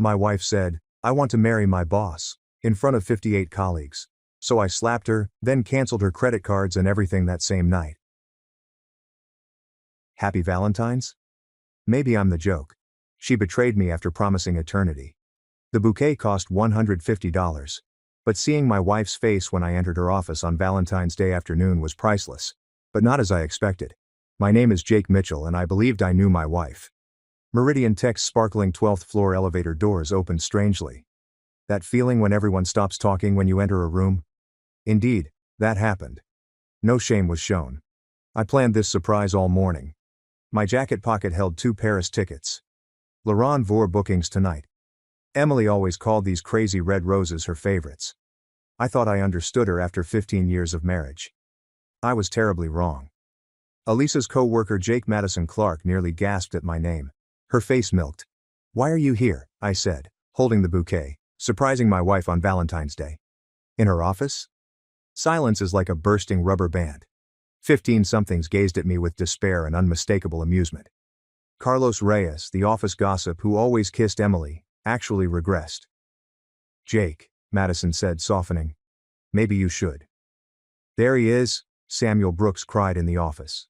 My wife said, "I want to marry my boss," in front of 58 colleagues. So I slapped her, then canceled her credit cards and everything that same night. Happy Valentine's? Maybe I'm the joke. She betrayed me after promising eternity. The bouquet cost $150. But seeing my wife's face when I entered her office on Valentine's Day afternoon was priceless. But not as I expected. My name is Jake Mitchell and I believed I knew my wife. Meridian Tech's sparkling 12th floor elevator doors opened strangely. That feeling when everyone stops talking when you enter a room? Indeed, that happened. No shame was shown. I planned this surprise all morning. My jacket pocket held 2 Paris tickets. Laurent Vour bookings tonight. Emily always called these crazy red roses her favorites. I thought I understood her after 15 years of marriage. I was terribly wrong. Elisa's co-worker Jake Madison Clark nearly gasped at my name. Her face milked. "Why are you here?" I said, holding the bouquet, surprising my wife on Valentine's Day. "In her office?" Silence is like a bursting rubber band. 15-somethings gazed at me with despair and unmistakable amusement. Carlos Reyes, the office gossip who always kissed Emily, actually regressed. "Jake," Madison said, softening. "Maybe you should." "There he is," Samuel Brooks cried in the office.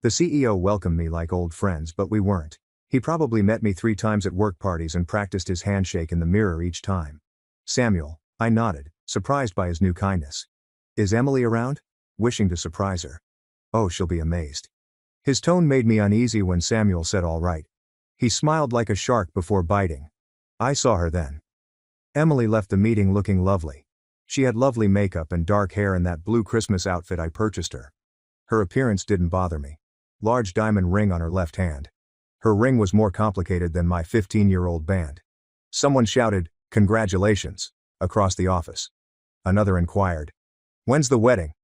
The CEO welcomed me like old friends, but we weren't. He probably met me 3 times at work parties and practiced his handshake in the mirror each time. "Samuel," I nodded, surprised by his new kindness. "Is Emily around?" Wishing to surprise her. "Oh, she'll be amazed." His tone made me uneasy when Samuel said all right. He smiled like a shark before biting. I saw her then. Emily left the meeting looking lovely. She had lovely makeup and dark hair in that blue Christmas outfit I purchased her. Her appearance didn't bother me. Large diamond ring on her left hand. Her ring was more complicated than my 15-year-old band. Someone shouted, "Congratulations," across the office. Another inquired, "When's the wedding?"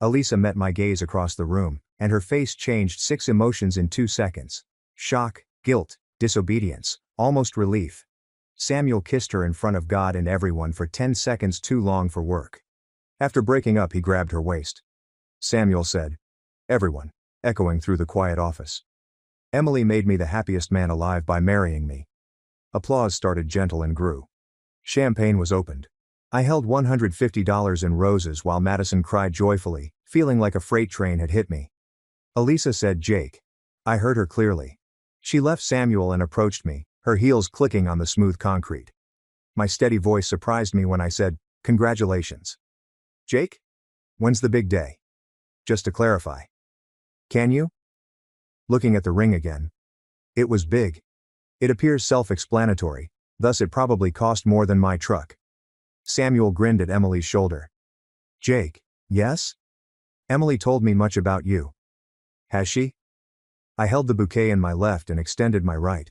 Elisa met my gaze across the room, and her face changed 6 emotions in 2 seconds. Shock, guilt, disobedience, almost relief. Samuel kissed her in front of God and everyone for 10 seconds too long for work. After breaking up, he grabbed her waist. Samuel said, "Everyone," echoing through the quiet office. Emily made me the happiest man alive by marrying me. Applause started gentle and grew. Champagne was opened. I held $150 in roses while Madison cried joyfully, feeling like a freight train had hit me. Elisa said, "Jake." I heard her clearly. She left Samuel and approached me, her heels clicking on the smooth concrete. My steady voice surprised me when I said, "Congratulations." "Jake? When's the big day?" "Just to clarify." "Can you?" Looking at the ring again. It was big. It appears self-explanatory, thus it probably cost more than my truck. Samuel grinned at Emily's shoulder. "Jake, yes? Emily told me much about you." "Has she?" I held the bouquet in my left and extended my right.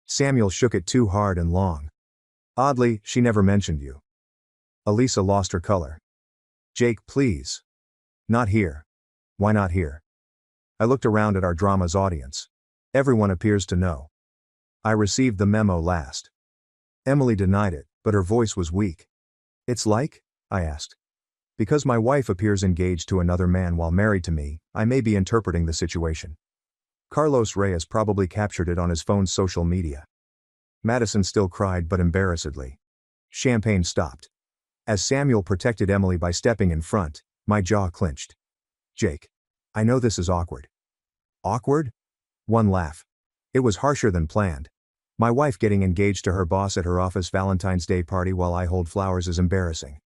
Samuel shook it too hard and long. "Oddly, she never mentioned you." Elisa lost her color. "Jake, please." "Not here." "Why not here?" I looked around at our drama's audience. Everyone appears to know. "I received the memo last." Emily denied it, but her voice was weak. "It's like?" I asked. "Because my wife appears engaged to another man while married to me, I may be interpreting the situation. Carlos Reyes probably captured it on his phone's social media." Madison still cried but embarrassedly. Champagne stopped. As Samuel protected Emily by stepping in front, my jaw clenched. "Jake. I know this is awkward." "Awkward?" One laugh. "It was harsher than planned. My wife getting engaged to her boss at her office Valentine's Day party while I hold flowers is embarrassing."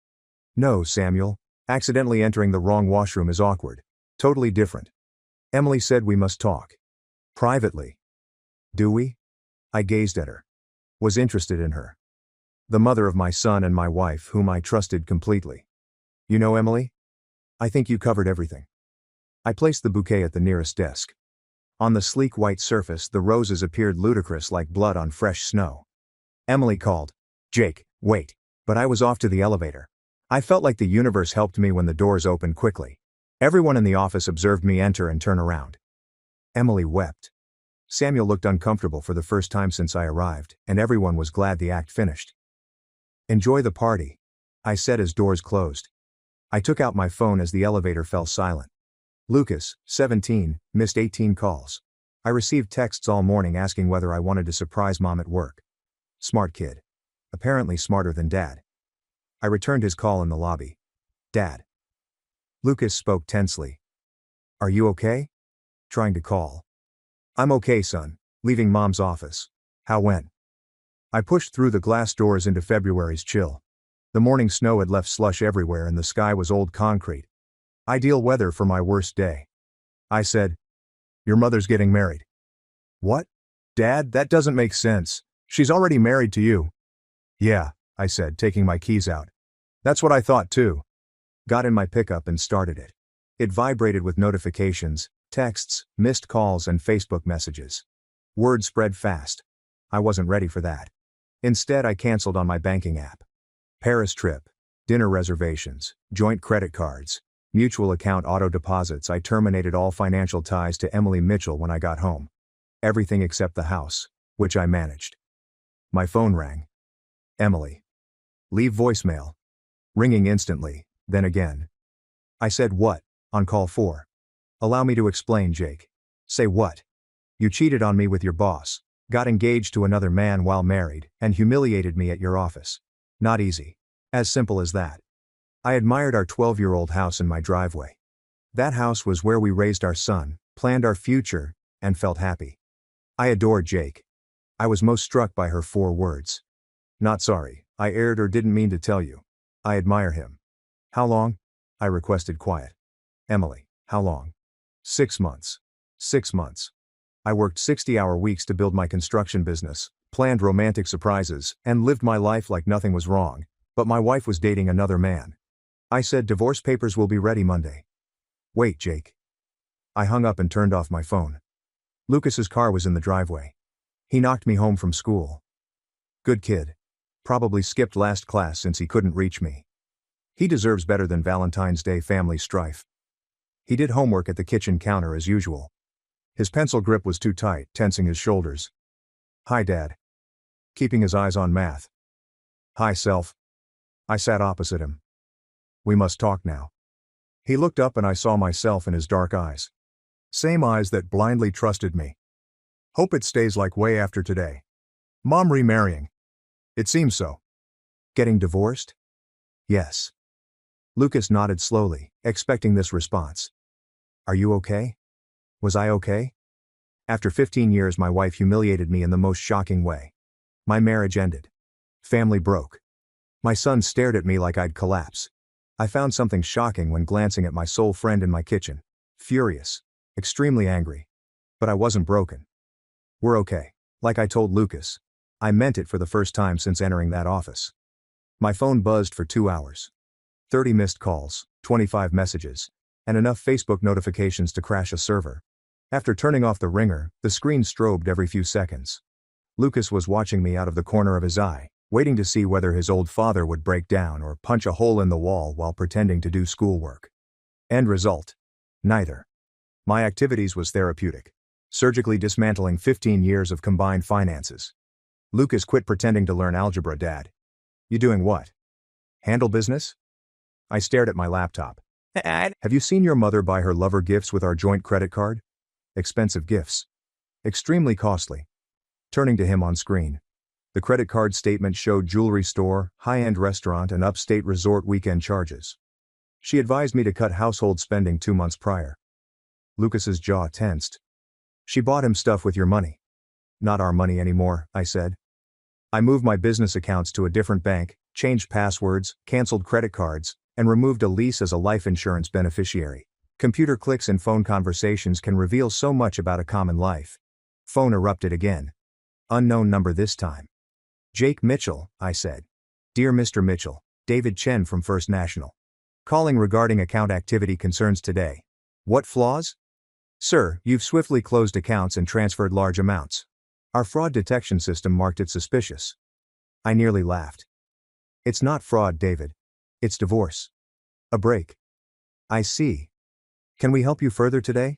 "No, Samuel. Accidentally entering the wrong washroom is awkward. Totally different." Emily said we must talk. "Privately." "Do we?" I gazed at her. Was interested in her. The mother of my son and my wife whom I trusted completely. "You know Emily? I think you covered everything." I placed the bouquet at the nearest desk. On the sleek white surface the roses appeared ludicrous like blood on fresh snow. Emily called, "Jake, wait." But I was off to the elevator. I felt like the universe helped me when the doors opened quickly. Everyone in the office observed me enter and turn around. Emily wept. Samuel looked uncomfortable for the first time since I arrived, and everyone was glad the act finished. "Enjoy the party," I said as doors closed. I took out my phone as the elevator fell silent. Lucas, 17, missed 18 calls. I received texts all morning asking whether I wanted to surprise mom at work. Smart kid. Apparently smarter than Dad. I returned his call in the lobby. Dad. Lucas spoke tensely. Are you okay? Trying to call. I'm okay, son. Leaving Mom's office. How went? I pushed through the glass doors into February's chill. The morning snow had left slush everywhere and the sky was old concrete. Ideal weather for my worst day. I said, your mother's getting married. What? Dad, that doesn't make sense. She's already married to you. Yeah, I said, taking my keys out. That's what I thought too. Got in my pickup and started it. It vibrated with notifications, texts, missed calls and Facebook messages. Word spread fast. I wasn't ready for that. Instead, I canceled on my banking app. Paris trip, dinner reservations, joint credit cards, mutual account auto deposits. I terminated all financial ties to Emily Mitchell when I got home. Everything except the house, which I managed. My phone rang. Emily. Leave voicemail. Ringing instantly, then again. I said what? On call 4. Allow me to explain, Jake. Say what? You cheated on me with your boss, got engaged to another man while married, and humiliated me at your office. Not easy. As simple as that. I admired our 12-year-old house in my driveway. That house was where we raised our son, planned our future, and felt happy. I adored Jake. I was most struck by her 4 words. Not sorry, I erred or didn't mean to tell you. I admire him. How long? I requested quiet. Emily, how long? 6 months. 6 months. I worked 60-hour weeks to build my construction business, planned romantic surprises, and lived my life like nothing was wrong, but my wife was dating another man. I said divorce papers will be ready Monday. Wait, Jake. I hung up and turned off my phone. Lucas's car was in the driveway. He knocked me home from school. Good kid. Probably skipped last class since he couldn't reach me. He deserves better than Valentine's Day family strife. He did homework at the kitchen counter as usual. His pencil grip was too tight, tensing his shoulders. Hi, Dad. Keeping his eyes on math. Hi, Self. I sat opposite him. We must talk now. He looked up and I saw myself in his dark eyes. Same eyes that blindly trusted me. Hope it stays like way after today. Mom remarrying. It seems so. Getting divorced? Yes. Lucas nodded slowly, expecting this response. Are you okay? Was I okay? After 15 years, my wife humiliated me in the most shocking way. My marriage ended. Family broke. My son stared at me like I'd collapse. I found something shocking when glancing at my soul friend in my kitchen. Furious. Extremely angry. But I wasn't broken. We're okay. Like I told Lucas. I meant it for the first time since entering that office. My phone buzzed for 2 hours. 30 missed calls, 25 messages, and enough Facebook notifications to crash a server. After turning off the ringer, the screen strobed every few seconds. Lucas was watching me out of the corner of his eye, waiting to see whether his old father would break down or punch a hole in the wall while pretending to do schoolwork. End result? Neither. My activities was therapeutic. Surgically dismantling 15 years of combined finances. Lucas quit pretending to learn algebra, Dad. You doing what? Handle business? I stared at my laptop. Dad. Have you seen your mother buy her lover gifts with our joint credit card? Expensive gifts. Extremely costly. Turning to him on screen. The credit card statement showed jewelry store, high-end restaurant and upstate resort weekend charges. She advised me to cut household spending 2 months prior. Lucas's jaw tensed. She bought him stuff with your money. Not our money anymore, I said. I moved my business accounts to a different bank, changed passwords, canceled credit cards, and removed a lease as a life insurance beneficiary. Computer clicks and phone conversations can reveal so much about a common life. Phone erupted again. Unknown number this time. Jake Mitchell, I said. Dear Mr. Mitchell, David Chen from First National. Calling regarding account activity concerns today. What flaws? Sir, you've swiftly closed accounts and transferred large amounts. Our fraud detection system marked it suspicious. I nearly laughed. It's not fraud, David. It's divorce. A break. I see. Can we help you further today?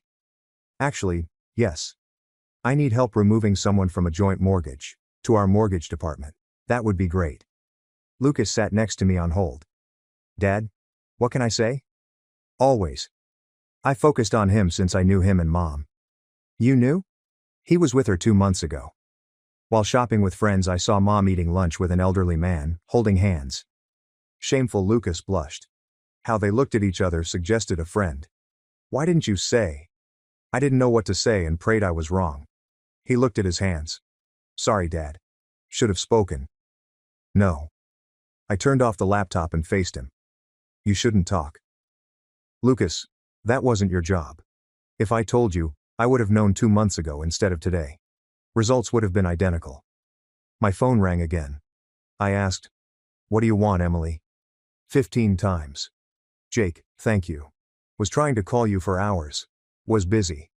Actually, yes. I need help removing someone from a joint mortgage, to our mortgage department. That would be great. Lucas sat next to me on hold. Dad? What can I say? Always. I focused on him since I knew him and Mom. You knew? He was with her 2 months ago. While shopping with friends, I saw Mom eating lunch with an elderly man, holding hands. Shameful Lucas blushed. How they looked at each other suggested a friend. Why didn't you say? I didn't know what to say and prayed I was wrong. He looked at his hands. Sorry, Dad. Should have spoken. No. I turned off the laptop and faced him. You shouldn't talk. Lucas, that wasn't your job. If I told you, I would have known 2 months ago instead of today. Results would have been identical. My phone rang again. I asked, what do you want, Emily? 15 times. Jake, thank you. Was trying to call you for hours. Was busy.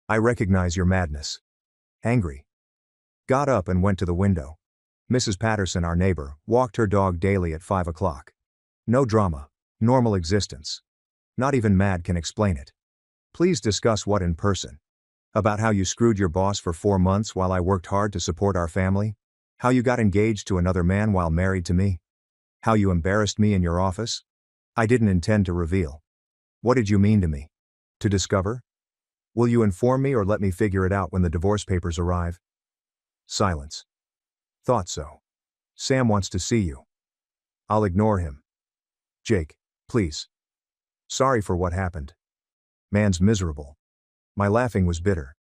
I recognize your madness. Angry. Got up and went to the window. Mrs. Patterson, our neighbor, walked her dog daily at 5 o'clock. No drama. Normal existence. Not even mad can explain it. Please discuss what in person. About how you screwed your boss for 4 months while I worked hard to support our family? How you got engaged to another man while married to me? How you embarrassed me in your office? I didn't intend to reveal. What did you mean to me? To discover? Will you inform me or let me figure it out when the divorce papers arrive? Silence. Thought so. Sam wants to see you. I'll ignore him. Jake, please. Sorry for what happened. Man's miserable. My laughing was bitter.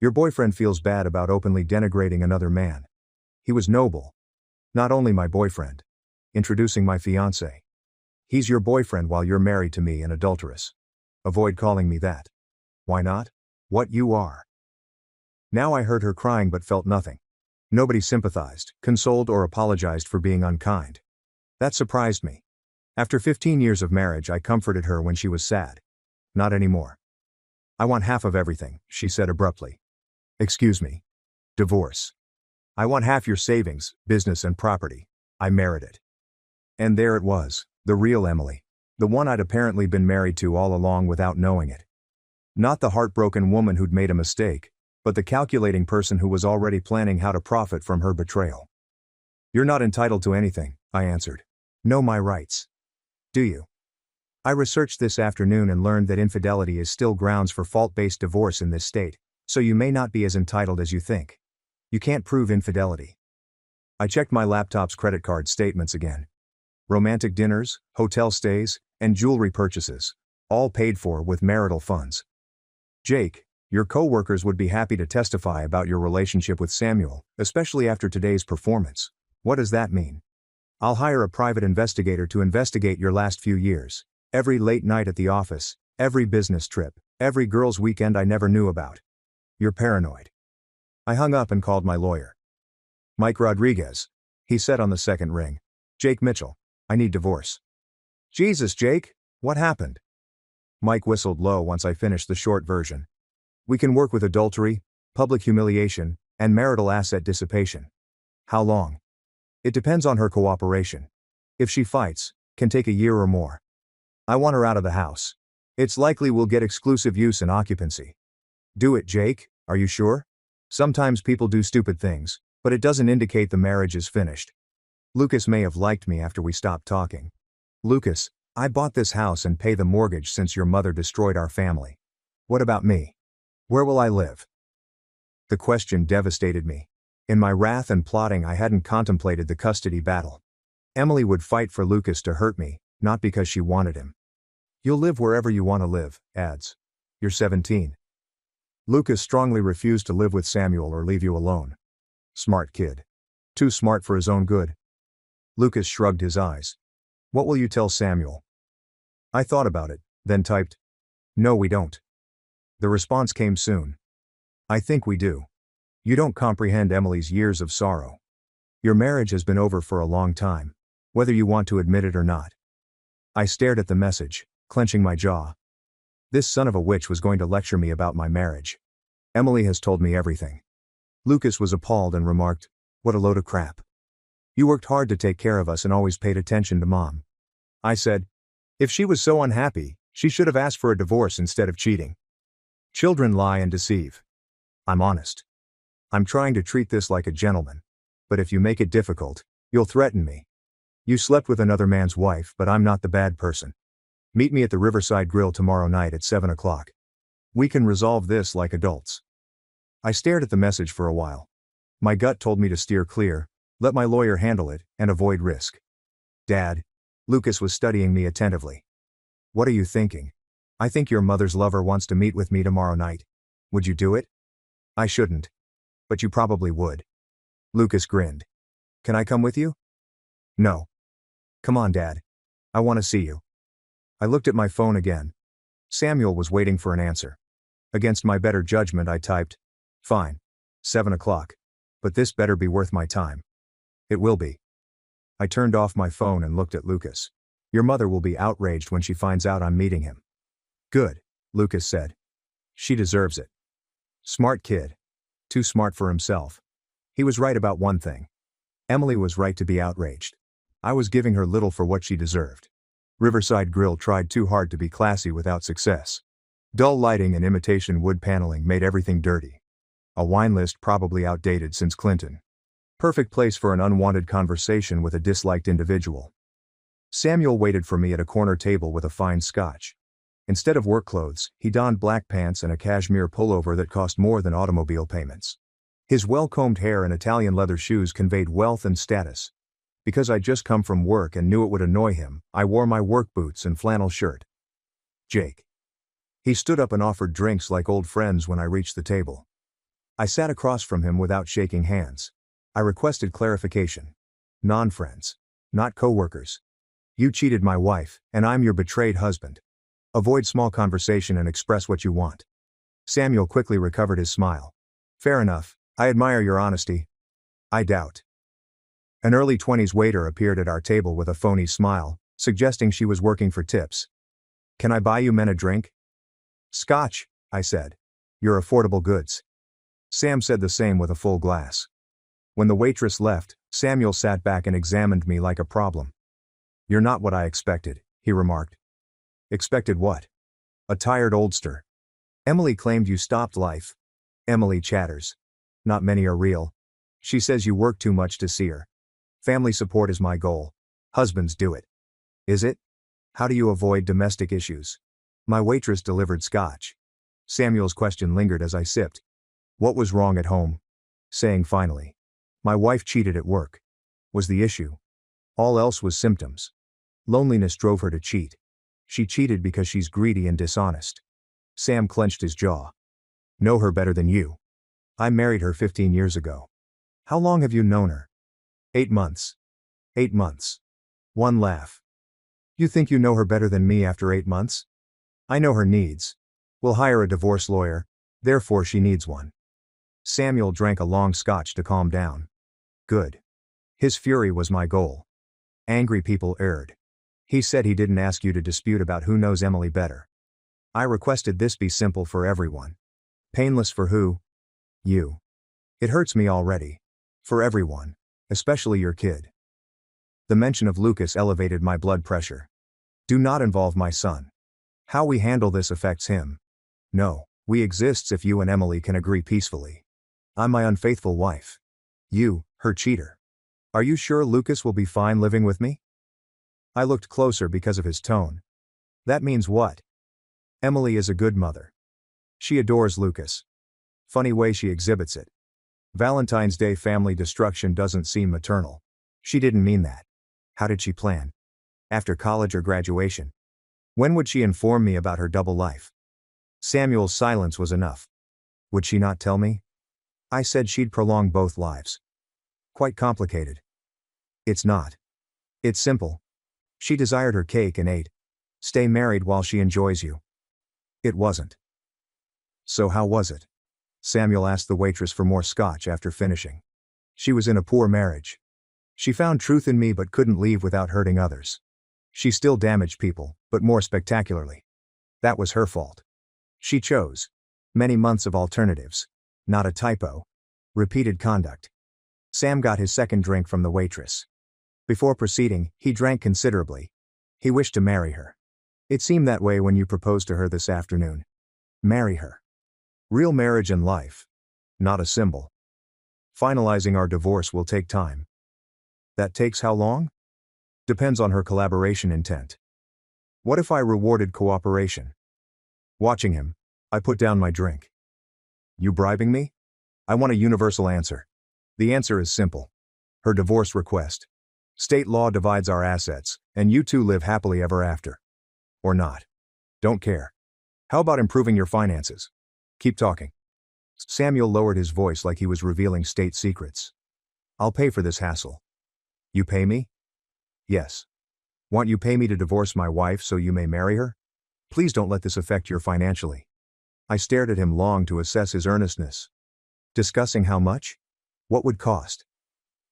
Your boyfriend feels bad about openly denigrating another man. He was noble. Not only my boyfriend. Introducing my fiancé. He's your boyfriend while you're married to me and adulterous. Avoid calling me that. Why not? What you are. Now I heard her crying but felt nothing. Nobody sympathized, consoled or apologized for being unkind. That surprised me. After 15 years of marriage, I comforted her when she was sad. Not anymore. I want half of everything, she said abruptly. Excuse me. Divorce. I want half your savings, business and property. I merit it. And there it was, the real Emily. The one I'd apparently been married to all along without knowing it. Not the heartbroken woman who'd made a mistake, but the calculating person who was already planning how to profit from her betrayal. You're not entitled to anything, I answered. Know my rights. Do you? I researched this afternoon and learned that infidelity is still grounds for fault-based divorce in this state, so you may not be as entitled as you think. You can't prove infidelity. I checked my laptop's credit card statements again. Romantic dinners, hotel stays, and jewelry purchases, all paid for with marital funds. Jake, your co-workers would be happy to testify about your relationship with Samuel, especially after today's performance. What does that mean? I'll hire a private investigator to investigate your last few years. Every late night at the office, every business trip, every girls' weekend I never knew about. You're paranoid. I hung up and called my lawyer. Mike Rodriguez. He said on the second ring. Jake Mitchell. I need divorce. Jesus, Jake, what happened? Mike whistled low once I finished the short version. We can work with adultery, public humiliation, and marital asset dissipation. How long? It depends on her cooperation. If she fights, can take a year or more. I want her out of the house. It's likely we'll get exclusive use and occupancy. Do it, Jake, are you sure? Sometimes people do stupid things, but it doesn't indicate the marriage is finished. Lucas may have liked me after we stopped talking. Lucas, I bought this house and pay the mortgage since your mother destroyed our family. What about me? Where will I live? The question devastated me. In my wrath and plotting, I hadn't contemplated the custody battle. Emily would fight for Lucas to hurt me, not because she wanted him. You'll live wherever you want to live, adds. You're 17. Lucas strongly refused to live with Samuel or leave you alone. Smart kid. Too smart for his own good. Lucas shrugged his eyes. What will you tell Samuel? I thought about it, then typed. No, we don't. The response came soon. I think we do. You don't comprehend Emily's years of sorrow. Your marriage has been over for a long time, whether you want to admit it or not. I stared at the message, clenching my jaw. This son of a witch was going to lecture me about my marriage. Emily has told me everything. Lucas was appalled and remarked, what a load of crap. You worked hard to take care of us and always paid attention to Mom. I said, if she was so unhappy, she should have asked for a divorce instead of cheating. Children lie and deceive. I'm honest. I'm trying to treat this like a gentleman. But if you make it difficult, you'll threaten me. You slept with another man's wife, but I'm not the bad person. Meet me at the Riverside Grill tomorrow night at 7 o'clock. We can resolve this like adults. I stared at the message for a while. My gut told me to steer clear, let my lawyer handle it, and avoid risk. Dad. Lucas was studying me attentively. What are you thinking? I think your mother's lover wants to meet with me tomorrow night. Would you do it? I shouldn't. But you probably would. Lucas grinned. Can I come with you? No. Come on, Dad. I want to see you. I looked at my phone again. Samuel was waiting for an answer. Against my better judgment, I typed, fine. 7 o'clock. But this better be worth my time. It will be. I turned off my phone and looked at Lucas. Your mother will be outraged when she finds out I'm meeting him. Good, Lucas said. She deserves it. Smart kid. Too smart for himself. He was right about one thing. Emily was right to be outraged. I was giving her little for what she deserved. Riverside Grill tried too hard to be classy without success. Dull lighting and imitation wood paneling made everything dirty. A wine list probably outdated since Clinton. Perfect place for an unwanted conversation with a disliked individual. Samuel waited for me at a corner table with a fine scotch. Instead of work clothes, he donned black pants and a cashmere pullover that cost more than automobile payments. His well-combed hair and Italian leather shoes conveyed wealth and status. Because I'd just come from work and knew it would annoy him, I wore my work boots and flannel shirt. Jake. He stood up and offered drinks like old friends when I reached the table. I sat across from him without shaking hands. I requested clarification. Non-friends. Not co-workers. You cheated my wife, and I'm your betrayed husband. Avoid small conversation and express what you want. Samuel quickly recovered his smile. Fair enough, I admire your honesty. I doubt. An early 20s waiter appeared at our table with a phony smile, suggesting she was working for tips. Can I buy you men a drink? Scotch, I said. Your affordable goods. Sam said the same with a full glass. When the waitress left, Samuel sat back and examined me like a problem. You're not what I expected, he remarked. Expected what? A tired oldster. Emily claimed you stopped life. Emily chatters. Not many are real. She says you work too much to see her. Family support is my goal. Husbands do it. Is it? How do you avoid domestic issues? My waitress delivered scotch. Samuel's question lingered as I sipped. What was wrong at home? Saying finally. My wife cheated at work. Was the issue. All else was symptoms. Loneliness drove her to cheat. She cheated because she's greedy and dishonest. Sam clenched his jaw. Know her better than you. I married her 15 years ago. How long have you known her? 8 months. 8 months. One laugh. You think you know her better than me after 8 months? I know her needs. We'll hire a divorce lawyer, therefore she needs one. Samuel drank a long scotch to calm down. Good. His fury was my goal. Angry people erred. He said he didn't ask you to dispute about who knows Emily better. I requested this be simple for everyone. Painless for who? You. It hurts me already. For everyone. Especially your kid. The mention of Lucas elevated my blood pressure. Do not involve my son. How we handle this affects him. No, we exists if you and Emily can agree peacefully. I'm my unfaithful wife. You, her cheater. Are you sure Lucas will be fine living with me? I looked closer because of his tone. That means what? Emily is a good mother. She adores Lucas. Funny way she exhibits it. Valentine's Day family destruction doesn't seem maternal. She didn't mean that. How did she plan? After college or graduation? When would she inform me about her double life? Samuel's silence was enough. Would she not tell me? I said she'd prolong both lives. Quite complicated. It's not. It's simple. She desired her cake and ate. Stay married while she enjoys you. It wasn't. So how was it? Samuel asked the waitress for more scotch after finishing. She was in a poor marriage. She found truth in me but couldn't leave without hurting others. She still damaged people, but more spectacularly. That was her fault. She chose. Many months of alternatives. Not a typo. Repeated conduct. Sam got his second drink from the waitress. Before proceeding, he drank considerably. He wished to marry her. It seemed that way when you proposed to her this afternoon. Marry her. Real marriage and life. Not a symbol. Finalizing our divorce will take time. That takes how long? Depends on her collaboration intent. What if I rewarded cooperation? Watching him, I put down my drink. You bribing me? I want a universal answer. The answer is simple. Her divorce request. State law divides our assets, and you two live happily ever after. Or not. Don't care. How about improving your finances? Keep talking. Samuel lowered his voice like he was revealing state secrets. I'll pay for this hassle. You pay me? Yes. Want you pay me to divorce my wife so you may marry her? Please don't let this affect you financially. I stared at him long to assess his earnestness. Discussing how much? What would cost?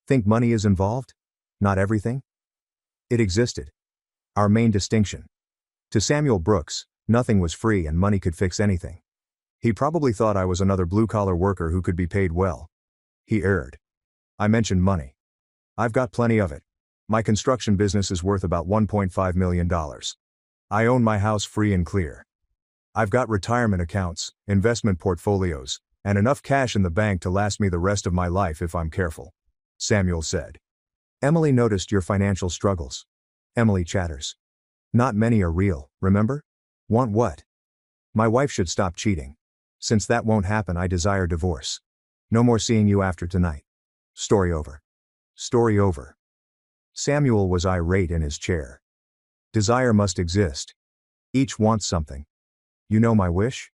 Think money is involved? Not everything? It existed. Our main distinction. To Samuel Brooks, nothing was free and money could fix anything. He probably thought I was another blue-collar worker who could be paid well. He erred. I mentioned money. I've got plenty of it. My construction business is worth about $1.5 million. I own my house free and clear. I've got retirement accounts, investment portfolios, and enough cash in the bank to last me the rest of my life if I'm careful. Samuel said. Emily noticed your financial struggles. Emily chatters. Not many are real, remember? Want what? My wife should stop cheating. Since that won't happen, I desire divorce. No more seeing you after tonight. Story over. Story over. Samuel was irate in his chair. Desire must exist. Each wants something. You know my wish?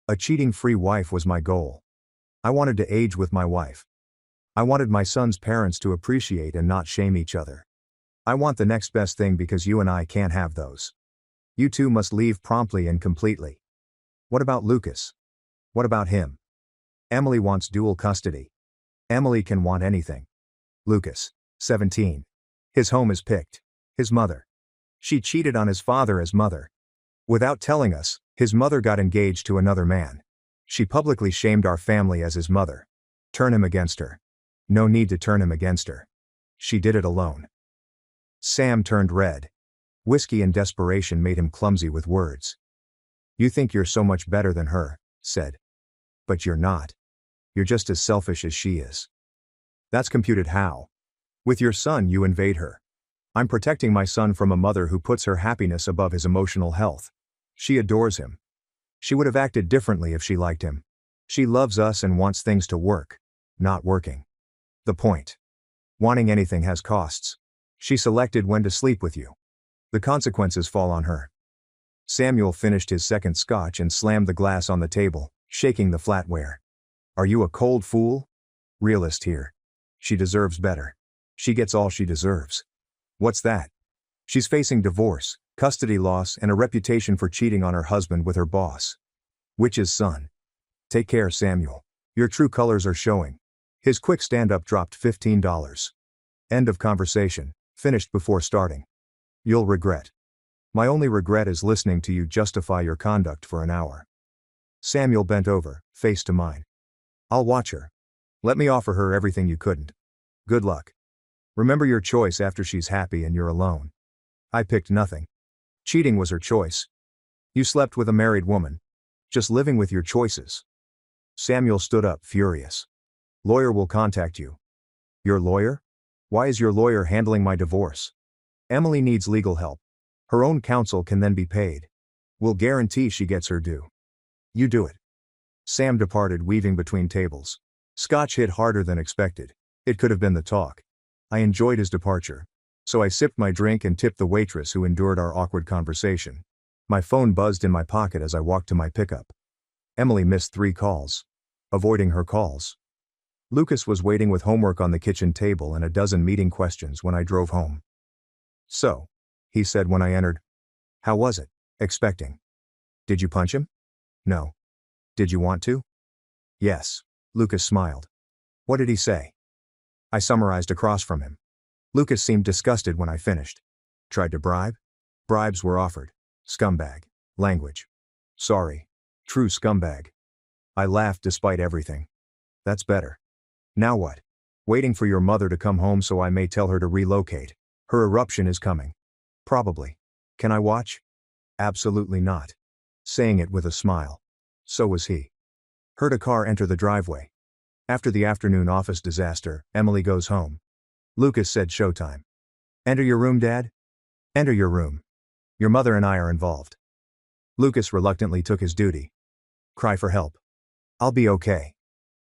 A cheating-free wife was my goal. I wanted to age with my wife. I wanted my son's parents to appreciate and not shame each other. I want the next best thing because you and I can't have those. You two must leave promptly and completely. What about Lucas? What about him? Emily wants dual custody. Emily can want anything. Lucas, 17. His home is picked. His mother. She cheated on his father as mother. Without telling us, his mother got engaged to another man. She publicly shamed our family as his mother. Turn him against her. No need to turn him against her. She did it alone. Sam turned red. Whiskey and desperation made him clumsy with words. You think you're so much better than her, said. But you're not. You're just as selfish as she is. That's computed how? With your son you invade her. I'm protecting my son from a mother who puts her happiness above his emotional health. She adores him. She would have acted differently if she liked him. She loves us and wants things to work. Not working. The point. Wanting anything has costs. She selected when to sleep with you. The consequences fall on her. Samuel finished his second scotch and slammed the glass on the table, shaking the flatware. Are you a cold fool? Realist here. She deserves better. She gets all she deserves. What's that? She's facing divorce, custody loss, and a reputation for cheating on her husband with her boss. Witch's son. Take care, Samuel. Your true colors are showing. His quick stand-up dropped $15. End of conversation, finished before starting. You'll regret. My only regret is listening to you justify your conduct for an hour. Samuel bent over, face to mine. I'll watch her. Let me offer her everything you couldn't. Good luck. Remember your choice after she's happy and you're alone. I picked nothing. Cheating was her choice. You slept with a married woman. Just living with your choices. Samuel stood up, furious. Lawyer will contact you. Your lawyer? Why is your lawyer handling my divorce? Emily needs legal help. Her own counsel can then be paid. We'll guarantee she gets her due. You do it. Sam departed, weaving between tables. Scotch hit harder than expected. It could have been the talk. I enjoyed his departure. So I sipped my drink and tipped the waitress who endured our awkward conversation. My phone buzzed in my pocket as I walked to my pickup. Emily missed 3 calls. Avoiding her calls. Lucas was waiting with homework on the kitchen table and a dozen meeting questions when I drove home. So, he said when I entered. How was it? Expecting. Did you punch him? No. Did you want to? Yes. Lucas smiled. What did he say? I summarized across from him. Lucas seemed disgusted when I finished. Tried to bribe? Bribes were offered. Scumbag. Language. Sorry. True scumbag. I laughed despite everything. That's better. Now what? Waiting for your mother to come home so I may tell her to relocate. Her eruption is coming. Probably. Can I watch? Absolutely not. Saying it with a smile. So was he. Heard a car enter the driveway. After the afternoon office disaster, Emily goes home. Lucas said showtime. Enter your room, Dad? Enter your room. Your mother and I are involved. Lucas reluctantly took his duty. Cry for help. I'll be okay.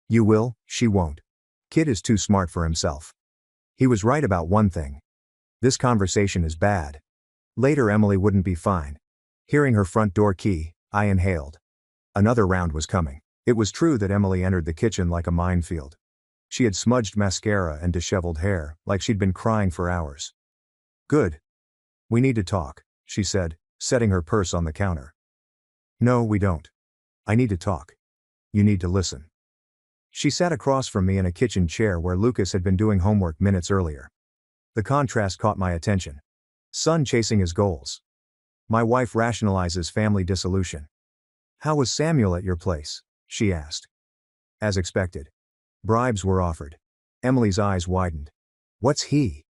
You will, she won't. Kid is too smart for himself. He was right about one thing. This conversation is bad. Later Emily wouldn't be fine. Hearing her front door key, I inhaled. Another round was coming. It was true that Emily entered the kitchen like a minefield. She had smudged mascara and disheveled hair, like she'd been crying for hours. Good. We need to talk, she said, setting her purse on the counter. No, we don't. I need to talk. You need to listen. She sat across from me in a kitchen chair where Lucas had been doing homework minutes earlier. The contrast caught my attention. Son chasing his goals. My wife rationalizes family dissolution. How was Samuel at your place? She asked. As expected. Bribes were offered. Emily's eyes widened. What's he?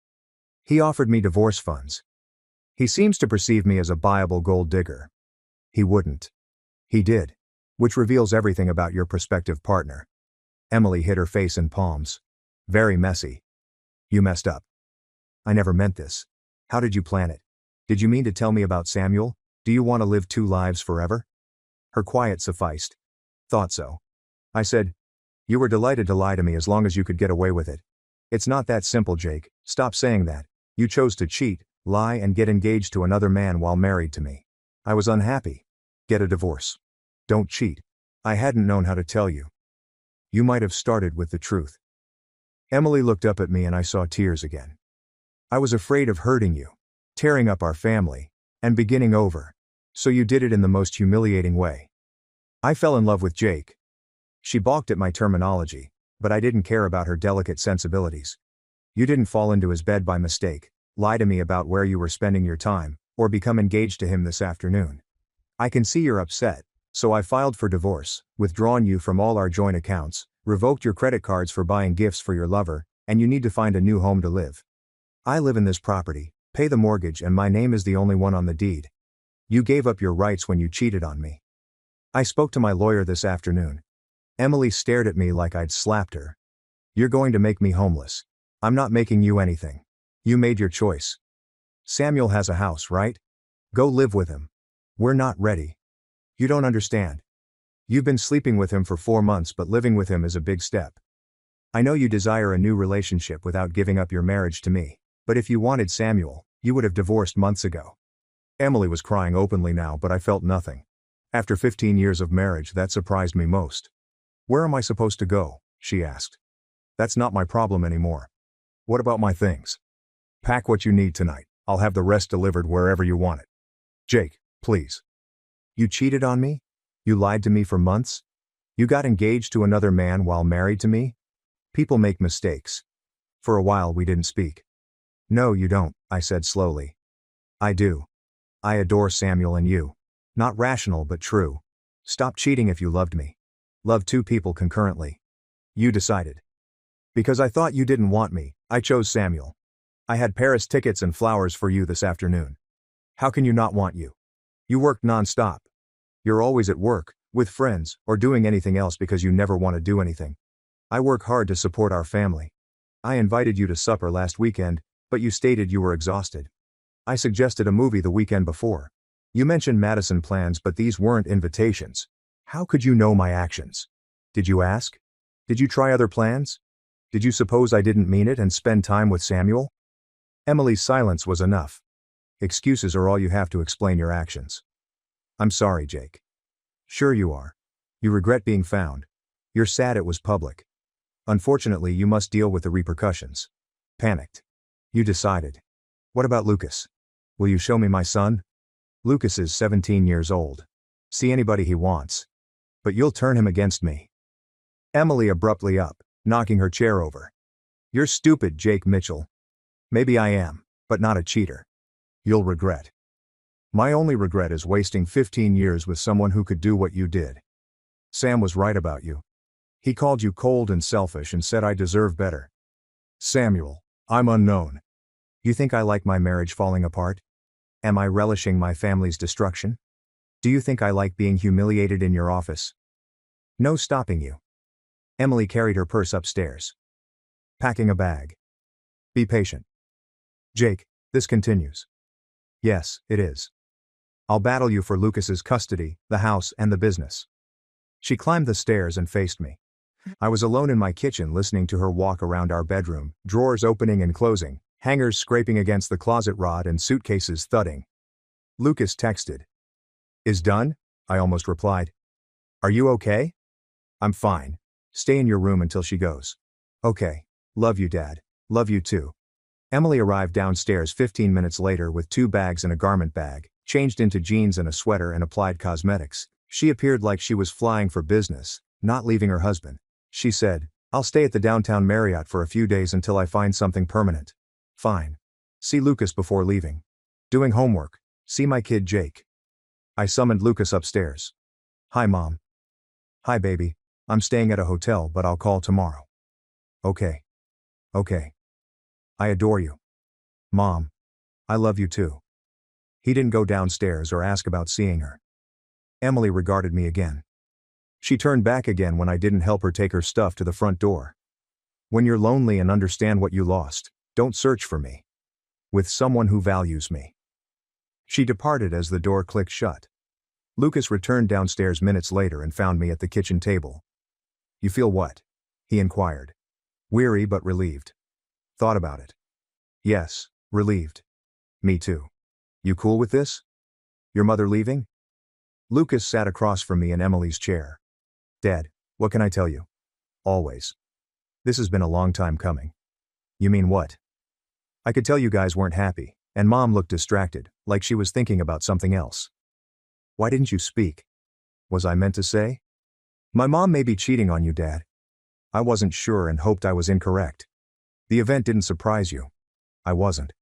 He offered me divorce funds. He seems to perceive me as a buyable gold digger. He wouldn't. He did. Which reveals everything about your prospective partner. Emily hid her face in palms. Very messy. You messed up. I never meant this. How did you plan it? Did you mean to tell me about Samuel? Do you want to live two lives forever? Her quiet sufficed. Thought so. I said, you were delighted to lie to me as long as you could get away with it. It's not that simple, Jake. Stop saying that. You chose to cheat, lie, and get engaged to another man while married to me. I was unhappy. Get a divorce. Don't cheat. I hadn't known how to tell you. You might have started with the truth. Emily looked up at me and I saw tears again. I was afraid of hurting you, tearing up our family, and beginning over. So you did it in the most humiliating way. I fell in love with Jake. She balked at my terminology, but I didn't care about her delicate sensibilities. You didn't fall into his bed by mistake, lie to me about where you were spending your time, or become engaged to him this afternoon. I can see you're upset, so I filed for divorce, withdrawn you from all our joint accounts, revoked your credit cards for buying gifts for your lover, and you need to find a new home to live. I live in this property, pay the mortgage, and my name is the only one on the deed. You gave up your rights when you cheated on me. I spoke to my lawyer this afternoon. Emily stared at me like I'd slapped her. You're going to make me homeless. I'm not making you anything. You made your choice. Samuel has a house, right? Go live with him. We're not ready. You don't understand. You've been sleeping with him for 4 months, but living with him is a big step. I know you desire a new relationship without giving up your marriage to me, but if you wanted Samuel, you would have divorced months ago. Emily was crying openly now, but I felt nothing. After 15 years of marriage, that surprised me most. Where am I supposed to go? She asked. That's not my problem anymore. What about my things? Pack what you need tonight. I'll have the rest delivered wherever you want it. Jake, please. You cheated on me? You lied to me for months? You got engaged to another man while married to me? People make mistakes. For a while we didn't speak. No, you don't, I said slowly. I do. I adore Samuel and you. Not rational but true. Stop cheating if you loved me. Love two people concurrently. You decided. Because I thought you didn't want me, I chose Samuel. I had Paris tickets and flowers for you this afternoon. How can you not want you? You work non-stop. You're always at work, with friends, or doing anything else because you never want to do anything. I work hard to support our family. I invited you to supper last weekend, but you stated you were exhausted. I suggested a movie the weekend before. You mentioned Madison plans, but these weren't invitations. How could you know my actions? Did you ask? Did you try other plans? Did you suppose I didn't mean it and spend time with Samuel? Emily's silence was enough. Excuses are all you have to explain your actions. I'm sorry, Jake. Sure you are. You regret being found. You're sad it was public. Unfortunately, you must deal with the repercussions. Panicked. You decided. What about Lucas? Will you show me my son? Lucas is 17 years old. See anybody he wants. But you'll turn him against me. Emily abruptly up, knocking her chair over. You're stupid, Jake Mitchell. Maybe I am, but not a cheater. You'll regret. My only regret is wasting 15 years with someone who could do what you did. Sam was right about you. He called you cold and selfish and said I deserve better. Samuel, I'm unknown. You think I like my marriage falling apart? Am I relishing my family's destruction? Do you think I like being humiliated in your office? No stopping you. Emily carried her purse upstairs. Packing a bag. Be patient. Jake, this continues. Yes, it is. I'll battle you for Lucas's custody, the house, and the business. She climbed the stairs and faced me. I was alone in my kitchen listening to her walk around our bedroom, drawers opening and closing, hangers scraping against the closet rod and suitcases thudding. Lucas texted. "Is done?" I almost replied. "Are you okay?" "I'm fine. Stay in your room until she goes." "Okay. Love you, Dad. Love you too." Emily arrived downstairs 15 minutes later with 2 bags and a garment bag, changed into jeans and a sweater and applied cosmetics. She appeared like she was flying for business, not leaving her husband. She said, "I'll stay at the downtown Marriott for a few days until I find something permanent." "Fine. See Lucas before leaving." "Doing homework. See my kid Jake." I summoned Lucas upstairs. "Hi, Mom." "Hi, baby. I'm staying at a hotel, but I'll call tomorrow." "Okay. Okay. I adore you. Mom. I love you too." He didn't go downstairs or ask about seeing her. Emily regarded me again. She turned back again when I didn't help her take her stuff to the front door. "When you're lonely and understand what you lost, don't search for me. With someone who values me." She departed as the door clicked shut. Lucas returned downstairs minutes later and found me at the kitchen table. "You feel what?" he inquired. "Weary but relieved." "Thought about it." "Yes, relieved." "Me too." "You cool with this? Your mother leaving?" Lucas sat across from me in Emily's chair. "Dad, what can I tell you?" "Always. This has been a long time coming." "You mean what?" "I could tell you guys weren't happy, and Mom looked distracted, like she was thinking about something else." "Why didn't you speak?" Was I meant to say? "My mom may be cheating on you, Dad." I wasn't sure and hoped I was incorrect. "The event didn't surprise you." I wasn't.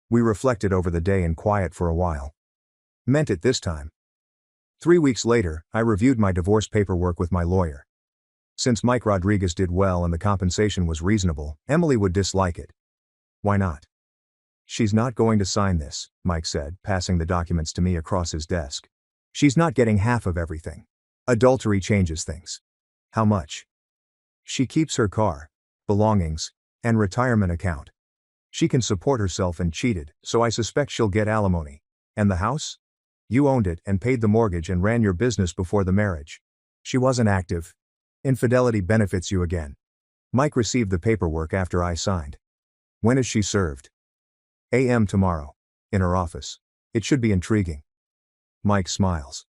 We reflected over the day in quiet for a while. "Meant it this time." 3 weeks later, I reviewed my divorce paperwork with my lawyer. Since Mike Rodriguez did well and the compensation was reasonable, Emily would dislike it. "Why not?" "She's not going to sign this," Mike said, passing the documents to me across his desk. "She's not getting half of everything. Adultery changes things." "How much?" "She keeps her car, belongings, and retirement account. She can support herself and cheated, so I suspect she'll get alimony. And the house? You owned it and paid the mortgage and ran your business before the marriage. She wasn't active. Infidelity benefits you again." Mike received the paperwork after I signed. "When is she served?" "A.M. tomorrow. In her office. It should be intriguing." Mike smiles.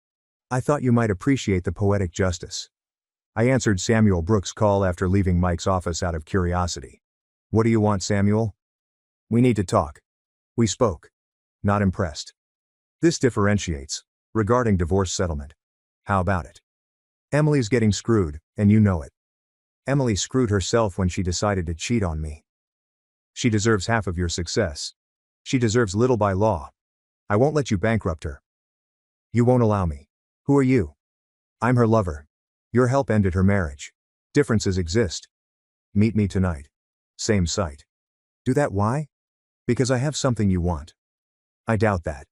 "I thought you might appreciate the poetic justice." I answered Samuel Brooks' call after leaving Mike's office out of curiosity. "What do you want, Samuel?" "We need to talk." We spoke. Not impressed. "This differentiates. Regarding divorce settlement. How about it? Emily's getting screwed, and you know it. Emily screwed herself when she decided to cheat on me. She deserves half of your success. She deserves little by law. I won't let you bankrupt her." "You won't allow me." "Who are you?" "I'm her lover. Your help ended her marriage. Differences exist." "Meet me tonight. Same site." "Do that why?" "Because I have something you want." "I doubt that."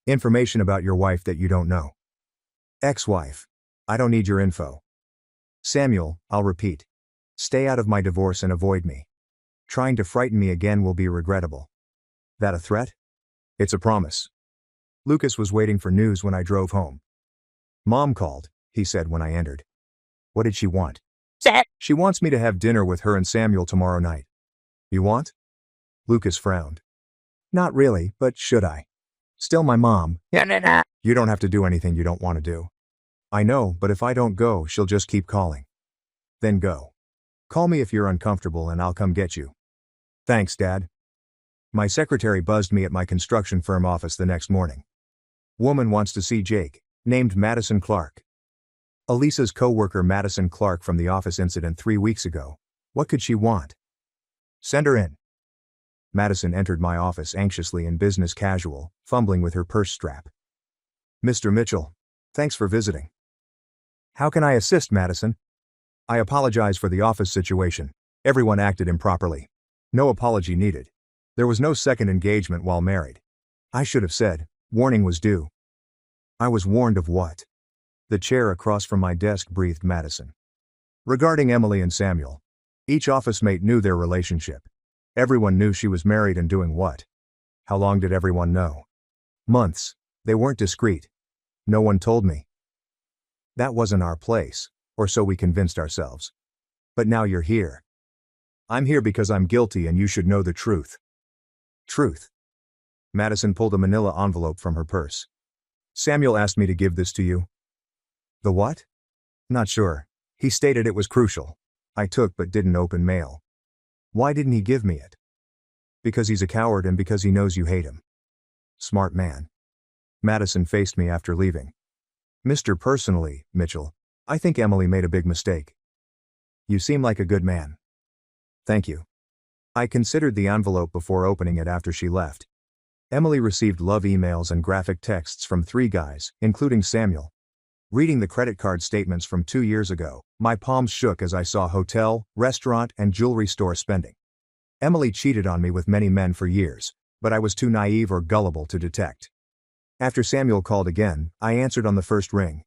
"Information about your wife that you don't know." "Ex-wife. I don't need your info." "Samuel, I'll repeat. Stay out of my divorce and avoid me. Trying to frighten me again will be regrettable." "That a threat?" "It's a promise." Lucas was waiting for news when I drove home. "Mom called," he said when I entered. "What did she want?" "She wants me to have dinner with her and Samuel tomorrow night." "You want?" Lucas frowned. "Not really, but should I? Still my mom." "You don't have to do anything you don't want to do." "I know, but if I don't go, she'll just keep calling." "Then go. Call me if you're uncomfortable and I'll come get you." "Thanks, Dad." My secretary buzzed me at my construction firm office the next morning. "Woman wants to see Jake, named Madison Clark." Elisa's co-worker Madison Clark from the office incident 3 weeks ago. What could she want? "Send her in." Madison entered my office anxiously and business casual, fumbling with her purse strap. "Mr. Mitchell, thanks for visiting." "How can I assist, Madison?" "I apologize for the office situation. Everyone acted improperly. No apology needed. There was no second engagement while married. I should have said, warning was due." "I was warned of what?" The chair across from my desk breathed Madison. "Regarding Emily and Samuel. Each office mate knew their relationship. Everyone knew she was married and doing what?" "How long did everyone know?" "Months. They weren't discreet. No one told me." "That wasn't our place." Or so we convinced ourselves. But now you're here. I'm here because I'm guilty and you should know the truth. Truth. Madison pulled a manila envelope from her purse. Samuel asked me to give this to you. The what? Not sure. He stated it was crucial. I took but didn't open mail. Why didn't he give me it? Because he's a coward and because he knows you hate him. Smart man. Madison faced me after leaving. Mr. Personally, Mitchell, I think Emily made a big mistake. You seem like a good man. Thank you. I considered the envelope before opening it after she left. Emily received love emails and graphic texts from 3 guys, including Samuel. Reading the credit card statements from 2 years ago, my palms shook as I saw hotel, restaurant, and jewelry store spending. Emily cheated on me with many men for years, but I was too naive or gullible to detect. After Samuel called again, I answered on the first ring.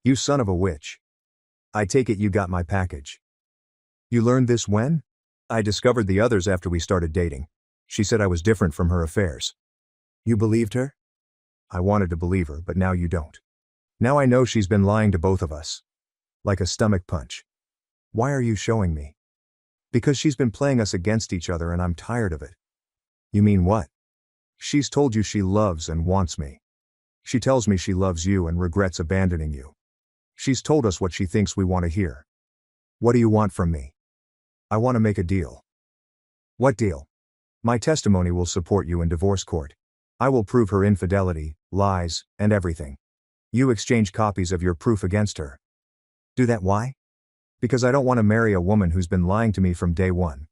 You son of a witch. I take it you got my package. You learned this when? I discovered the others after we started dating. She said I was different from her affairs. You believed her? I wanted to believe her, but now you don't. Now I know she's been lying to both of us. Like a stomach punch. Why are you showing me? Because she's been playing us against each other and I'm tired of it. You mean what? She's told you she loves and wants me. She tells me she loves you and regrets abandoning you. She's told us what she thinks we want to hear. What do you want from me? I want to make a deal. What deal? My testimony will support you in divorce court. I will prove her infidelity, lies, and everything. You exchange copies of your proof against her. Do that why? Because I don't want to marry a woman who's been lying to me from day one.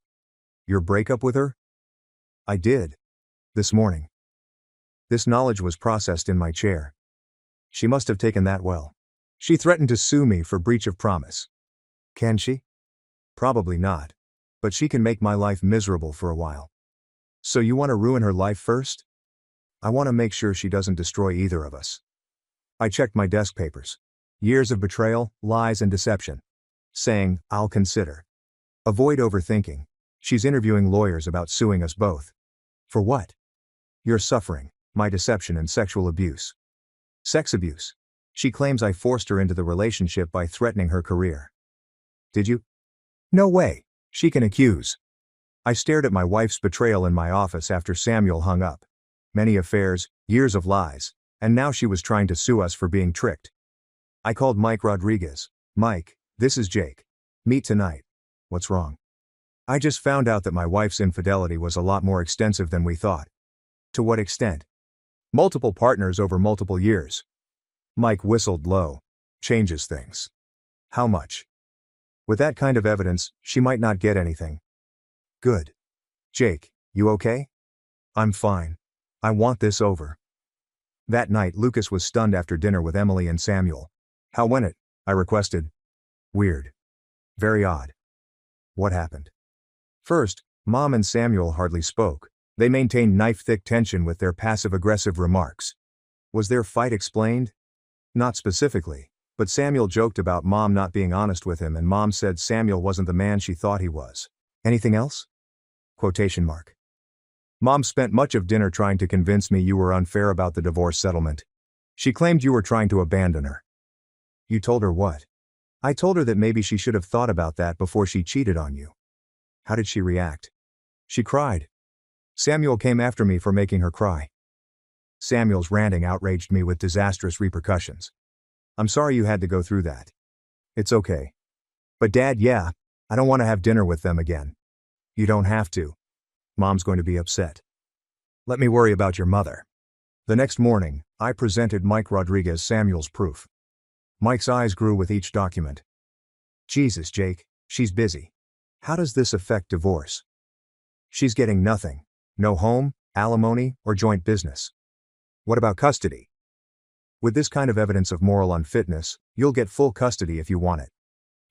Your breakup with her? I did. This morning. This knowledge was processed in my chair. She must have taken that well. She threatened to sue me for breach of promise. Can she? Probably not. But she can make my life miserable for a while. So you want to ruin her life first? I want to make sure she doesn't destroy either of us. I checked my desk papers. Years of betrayal, lies and deception. Saying, I'll consider. Avoid overthinking. She's interviewing lawyers about suing us both. For what? Your suffering, my deception and sexual abuse. Sex abuse. She claims I forced her into the relationship by threatening her career. Did you? No way. She can accuse. I stared at my wife's betrayal in my office after Samuel hung up. Many affairs, years of lies, and now she was trying to sue us for being tricked. I called Mike Rodriguez. Mike, this is Jake. Meet tonight. What's wrong? I just found out that my wife's infidelity was a lot more extensive than we thought. To what extent? Multiple partners over multiple years. Mike whistled low. Changes things. How much? With that kind of evidence, she might not get anything. Good. Jake, you okay? I'm fine. I want this over. That night Lucas was stunned after dinner with Emily and Samuel. How went it? I requested. Weird. Very odd. What happened? First, Mom and Samuel hardly spoke. They maintained knife-thick tension with their passive-aggressive remarks. Was their fight explained? Not specifically, but Samuel joked about Mom not being honest with him and Mom said Samuel wasn't the man she thought he was. Anything else? Quotation mark. Mom spent much of dinner trying to convince me you were unfair about the divorce settlement. She claimed you were trying to abandon her. You told her what? I told her that maybe she should have thought about that before she cheated on you. How did she react? She cried. Samuel came after me for making her cry. Samuel's ranting outraged me with disastrous repercussions. I'm sorry you had to go through that. It's okay. But Dad, yeah, I don't want to have dinner with them again. You don't have to. Mom's going to be upset. Let me worry about your mother. The next morning, I presented Mike Rodriguez Samuel's proof. Mike's eyes grew with each document. Jesus, Jake, she's busy. How does this affect divorce? She's getting nothing. No home, alimony, or joint business. What about custody? With this kind of evidence of moral unfitness, you'll get full custody if you want it.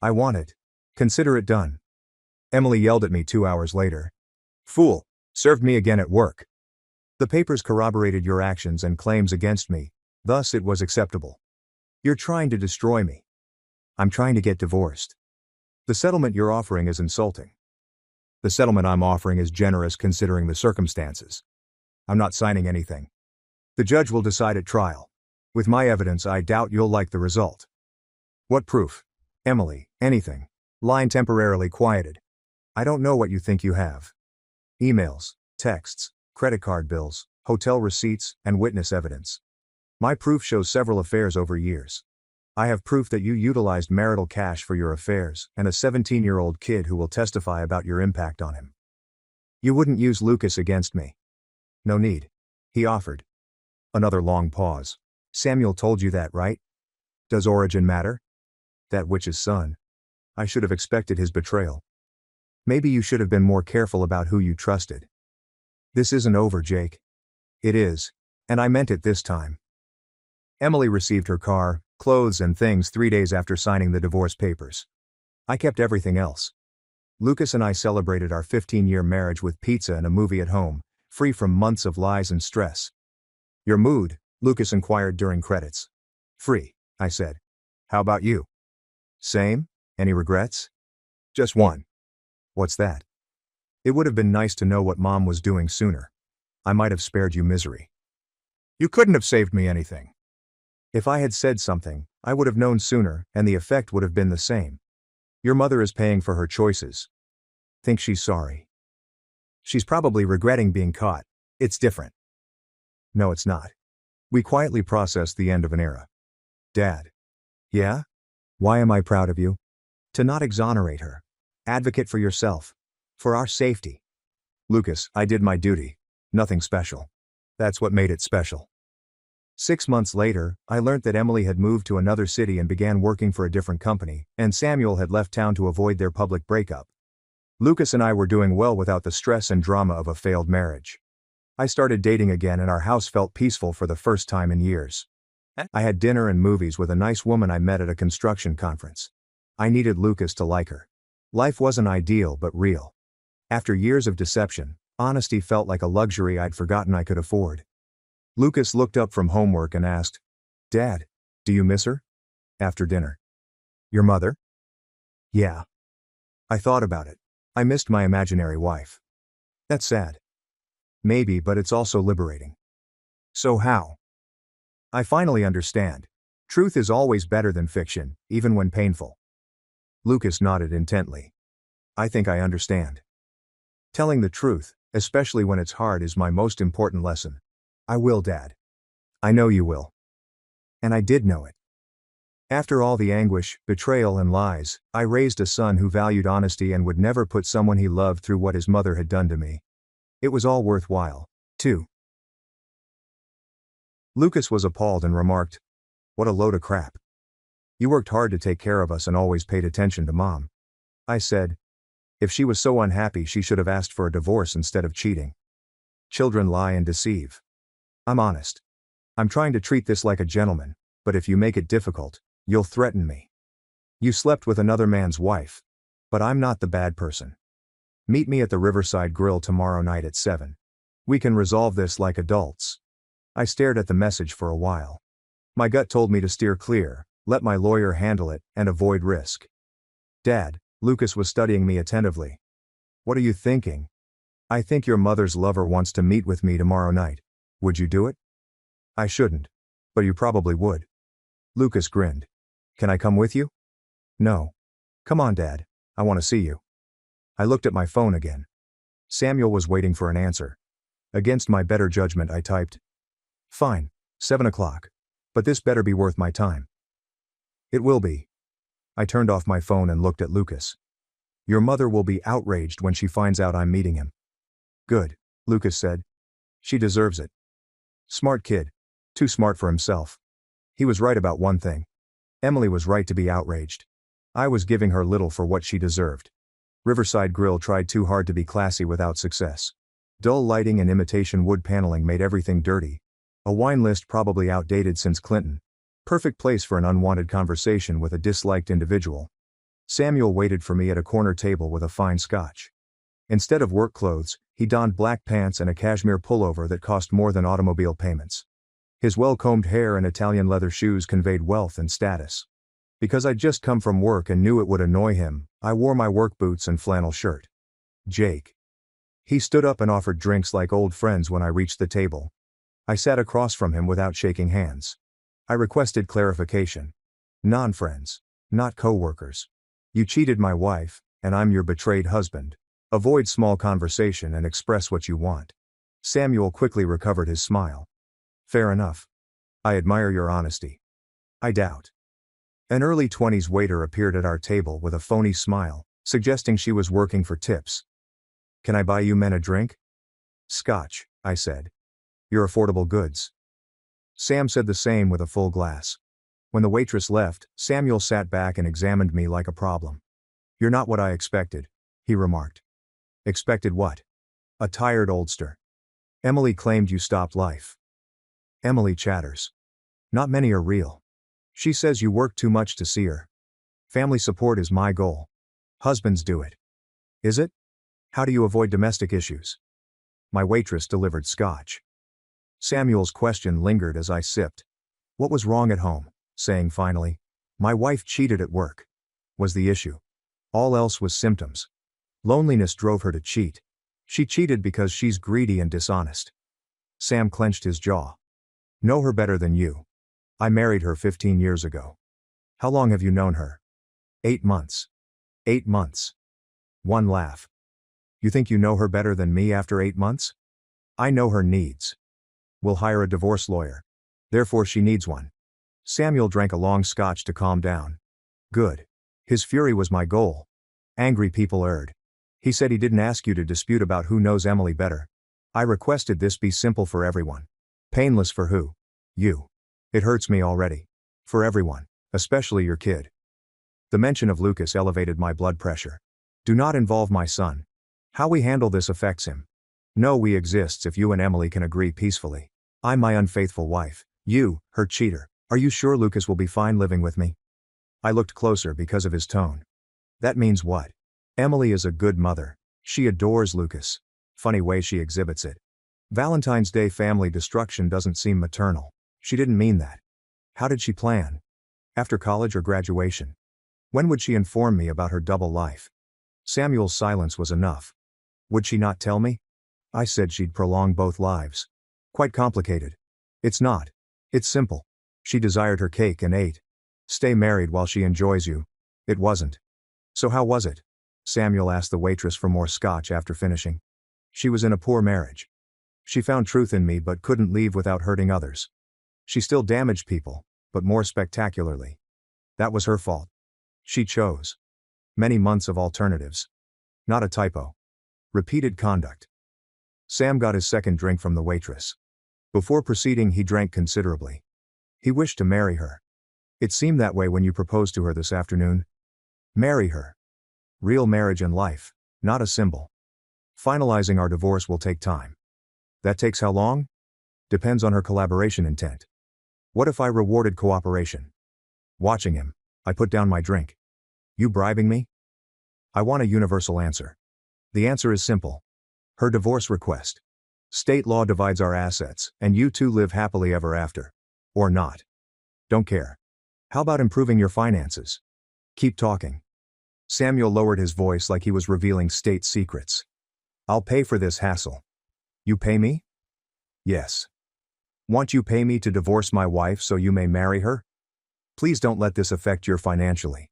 I want it. Consider it done. Emily yelled at me 2 hours later. Fool, served me again at work. The papers corroborated your actions and claims against me, thus it was acceptable. You're trying to destroy me. I'm trying to get divorced. The settlement you're offering is insulting. The settlement I'm offering is generous considering the circumstances. I'm not signing anything. The judge will decide at trial. With my evidence, I doubt you'll like the result. What proof? Emily, anything. Line temporarily quieted. I don't know what you think you have. Emails, texts, credit card bills, hotel receipts, and witness evidence. My proof shows several affairs over years. I have proof that you utilized marital cash for your affairs, and a 17-year-old kid who will testify about your impact on him. You wouldn't use Lucas against me. No need. He offered. Another long pause. Samuel told you that, right? Does origin matter? That witch's son. I should have expected his betrayal. Maybe you should have been more careful about who you trusted. This isn't over, Jake. It is. And I meant it this time. Emily received her car, clothes and things 3 days after signing the divorce papers. I kept everything else. Lucas and I celebrated our 15-year marriage with pizza and a movie at home, free from months of lies and stress. Your mood? Lucas inquired during credits. Free, I said. How about you? Same? Any regrets? Just one. What's that? It would have been nice to know what Mom was doing sooner. I might have spared you misery. You couldn't have saved me anything. If I had said something, I would have known sooner, and the effect would have been the same. Your mother is paying for her choices. Think she's sorry. She's probably regretting being caught. It's different. No, it's not. We quietly processed the end of an era. Dad. Yeah? Why am I proud of you? To not exonerate her. Advocate for yourself. For our safety. Lucas, I did my duty. Nothing special. That's what made it special. 6 months later, I learned that Emily had moved to another city and began working for a different company, and Samuel had left town to avoid their public breakup. Lucas and I were doing well without the stress and drama of a failed marriage. I started dating again and our house felt peaceful for the first time in years. I had dinner and movies with a nice woman I met at a construction conference. I needed Lucas to like her. Life wasn't ideal but real. After years of deception, honesty felt like a luxury I'd forgotten I could afford. Lucas looked up from homework and asked, Dad, do you miss her? After dinner. Your mother? Yeah. I thought about it. I missed my imaginary wife. That's sad. Maybe, but it's also liberating. So how? I finally understand. Truth is always better than fiction, even when painful. Lucas nodded intently. I think I understand. Telling the truth, especially when it's hard, is my most important lesson. I will, Dad. I know you will. And I did know it. After all the anguish, betrayal and lies, I raised a son who valued honesty and would never put someone he loved through what his mother had done to me. It was all worthwhile, too. Lucas was appalled and remarked, What a load of crap. You worked hard to take care of us and always paid attention to Mom. I said, if she was so unhappy she should have asked for a divorce instead of cheating. Children lie and deceive. I'm honest. I'm trying to treat this like a gentleman, but if you make it difficult, you'll threaten me. You slept with another man's wife. But I'm not the bad person. Meet me at the Riverside Grill tomorrow night at 7. We can resolve this like adults. I stared at the message for a while. My gut told me to steer clear, let my lawyer handle it, and avoid risk. Dad, Lucas was studying me attentively. What are you thinking? I think your mother's lover wants to meet with me tomorrow night. Would you do it? I shouldn't. But you probably would. Lucas grinned. Can I come with you? No. Come on, Dad. I want to see you. I looked at my phone again. Samuel was waiting for an answer. Against my better judgment, I typed. Fine, 7 o'clock. But this better be worth my time. It will be. I turned off my phone and looked at Lucas. Your mother will be outraged when she finds out I'm meeting him. Good, Lucas said. She deserves it. Smart kid. Too smart for himself. He was right about one thing. Emily was right to be outraged. I was giving her little for what she deserved. Riverside Grill tried too hard to be classy without success. Dull lighting and imitation wood paneling made everything dirty. A wine list probably outdated since Clinton. Perfect place for an unwanted conversation with a disliked individual. Samuel waited for me at a corner table with a fine scotch. Instead of work clothes, he donned black pants and a cashmere pullover that cost more than automobile payments. His well-combed hair and Italian leather shoes conveyed wealth and status. Because I'd just come from work and knew it would annoy him, I wore my work boots and flannel shirt. Jake. He stood up and offered drinks like old friends when I reached the table. I sat across from him without shaking hands. I requested clarification. Non-friends. not co-workers. You cheated my wife, and I'm your betrayed husband. Avoid small conversation and express what you want. Samuel quickly recovered his smile. Fair enough. I admire your honesty. I doubt. An early 20s waiter appeared at our table with a phony smile, suggesting she was working for tips. Can I buy you men a drink? Scotch, I said. Your affordable goods. Sam said the same with a full glass. When the waitress left, Samuel sat back and examined me like a problem. You're not what I expected, he remarked. Expected what? A tired oldster. Emily claimed you stopped life. Emily chatters. Not many are real. She says you work too much to see her. Family support is my goal. Husbands do it. Is it? How do you avoid domestic issues? My waitress delivered scotch. Samuel's question lingered as I sipped. What was wrong at home? Saying finally, my wife cheated at work. Was the issue. All else was symptoms. Loneliness drove her to cheat. She cheated because she's greedy and dishonest. Sam clenched his jaw. Know her better than you. I married her 15 years ago. How long have you known her? 8 months. 8 months. One laugh. You think you know her better than me after 8 months? I know her needs. We'll hire a divorce lawyer. Therefore she needs one. Samuel drank a long scotch to calm down. Good. His fury was my goal. Angry people erred. He said he didn't ask you to dispute about who knows Emily better. I requested this be simple for everyone. Painless for who? You. It hurts me already. For everyone, especially your kid. The mention of Lucas elevated my blood pressure. Do not involve my son. How we handle this affects him. No, we exists if you and Emily can agree peacefully. I'm my unfaithful wife. You, her cheater. Are you sure Lucas will be fine living with me? I looked closer because of his tone. That means what? Emily is a good mother. She adores Lucas. Funny way she exhibits it. Valentine's Day family destruction doesn't seem maternal. She didn't mean that. How did she plan? After college or graduation? When would she inform me about her double life? Samuel's silence was enough. Would she not tell me? I said she'd prolong both lives. Quite complicated. It's not. It's simple. She desired her cake and ate. Stay married while she enjoys you. It wasn't. So how was it? Samuel asked the waitress for more scotch after finishing. She was in a poor marriage. She found truth in me but couldn't leave without hurting others. She still damaged people, but more spectacularly. That was her fault. She chose. Many months of alternatives. Not a typo. Repeated conduct. Sam got his second drink from the waitress. Before proceeding, he drank considerably. He wished to marry her. It seemed that way when you proposed to her this afternoon. Marry her. Real marriage and life, not a symbol. Finalizing our divorce will take time. That takes how long? Depends on her collaboration intent. What if I rewarded cooperation? Watching him, I put down my drink. You bribing me? I want a universal answer. The answer is simple. Her divorce request. State law divides our assets, and you two live happily ever after. Or not. Don't care. How about improving your finances? Keep talking. Samuel lowered his voice like he was revealing state secrets. I'll pay for this hassle. You pay me? Yes. Want you pay me to divorce my wife so you may marry her? Please don't let this affect you financially.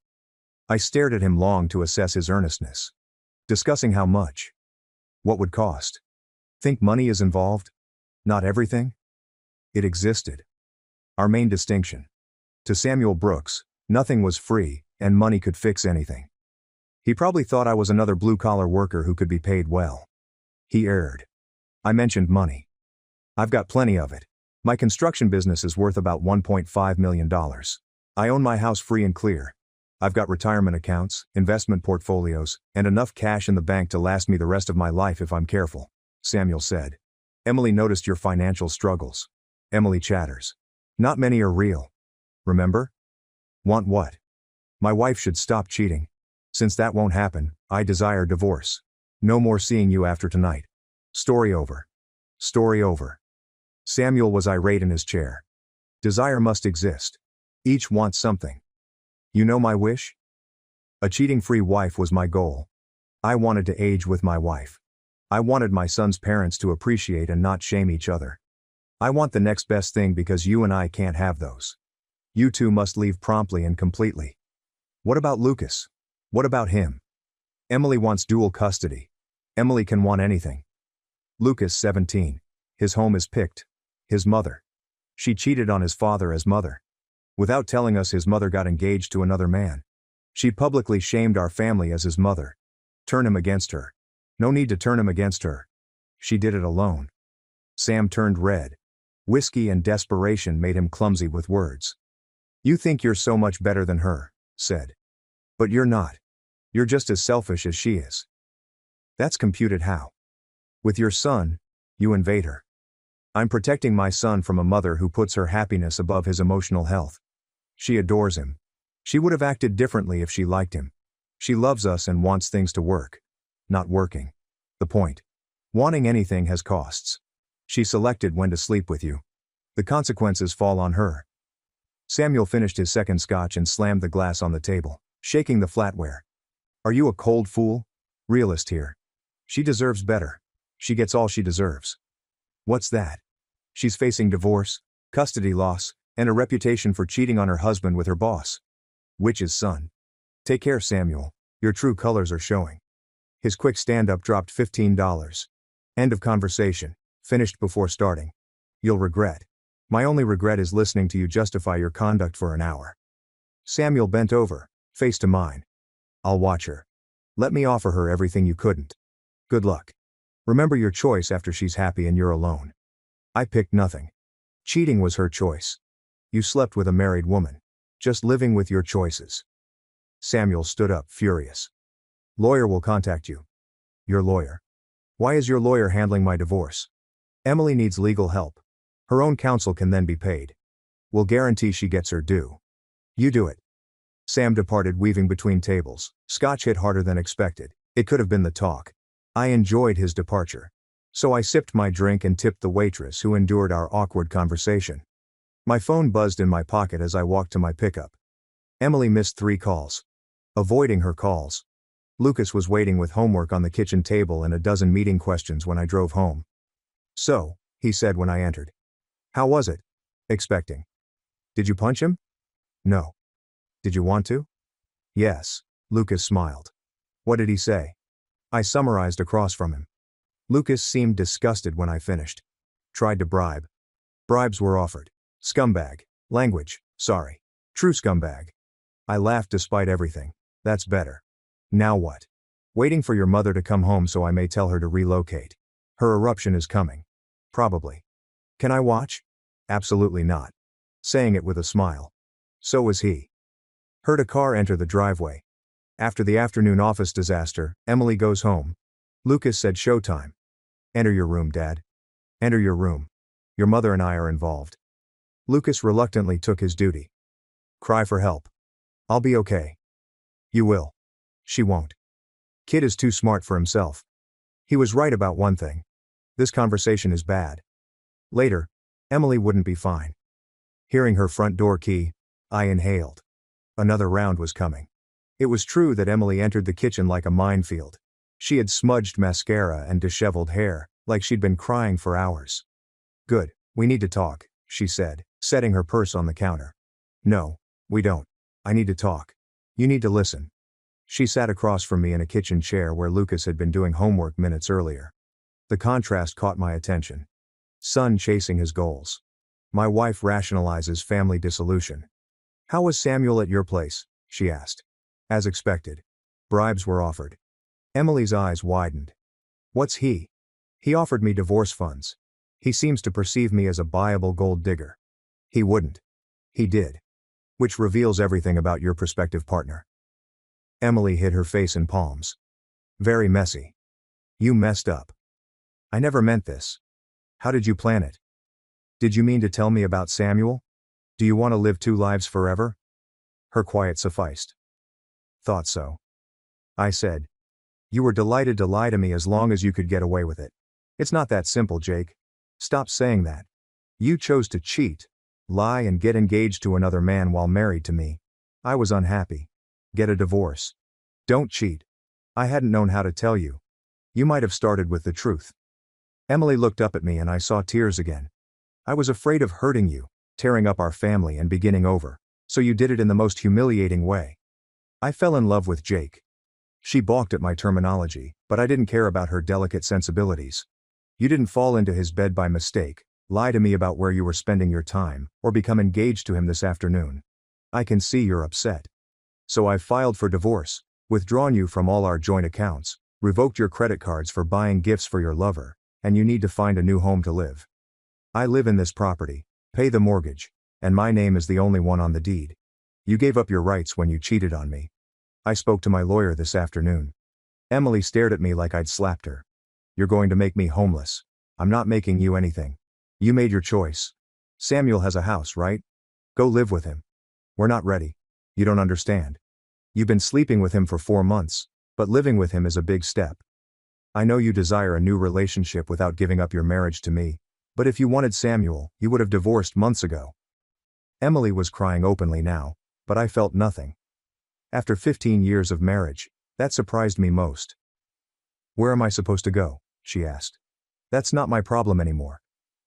I stared at him long to assess his earnestness. Discussing how much. What would cost? Think money is involved? Not everything? It existed. Our main distinction. To Samuel Brooks, nothing was free, and money could fix anything. He probably thought I was another blue-collar worker who could be paid well. He erred. I mentioned money. I've got plenty of it. My construction business is worth about $1.5 million. I own my house free and clear. I've got retirement accounts, investment portfolios, and enough cash in the bank to last me the rest of my life if I'm careful, Samuel said. Emily noticed your financial struggles. Emily chatters. Not many are real. Remember? Want what? My wife should stop cheating. Since that won't happen, I desire divorce. No more seeing you after tonight. Story over. Story over. Samuel was irate in his chair. Desire must exist. Each wants something. You know my wish? A cheating-free wife was my goal. I wanted to age with my wife. I wanted my son's parents to appreciate and not shame each other. I want the next best thing because you and I can't have those. You two must leave promptly and completely. What about Lucas? What about him? Emily wants dual custody. Emily can want anything. Lucas, 17. His home is picked. His mother. She cheated on his father as mother. Without telling us, his mother got engaged to another man. She publicly shamed our family as his mother. Turn him against her. No need to turn him against her. She did it alone. Sam turned red. Whiskey and desperation made him clumsy with words. You think you're so much better than her, said. But you're not. You're just as selfish as she is. That's computed how? With your son, you invade her. I'm protecting my son from a mother who puts her happiness above his emotional health. She adores him. She would have acted differently if she liked him. She loves us and wants things to work. Not working. The point. Wanting anything has costs. She selected when to sleep with you. The consequences fall on her. Samuel finished his second scotch and slammed the glass on the table, shaking the flatware. Are you a cold fool? Realist here. She deserves better. She gets all she deserves. What's that? She's facing divorce, custody loss, and a reputation for cheating on her husband with her boss. Witch's son. Take care, Samuel. Your true colors are showing. His quick stand-up dropped $15. End of conversation. Finished before starting. You'll regret. My only regret is listening to you justify your conduct for an hour. Samuel bent over, face to mine. I'll watch her. Let me offer her everything you couldn't. Good luck. Remember your choice after she's happy and you're alone. I picked nothing. Cheating was her choice. You slept with a married woman. Just living with your choices. Samuel stood up, furious. Lawyer will contact you. Your lawyer. Why is your lawyer handling my divorce? Emily needs legal help. Her own counsel can then be paid. We'll guarantee she gets her due. You do it. Sam departed, weaving between tables. Scotch hit harder than expected. It could have been the talk. I enjoyed his departure. So I sipped my drink and tipped the waitress who endured our awkward conversation. My phone buzzed in my pocket as I walked to my pickup. Emily missed 3 calls. Avoiding her calls. Lucas was waiting with homework on the kitchen table and a dozen meeting questions when I drove home. So, he said when I entered. How was it? Expecting. Did you punch him? No. Did you want to? Yes, Lucas smiled. What did he say? I summarized across from him. Lucas seemed disgusted when I finished. Tried to bribe. Bribes were offered. Scumbag. Language, sorry. True scumbag. I laughed despite everything. That's better. Now what? Waiting for your mother to come home so I may tell her to relocate. Her eruption is coming. Probably. Can I watch? Absolutely not. Saying it with a smile. So was he. Heard a car enter the driveway. After the afternoon office disaster, Emily goes home. Lucas said showtime. Enter your room, Dad. Enter your room. Your mother and I are involved. Lucas reluctantly took his duty. Cry for help. I'll be okay. You will. She won't. Kid is too smart for himself. He was right about one thing. This conversation is bad. Later, Emily wouldn't be fine. Hearing her front door key, I inhaled. Another round was coming. It was true that Emily entered the kitchen like a minefield. She had smudged mascara and disheveled hair, like she'd been crying for hours. Good, we need to talk, she said, setting her purse on the counter. No, we don't. I need to talk. You need to listen. She sat across from me in a kitchen chair where Lucas had been doing homework minutes earlier. The contrast caught my attention. Son chasing his goals. My wife rationalizes family dissolution. How was Samuel at your place? She asked. As expected. Bribes were offered. Emily's eyes widened. What's he? He offered me divorce funds. He seems to perceive me as a buyable gold digger. He wouldn't. He did. Which reveals everything about your prospective partner. Emily hid her face in palms. Very messy. You messed up. I never meant this. How did you plan it? Did you mean to tell me about Samuel? Do you want to live 2 lives forever? Her quiet sufficed. Thought so. I said. You were delighted to lie to me as long as you could get away with it. It's not that simple, Jake. Stop saying that. You chose to cheat, lie and get engaged to another man while married to me. I was unhappy. Get a divorce. Don't cheat. I hadn't known how to tell you. You might have started with the truth. Emily looked up at me and I saw tears again. I was afraid of hurting you, tearing up our family and beginning over, so you did it in the most humiliating way. I fell in love with Jake. She balked at my terminology, but I didn't care about her delicate sensibilities. You didn't fall into his bed by mistake, lie to me about where you were spending your time, or become engaged to him this afternoon. I can see you're upset. So I've filed for divorce, withdrawn you from all our joint accounts, revoked your credit cards for buying gifts for your lover, and you need to find a new home to live. I live in this property, pay the mortgage, and my name is the only one on the deed. You gave up your rights when you cheated on me. I spoke to my lawyer this afternoon. Emily stared at me like I'd slapped her. You're going to make me homeless. I'm not making you anything. You made your choice. Samuel has a house, right? Go live with him. We're not ready. You don't understand. You've been sleeping with him for 4 months, but living with him is a big step. I know you desire a new relationship without giving up your marriage to me, but if you wanted Samuel, you would have divorced months ago. Emily was crying openly now, but I felt nothing. After 15 years of marriage, that surprised me most. Where am I supposed to go? She asked. That's not my problem anymore.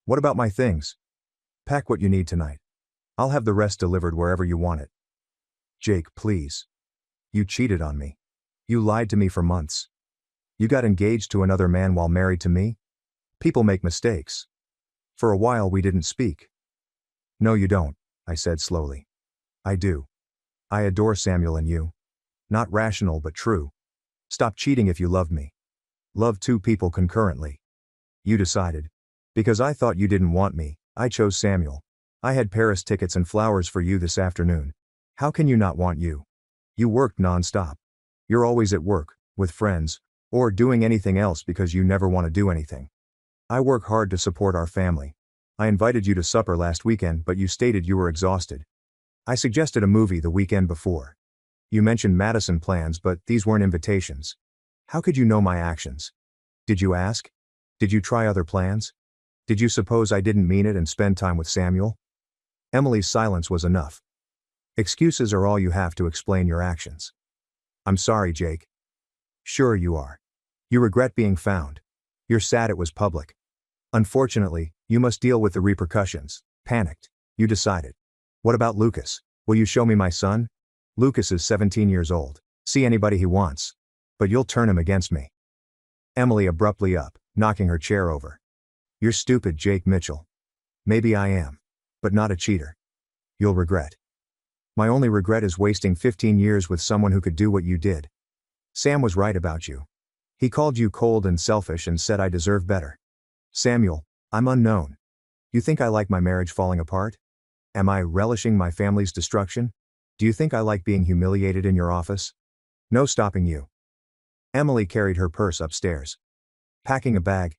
What about my things? Pack what you need tonight. I'll have the rest delivered wherever you want it. Jake, please. You cheated on me. You lied to me for months. You got engaged to another man while married to me? People make mistakes. For a while we didn't speak. No, you don't, I said slowly. I do. I adore Samuel and you. Not rational but true. Stop cheating if you love me. Love 2 people concurrently. You decided. Because I thought you didn't want me, I chose Samuel. I had Paris tickets and flowers for you this afternoon. How can you not want you? You worked non-stop. You're always at work, with friends, or doing anything else because you never want to do anything. I work hard to support our family. I invited you to supper last weekend but you stated you were exhausted. I suggested a movie the weekend before. You mentioned Madison plans but these weren't invitations. How could you know my actions? Did you ask? Did you try other plans? Did you suppose I didn't mean it and spend time with Samuel? Emily's silence was enough. Excuses are all you have to explain your actions. I'm sorry, Jake. Sure you are. You regret being found. You're sad it was public. Unfortunately, you must deal with the repercussions. Panicked. You decided. What about Lucas? Will you show me my son? Lucas is 17 years old. See anybody he wants. But you'll turn him against me. Emily abruptly up, knocking her chair over. You're stupid, Jake Mitchell. Maybe I am. But not a cheater. You'll regret. My only regret is wasting 15 years with someone who could do what you did. Sam was right about you. He called you cold and selfish and said I deserve better. Samuel, I'm unknown. You think I like my marriage falling apart? Am I relishing my family's destruction? Do you think I like being humiliated in your office? No stopping you. Emily carried her purse upstairs. Packing a bag.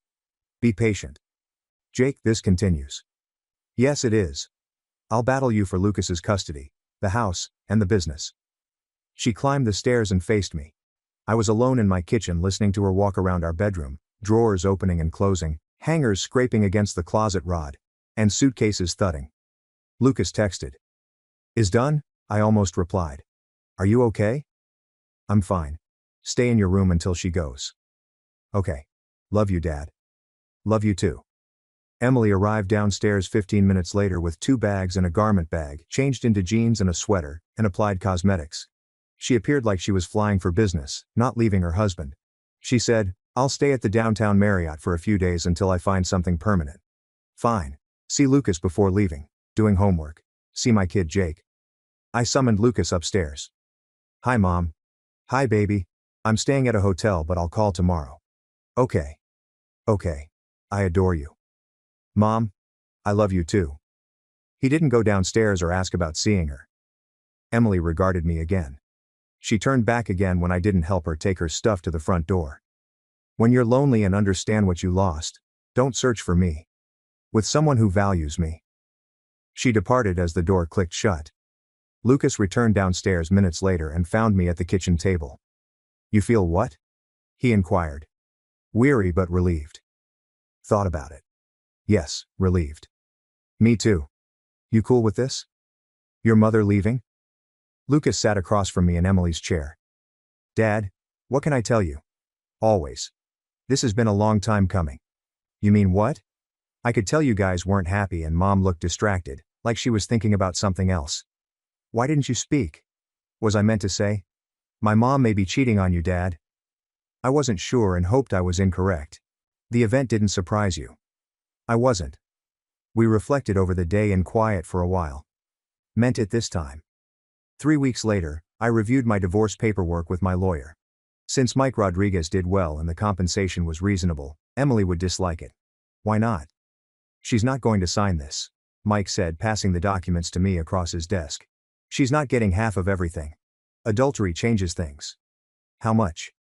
Be patient. Jake, this continues. Yes, it is. I'll battle you for Lucas's custody, the house, and the business. She climbed the stairs and faced me. I was alone in my kitchen listening to her walk around our bedroom, drawers opening and closing, hangers scraping against the closet rod, and suitcases thudding. Lucas texted. Is done? I almost replied. Are you okay? I'm fine. Stay in your room until she goes. Okay. Love you, Dad. Love you too. Emily arrived downstairs 15 minutes later with 2 bags and a garment bag, changed into jeans and a sweater, and applied cosmetics. She appeared like she was flying for business, not leaving her husband. She said, I'll stay at the downtown Marriott for a few days until I find something permanent. Fine. See Lucas before leaving. Doing homework. See my kid Jake. I summoned Lucas upstairs. Hi Mom. Hi baby. I'm staying at a hotel but I'll call tomorrow. Okay. Okay. I adore you. Mom. I love you too. He didn't go downstairs or ask about seeing her. Emily regarded me again. She turned back again when I didn't help her take her stuff to the front door. When you're lonely and understand what you lost, don't search for me. With someone who values me. She departed as the door clicked shut. Lucas returned downstairs minutes later and found me at the kitchen table. You feel what? He inquired. Weary but relieved. Thought about it. Yes, relieved. Me too. You cool with this? Your mother leaving? Lucas sat across from me in Emily's chair. Dad, what can I tell you? Always. This has been a long time coming. You mean what? I could tell you guys weren't happy and Mom looked distracted, like she was thinking about something else. Why didn't you speak? Was I meant to say? My mom may be cheating on you, Dad. I wasn't sure and hoped I was incorrect. The event didn't surprise you. I wasn't. We reflected over the day in quiet for a while. Meant it this time. 3 weeks later, I reviewed my divorce paperwork with my lawyer. Since Mike Rodriguez did well and the compensation was reasonable, Emily would dislike it. Why not? She's not going to sign this, Mike said, passing the documents to me across his desk. She's not getting half of everything. Adultery changes things. How much?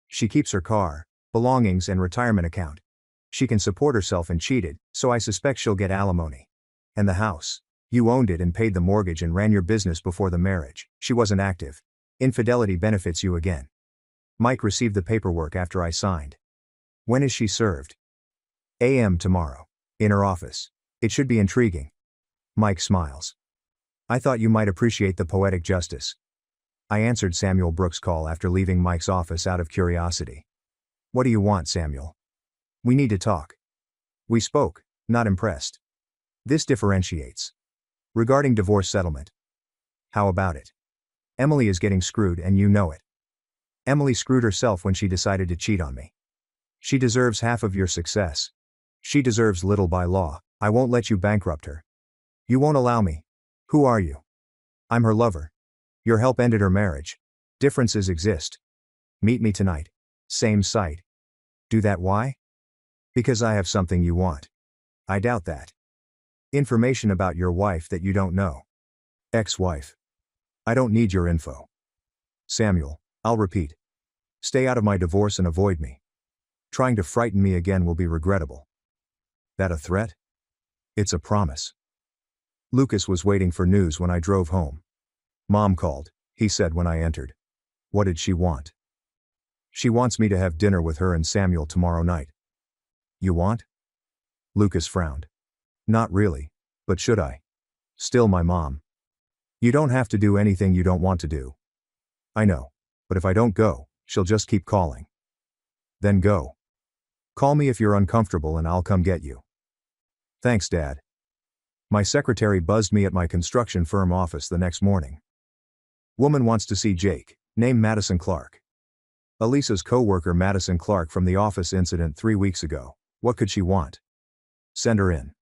She keeps her car, belongings and retirement account. She can support herself and cheated, so I suspect she'll get alimony. And the house. You owned it and paid the mortgage and ran your business before the marriage. She wasn't active. Infidelity benefits you again. Mike received the paperwork after I signed. When is she served? A.M. tomorrow. In her office. It should be intriguing. Mike smiles. I thought you might appreciate the poetic justice. I answered Samuel Brooks' call after leaving Mike's office out of curiosity. What do you want, Samuel? We need to talk. We spoke, not impressed. This differentiates. Regarding divorce settlement. How about it? Emily is getting screwed and you know it. Emily screwed herself when she decided to cheat on me. She deserves half of your success. She deserves little by law. I won't let you bankrupt her. You won't allow me. Who are you? I'm her lover. Your help ended her marriage. Differences exist. Meet me tonight. Same site. Do that why? Because I have something you want. I doubt that. Information about your wife that you don't know. Ex-wife. I don't need your info. Samuel, I'll repeat. Stay out of my divorce and avoid me. Trying to frighten me again will be regrettable. That a threat? It's a promise. Lucas was waiting for news when I drove home. Mom called, he said when I entered. What did she want? She wants me to have dinner with her and Samuel tomorrow night. You want? Lucas frowned. Not really, but should I? Still my mom. You don't have to do anything you don't want to do. I know, but if I don't go, she'll just keep calling. Then go. Call me if you're uncomfortable and I'll come get you. Thanks, Dad. My secretary buzzed me at my construction firm office the next morning. Woman wants to see Jake, named Madison Clark. Elisa's co-worker Madison Clark from the office incident 3 weeks ago. What could she want? Send her in.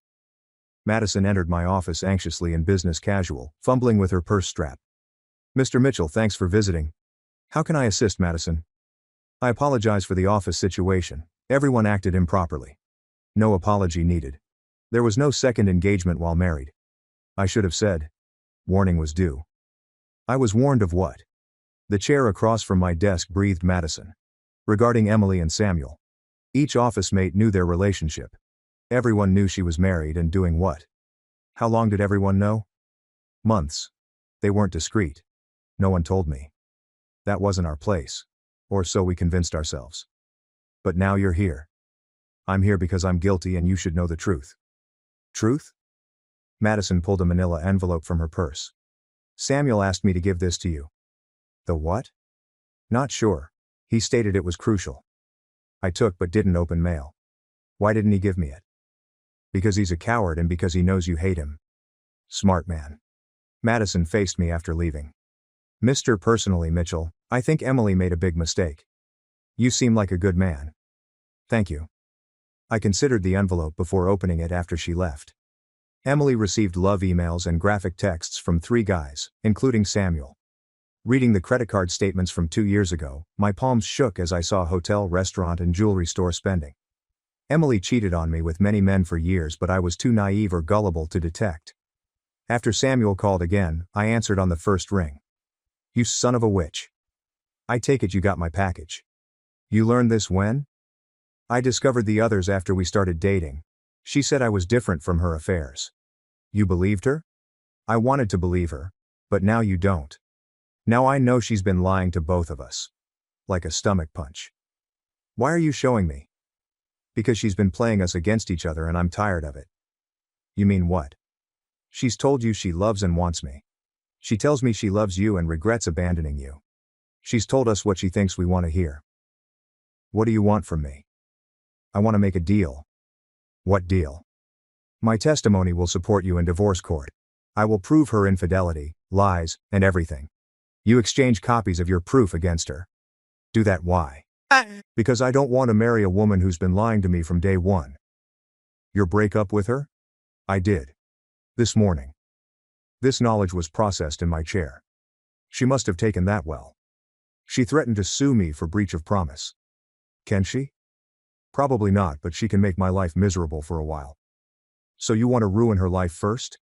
Madison entered my office anxiously and business casual, fumbling with her purse strap. Mr. Mitchell, thanks for visiting. How can I assist, Madison? I apologize for the office situation. Everyone acted improperly. No apology needed. There was no second engagement while married. I should have said. Warning was due. I was warned of what? The chair across from my desk breathed Madison. Regarding Emily and Samuel. Each office mate knew their relationship. Everyone knew she was married and doing what? How long did everyone know? Months. They weren't discreet. No one told me. That wasn't our place. Or so we convinced ourselves. But now you're here. I'm here because I'm guilty and you should know the truth. Truth? Madison pulled a manila envelope from her purse. Samuel asked me to give this to you. The what? Not sure. He stated it was crucial. I took but didn't open mail. Why didn't he give me it? Because he's a coward and because he knows you hate him. Smart man. Madison faced me after leaving. Mr. Personally, Mitchell, I think Emily made a big mistake. You seem like a good man. Thank you. I considered the envelope before opening it after she left. Emily received love emails and graphic texts from 3 guys, including Samuel. Reading the credit card statements from 2 years ago, my palms shook as I saw hotel, restaurant and jewelry store spending. Emily cheated on me with many men for years, but I was too naive or gullible to detect. After Samuel called again, I answered on the first ring. You son of a witch. I take it you got my package. You learned this when? I discovered the others after we started dating. She said I was different from her affairs. You believed her? I wanted to believe her. But now you don't. Now I know she's been lying to both of us. Like a stomach punch. Why are you showing me? Because she's been playing us against each other and I'm tired of it. You mean what? She's told you she loves and wants me. She tells me she loves you and regrets abandoning you. She's told us what she thinks we want to hear. What do you want from me? I want to make a deal. What deal? My testimony will support you in divorce court. I will prove her infidelity, lies, and everything. You exchange copies of your proof against her. Do that why? Because I don't want to marry a woman who's been lying to me from day one. Your breakup with her? I did. This morning. This knowledge was processed in my chair. She must have taken that well. She threatened to sue me for breach of promise. Can she? Probably not, but she can make my life miserable for a while. So you want to ruin her life first?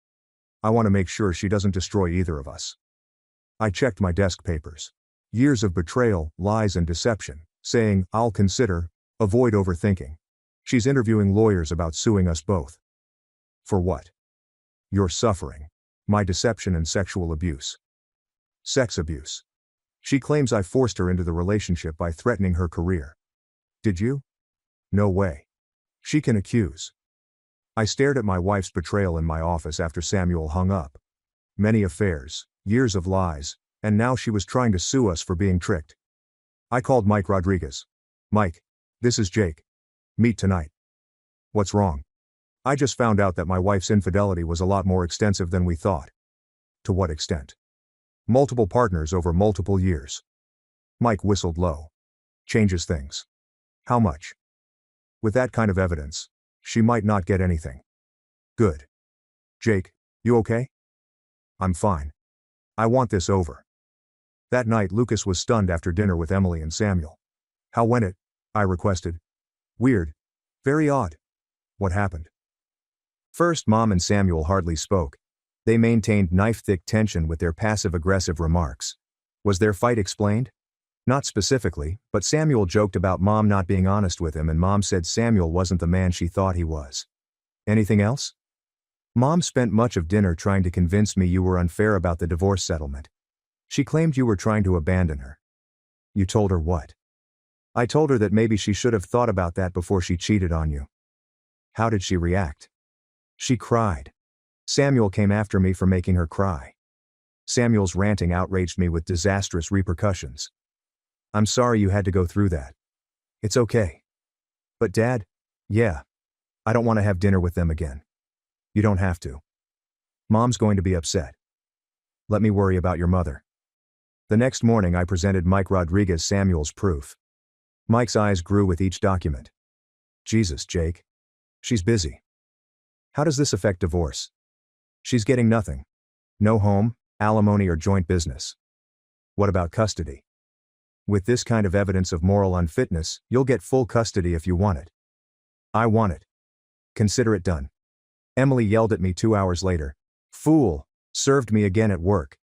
I want to make sure she doesn't destroy either of us. I checked my desk papers. Years of betrayal, lies and deception, saying, I'll consider, avoid overthinking. She's interviewing lawyers about suing us both. For what? Your suffering. My deception and sexual abuse. Sex abuse. She claims I forced her into the relationship by threatening her career. Did you? No way. She can accuse. I stared at my wife's betrayal in my office after Samuel hung up. Many affairs, years of lies, and now she was trying to sue us for being tricked. I called Mike Rodriguez. Mike, this is Jake. Meet tonight. What's wrong? I just found out that my wife's infidelity was a lot more extensive than we thought. To what extent? Multiple partners over multiple years. Mike whistled low. Changes things. How much? With that kind of evidence, she might not get anything. Good. Jake, you okay? I'm fine. I want this over. That night Lucas was stunned after dinner with Emily and Samuel. How went it? I requested. Weird. Very odd. What happened? First, Mom and Samuel hardly spoke. They maintained knife-thick tension with their passive-aggressive remarks. Was their fight explained? Not specifically, but Samuel joked about Mom not being honest with him and Mom said Samuel wasn't the man she thought he was. Anything else? Mom spent much of dinner trying to convince me you were unfair about the divorce settlement. She claimed you were trying to abandon her. You told her what? I told her that maybe she should have thought about that before she cheated on you. How did she react? She cried. Samuel came after me for making her cry. Samuel's ranting outraged me with disastrous repercussions. I'm sorry you had to go through that. It's okay. But Dad? Yeah. I don't want to have dinner with them again. You don't have to. Mom's going to be upset. Let me worry about your mother. The next morning I presented Mike Rodriguez Samuel's proof. Mike's eyes grew with each document. Jesus, Jake. She's busy. How does this affect divorce? She's getting nothing. No home, alimony or joint business. What about custody? With this kind of evidence of moral unfitness, you'll get full custody if you want it. I want it. Consider it done. Emily yelled at me 2 hours later. Fool, served me again at work.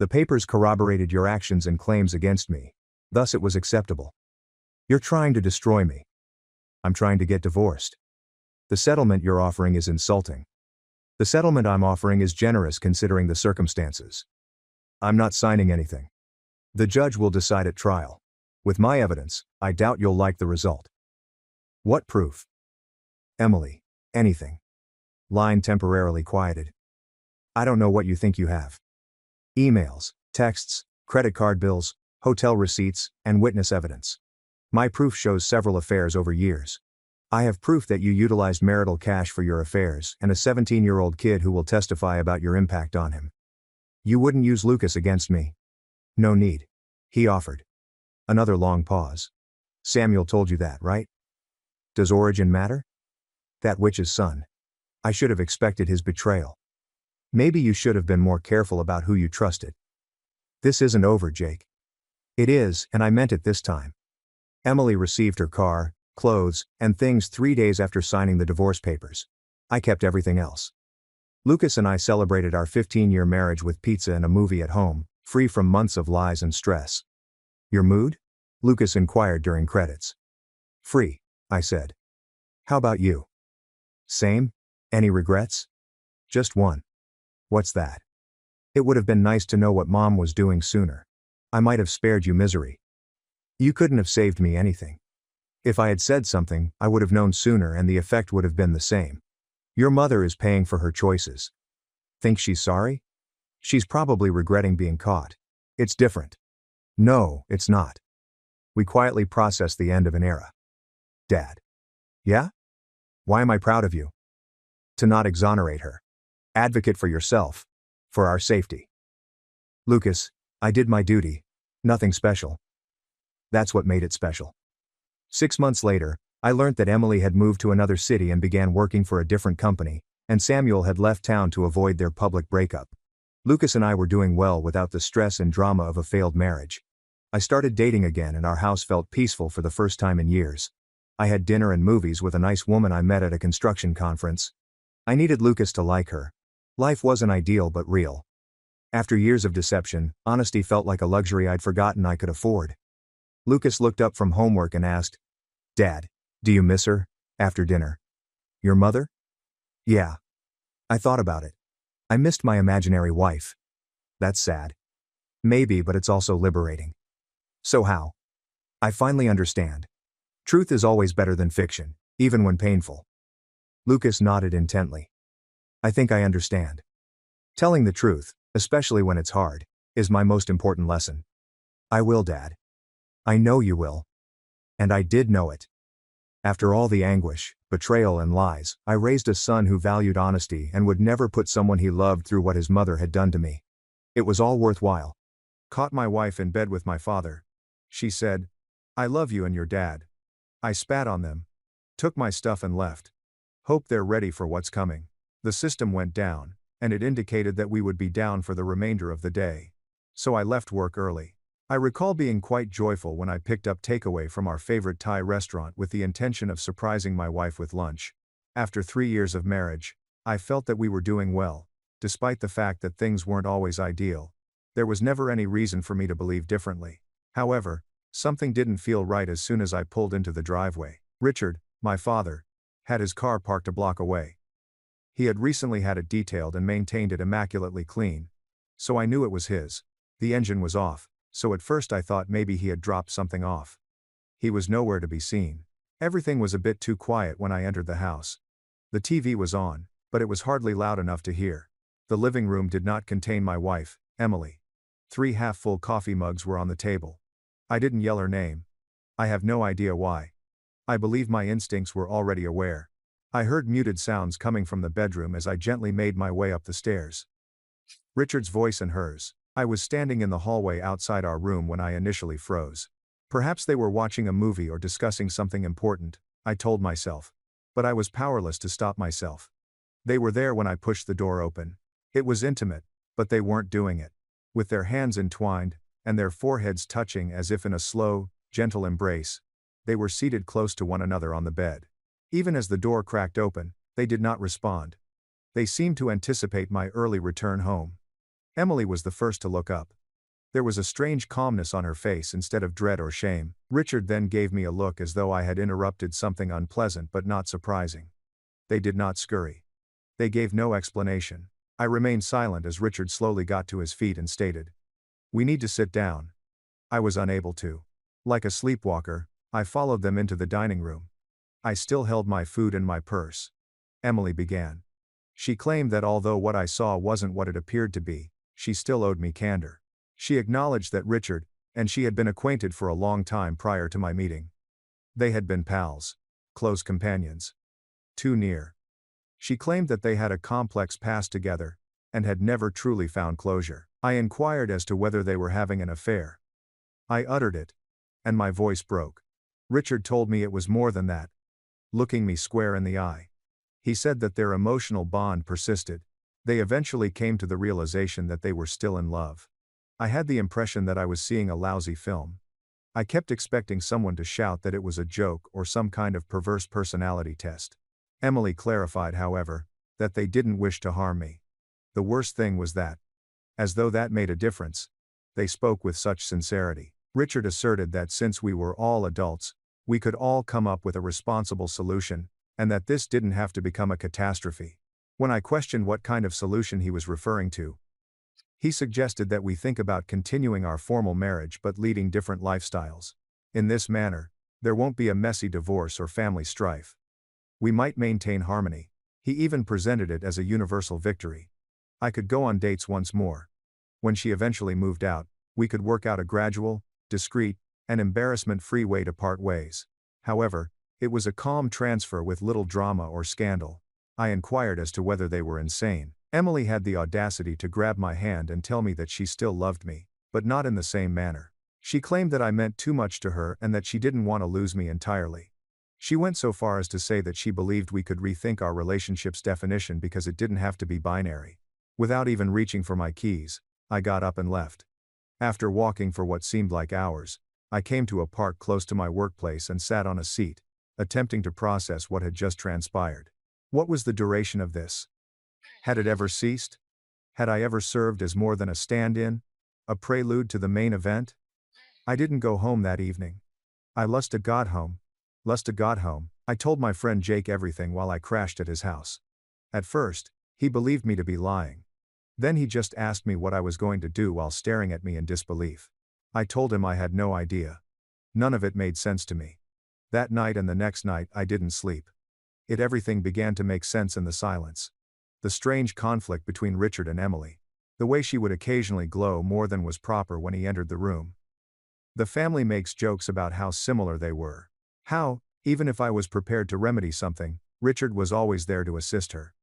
The papers corroborated your actions and claims against me. Thus it was acceptable. You're trying to destroy me. I'm trying to get divorced. The settlement you're offering is insulting. The settlement I'm offering is generous considering the circumstances. I'm not signing anything. The judge will decide at trial. With my evidence, I doubt you'll like the result. What proof? Emily, anything. Line temporarily quieted. I don't know what you think you have. Emails, texts, credit card bills, hotel receipts, and witness evidence. My proof shows several affairs over years. I have proof that you utilized marital cash for your affairs and a 17-year-old kid who will testify about your impact on him. You wouldn't use Lucas against me. No need. He offered. Another long pause. Samuel told you that, right? Does origin matter? That witch's son. I should have expected his betrayal. Maybe you should have been more careful about who you trusted. This isn't over, Jake. It is, and I meant it this time. Emily received her car, clothes, and things 3 days after signing the divorce papers. I kept everything else. Lucas and I celebrated our 15-year marriage with pizza and a movie at home, free from months of lies and stress. Your mood? Lucas inquired during credits. Free, I said. How about you? Same? Any regrets? Just one. What's that? It would have been nice to know what Mom was doing sooner. I might have spared you misery. You couldn't have saved me anything. If I had said something, I would have known sooner and the effect would have been the same. Your mother is paying for her choices. Think she's sorry? She's probably regretting being caught. It's different. No, it's not. We quietly processed the end of an era. Dad. Yeah? Why am I proud of you? To not exonerate her. Advocate for yourself. For our safety. Lucas, I did my duty. Nothing special. That's what made it special. 6 months later, I learned that Emily had moved to another city and began working for a different company, and Samuel had left town to avoid their public breakup. Lucas and I were doing well without the stress and drama of a failed marriage. I started dating again and our house felt peaceful for the first time in years. I had dinner and movies with a nice woman I met at a construction conference. I needed Lucas to like her. Life wasn't ideal but real. After years of deception, honesty felt like a luxury I'd forgotten I could afford. Lucas looked up from homework and asked, "Dad, do you miss her?" After dinner. "Your mother?" "Yeah." I thought about it. I missed my imaginary wife. That's sad. Maybe, but it's also liberating. So how? I finally understand. Truth is always better than fiction, even when painful. Lucas nodded intently. I think I understand. Telling the truth, especially when it's hard, is my most important lesson. I will, Dad. I know you will. And I did know it. After all the anguish, betrayal and lies, I raised a son who valued honesty and would never put someone he loved through what his mother had done to me. It was all worthwhile. Caught my wife in bed with my father. She said, "I love you and your dad." I spat on them. Took my stuff and left. Hope they're ready for what's coming. The system went down, and it indicated that we would be down for the remainder of the day. So I left work early. I recall being quite joyful when I picked up takeaway from our favorite Thai restaurant with the intention of surprising my wife with lunch. After 3 years of marriage, I felt that we were doing well, despite the fact that things weren't always ideal. There was never any reason for me to believe differently. However, something didn't feel right as soon as I pulled into the driveway. Richard, my father, had his car parked a block away. He had recently had it detailed and maintained it immaculately clean. So I knew it was his. The engine was off, so at first I thought maybe he had dropped something off. He was nowhere to be seen. Everything was a bit too quiet when I entered the house. The TV was on, but it was hardly loud enough to hear. The living room did not contain my wife, Emily. 3 half-full coffee mugs were on the table. I didn't yell her name. I have no idea why. I believe my instincts were already aware. I heard muted sounds coming from the bedroom as I gently made my way up the stairs. Richard's voice and hers. I was standing in the hallway outside our room when I initially froze. Perhaps they were watching a movie or discussing something important, I told myself. But I was powerless to stop myself. They were there when I pushed the door open. It was intimate, but they weren't doing it. With their hands entwined, and their foreheads touching as if in a slow, gentle embrace, they were seated close to one another on the bed. Even as the door cracked open, they did not respond. They seemed to anticipate my early return home. Emily was the first to look up. There was a strange calmness on her face instead of dread or shame. Richard then gave me a look as though I had interrupted something unpleasant but not surprising. They did not scurry. They gave no explanation. I remained silent as Richard slowly got to his feet and stated, "We need to sit down." I was unable to. Like a sleepwalker, I followed them into the dining room. I still held my food and my purse. Emily began. She claimed that although what I saw wasn't what it appeared to be, she still owed me candor. She acknowledged that Richard and she had been acquainted for a long time prior to my meeting. They had been pals. Close companions. Too near. She claimed that they had a complex past together and had never truly found closure. I inquired as to whether they were having an affair. I uttered it, and my voice broke. Richard told me it was more than that. Looking me square in the eye. He said that their emotional bond persisted. They eventually came to the realization that they were still in love. I had the impression that I was seeing a lousy film. I kept expecting someone to shout that it was a joke or some kind of perverse personality test. Emily clarified, however, that they didn't wish to harm me. The worst thing was that, as though that made a difference, they spoke with such sincerity. Richard asserted that since we were all adults, we could all come up with a responsible solution, and that this didn't have to become a catastrophe. When I questioned what kind of solution he was referring to, he suggested that we think about continuing our formal marriage but leading different lifestyles. In this manner, there won't be a messy divorce or family strife. We might maintain harmony. He even presented it as a universal victory. I could go on dates once more. When she eventually moved out, we could work out a gradual, discreet, and embarrassment-free way to part ways. However, it was a calm transfer with little drama or scandal. I inquired as to whether they were insane. Emily had the audacity to grab my hand and tell me that she still loved me, but not in the same manner. She claimed that I meant too much to her and that she didn't want to lose me entirely. She went so far as to say that she believed we could rethink our relationship's definition because it didn't have to be binary. Without even reaching for my keys, I got up and left. After walking for what seemed like hours, I came to a park close to my workplace and sat on a seat, attempting to process what had just transpired. What was the duration of this? Had it ever ceased? Had I ever served as more than a stand-in? A prelude to the main event? I didn't go home that evening. I lust to God home. I told my friend Jake everything while I crashed at his house. At first, he believed me to be lying. Then he just asked me what I was going to do while staring at me in disbelief. I told him I had no idea. None of it made sense to me. That night and the next night I didn't sleep. Everything began to make sense in the silence. The strange conflict between Richard and Emily. The way she would occasionally glow more than was proper when he entered the room. The family makes jokes about how similar they were. How, even if I was prepared to remedy something, Richard was always there to assist her.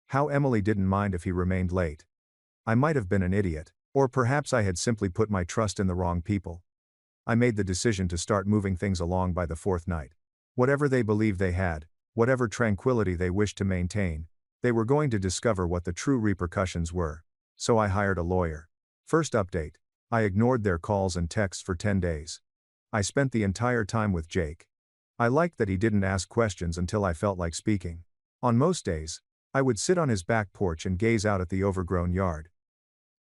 How Emily didn't mind if he remained late. I might have been an idiot, or perhaps I had simply put my trust in the wrong people. I made the decision to start moving things along by the fourth night. Whatever they believed they had, whatever tranquility they wished to maintain, they were going to discover what the true repercussions were. So I hired a lawyer. First update: I ignored their calls and texts for 10 days. I spent the entire time with Jake. I liked that he didn't ask questions until I felt like speaking. On most days, I would sit on his back porch and gaze out at the overgrown yard,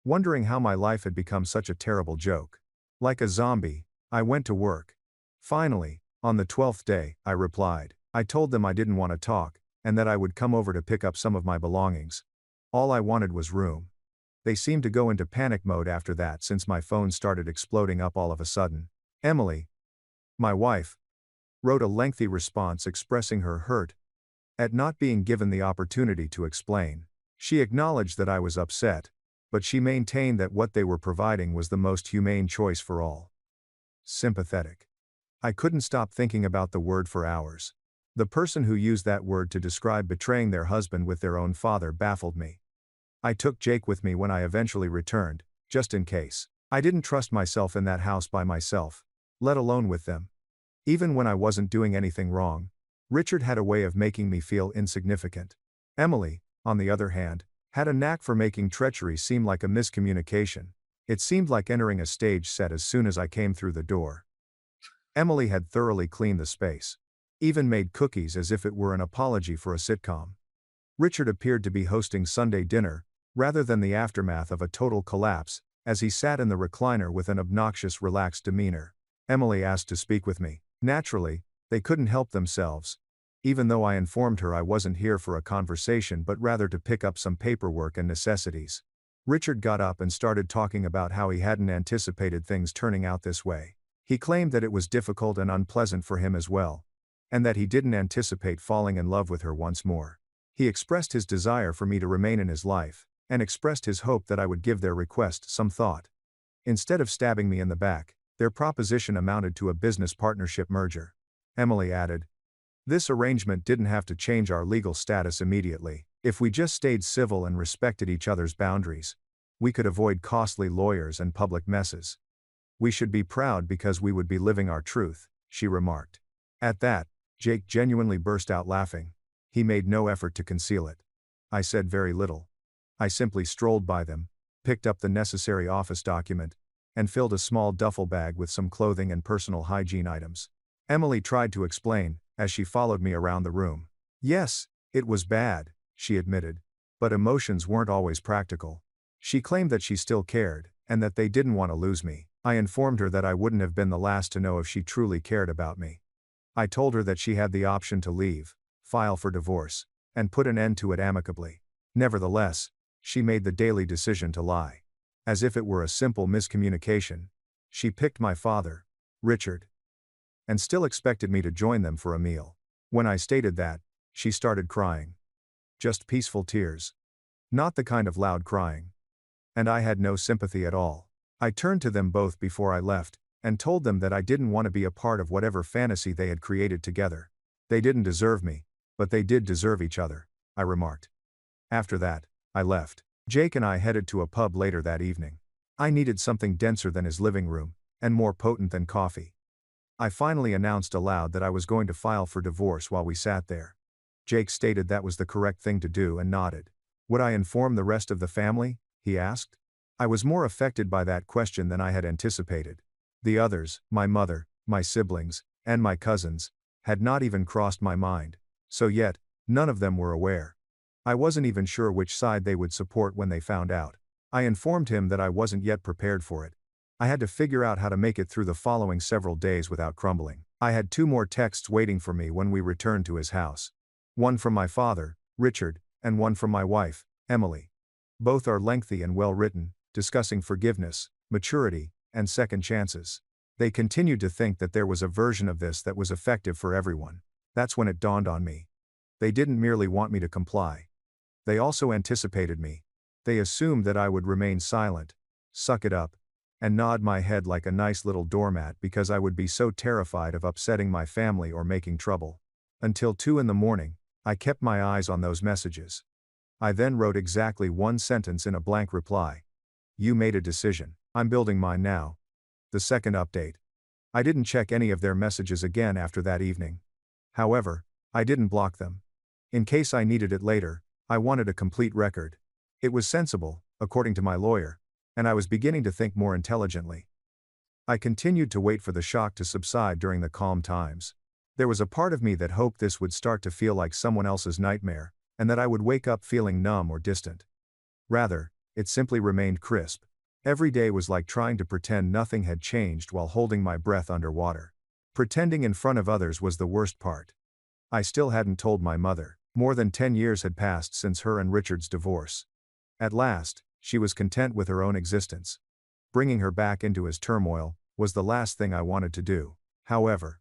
wondering how my life had become such a terrible joke. Like a zombie, I went to work. Finally, on the 12th day, I replied. I told them I didn't want to talk, and that I would come over to pick up some of my belongings. All I wanted was room. They seemed to go into panic mode after that since my phone started exploding up all of a sudden. Emily, my wife, wrote a lengthy response expressing her hurt at not being given the opportunity to explain. She acknowledged that I was upset, but she maintained that what they were providing was the most humane choice for all. Sympathetic. I couldn't stop thinking about the word for hours. The person who used that word to describe betraying their husband with their own father baffled me. I took Jake with me when I eventually returned, just in case. I didn't trust myself in that house by myself, let alone with them. Even when I wasn't doing anything wrong, Richard had a way of making me feel insignificant. Emily, on the other hand, had a knack for making treachery seem like a miscommunication. It seemed like entering a stage set as soon as I came through the door. Emily had thoroughly cleaned the space. Even made cookies as if it were an apology for a sitcom. Richard appeared to be hosting Sunday dinner, rather than the aftermath of a total collapse, as he sat in the recliner with an obnoxious relaxed demeanor. Emily asked to speak with me. Naturally, they couldn't help themselves, even though I informed her I wasn't here for a conversation but rather to pick up some paperwork and necessities. Richard got up and started talking about how he hadn't anticipated things turning out this way. He claimed that it was difficult and unpleasant for him as well, and that he didn't anticipate falling in love with her once more. He expressed his desire for me to remain in his life, and expressed his hope that I would give their request some thought. Instead of stabbing me in the back, their proposition amounted to a business partnership merger. Emily added, "This arrangement didn't have to change our legal status immediately. If we just stayed civil and respected each other's boundaries, we could avoid costly lawyers and public messes. We should be proud because we would be living our truth," she remarked. At that, Jake genuinely burst out laughing. He made no effort to conceal it. I said very little. I simply strolled by them, picked up the necessary office document, and filled a small duffel bag with some clothing and personal hygiene items. Emily tried to explain, as she followed me around the room. Yes, it was bad, she admitted, but emotions weren't always practical. She claimed that she still cared, and that they didn't want to lose me. I informed her that I wouldn't have been the last to know if she truly cared about me. I told her that she had the option to leave, file for divorce, and put an end to it amicably. Nevertheless, she made the daily decision to lie. As if it were a simple miscommunication, she picked my father, Richard, and still expected me to join them for a meal. When I stated that, she started crying. Just peaceful tears. Not the kind of loud crying. And I had no sympathy at all. I turned to them both before I left, and told them that I didn't want to be a part of whatever fantasy they had created together. They didn't deserve me, but they did deserve each other, I remarked. After that, I left. Jake and I headed to a pub later that evening. I needed something denser than his living room, and more potent than coffee. I finally announced aloud that I was going to file for divorce while we sat there. Jake stated that was the correct thing to do and nodded. Would I inform the rest of the family? He asked. I was more affected by that question than I had anticipated. The others, my mother, my siblings, and my cousins, had not even crossed my mind. So yet, none of them were aware. I wasn't even sure which side they would support when they found out. I informed him that I wasn't yet prepared for it. I had to figure out how to make it through the following several days without crumbling. I had 2 more texts waiting for me when we returned to his house. One from my father, Richard, and one from my wife, Emily. Both are lengthy and well written, discussing forgiveness, maturity, and second chances. They continued to think that there was a version of this that was effective for everyone. That's when it dawned on me. They didn't merely want me to comply. They also anticipated me. They assumed that I would remain silent, suck it up, and nod my head like a nice little doormat because I would be so terrified of upsetting my family or making trouble. Until 2 in the morning, I kept my eyes on those messages. I then wrote exactly 1 sentence in a blank reply. You made a decision. I'm building mine now. The second update. I didn't check any of their messages again after that evening. However, I didn't block them. In case I needed it later, I wanted a complete record. It was sensible, according to my lawyer, and I was beginning to think more intelligently. I continued to wait for the shock to subside during the calm times. There was a part of me that hoped this would start to feel like someone else's nightmare, and that I would wake up feeling numb or distant. Rather, it simply remained crisp. Every day was like trying to pretend nothing had changed while holding my breath underwater. Pretending in front of others was the worst part. I still hadn't told my mother. More than 10 years had passed since her and Richard's divorce. At last, she was content with her own existence. Bringing her back into his turmoil was the last thing I wanted to do. However,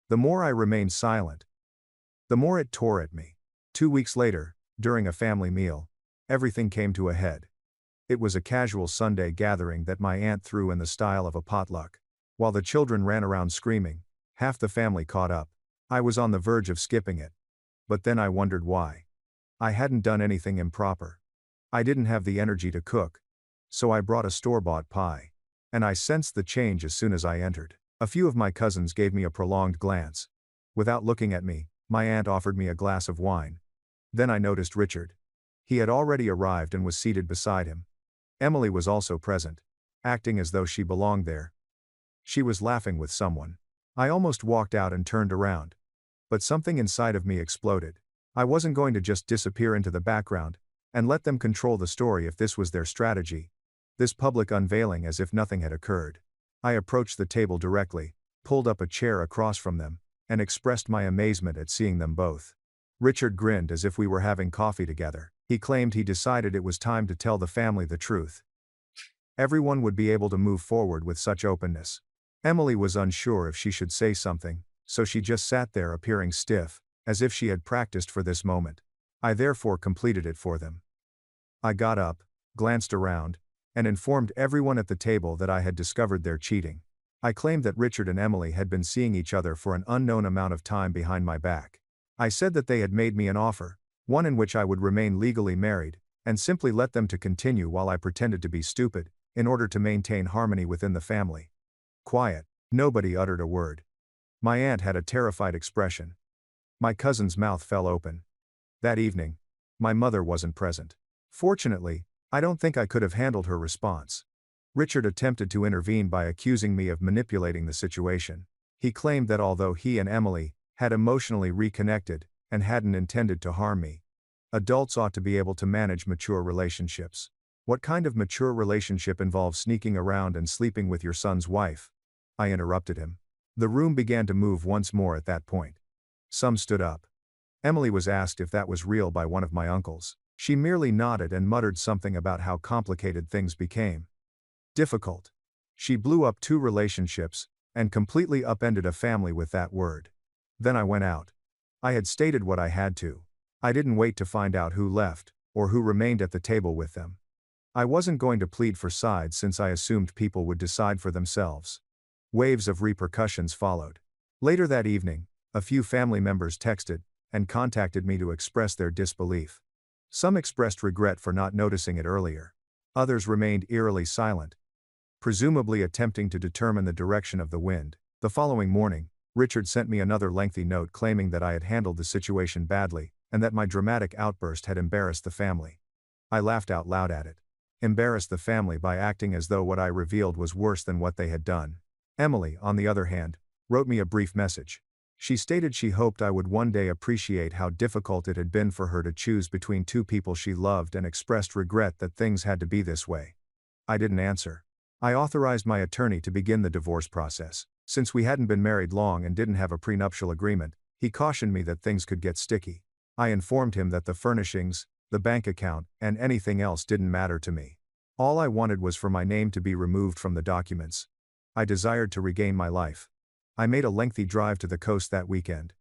the more I remained silent, the more it tore at me. 2 weeks later, during a family meal, everything came to a head. It was a casual Sunday gathering that my aunt threw in the style of a potluck. While the children ran around screaming, half the family caught up. I was on the verge of skipping it. But then I wondered why. I hadn't done anything improper. I didn't have the energy to cook. So I brought a store-bought pie. And I sensed the change as soon as I entered. A few of my cousins gave me a prolonged glance. Without looking at me, my aunt offered me a glass of wine. Then I noticed Richard. He had already arrived and was seated beside him. Emily was also present, acting as though she belonged there. She was laughing with someone. I almost walked out and turned around. But something inside of me exploded. I wasn't going to just disappear into the background and let them control the story if this was their strategy. This public unveiling as if nothing had occurred. I approached the table directly, pulled up a chair across from them, and expressed my amazement at seeing them both. Richard grinned as if we were having coffee together. He claimed he decided it was time to tell the family the truth. Everyone would be able to move forward with such openness. Emily was unsure if she should say something, so she just sat there appearing stiff, as if she had practiced for this moment. I therefore completed it for them. I got up, glanced around, and informed everyone at the table that I had discovered their cheating. I claimed that Richard and Emily had been seeing each other for an unknown amount of time behind my back. I said that they had made me an offer, one in which I would remain legally married, and simply let them to continue while I pretended to be stupid, in order to maintain harmony within the family. Quiet. Nobody uttered a word. My aunt had a terrified expression. My cousin's mouth fell open. That evening, my mother wasn't present. Fortunately, I don't think I could have handled her response. Richard attempted to intervene by accusing me of manipulating the situation. He claimed that although he and Emily had emotionally reconnected and hadn't intended to harm me, adults ought to be able to manage mature relationships. What kind of mature relationship involves sneaking around and sleeping with your son's wife? I interrupted him. The room began to move once more at that point. Some stood up. Emily was asked if that was real by one of my uncles. She merely nodded and muttered something about how complicated things became. Difficult. She blew up 2 relationships and completely upended a family with that word. Then I went out. I had stated what I had to. I didn't wait to find out who left, or who remained at the table with them. I wasn't going to plead for sides since I assumed people would decide for themselves. Waves of repercussions followed. Later that evening, a few family members texted and contacted me to express their disbelief. Some expressed regret for not noticing it earlier. Others remained eerily silent, presumably attempting to determine the direction of the wind. The following morning, Richard sent me another lengthy note claiming that I had handled the situation badly, and that my dramatic outburst had embarrassed the family. I laughed out loud at it. Embarrassed the family by acting as though what I revealed was worse than what they had done. Emily, on the other hand, wrote me a brief message. She stated she hoped I would one day appreciate how difficult it had been for her to choose between two people she loved and expressed regret that things had to be this way. I didn't answer. I authorized my attorney to begin the divorce process. Since we hadn't been married long and didn't have a prenuptial agreement, he cautioned me that things could get sticky. I informed him that the furnishings, the bank account, and anything else didn't matter to me. All I wanted was for my name to be removed from the documents. I desired to regain my life. I made a lengthy drive to the coast that weekend.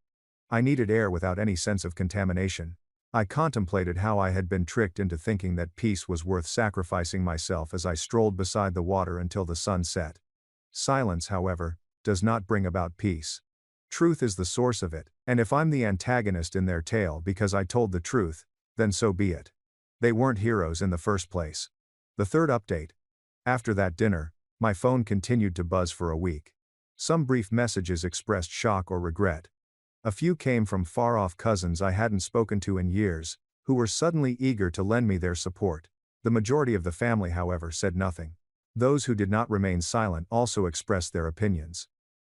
I needed air without any sense of contamination. I contemplated how I had been tricked into thinking that peace was worth sacrificing myself as I strolled beside the water until the sun set. Silence, however, does not bring about peace. Truth is the source of it, and if I'm the antagonist in their tale because I told the truth, then so be it. They weren't heroes in the first place. The third update. After that dinner, my phone continued to buzz for a week. Some brief messages expressed shock or regret. A few came from far-off cousins I hadn't spoken to in years, who were suddenly eager to lend me their support. The majority of the family, however, said nothing. Those who did not remain silent also expressed their opinions.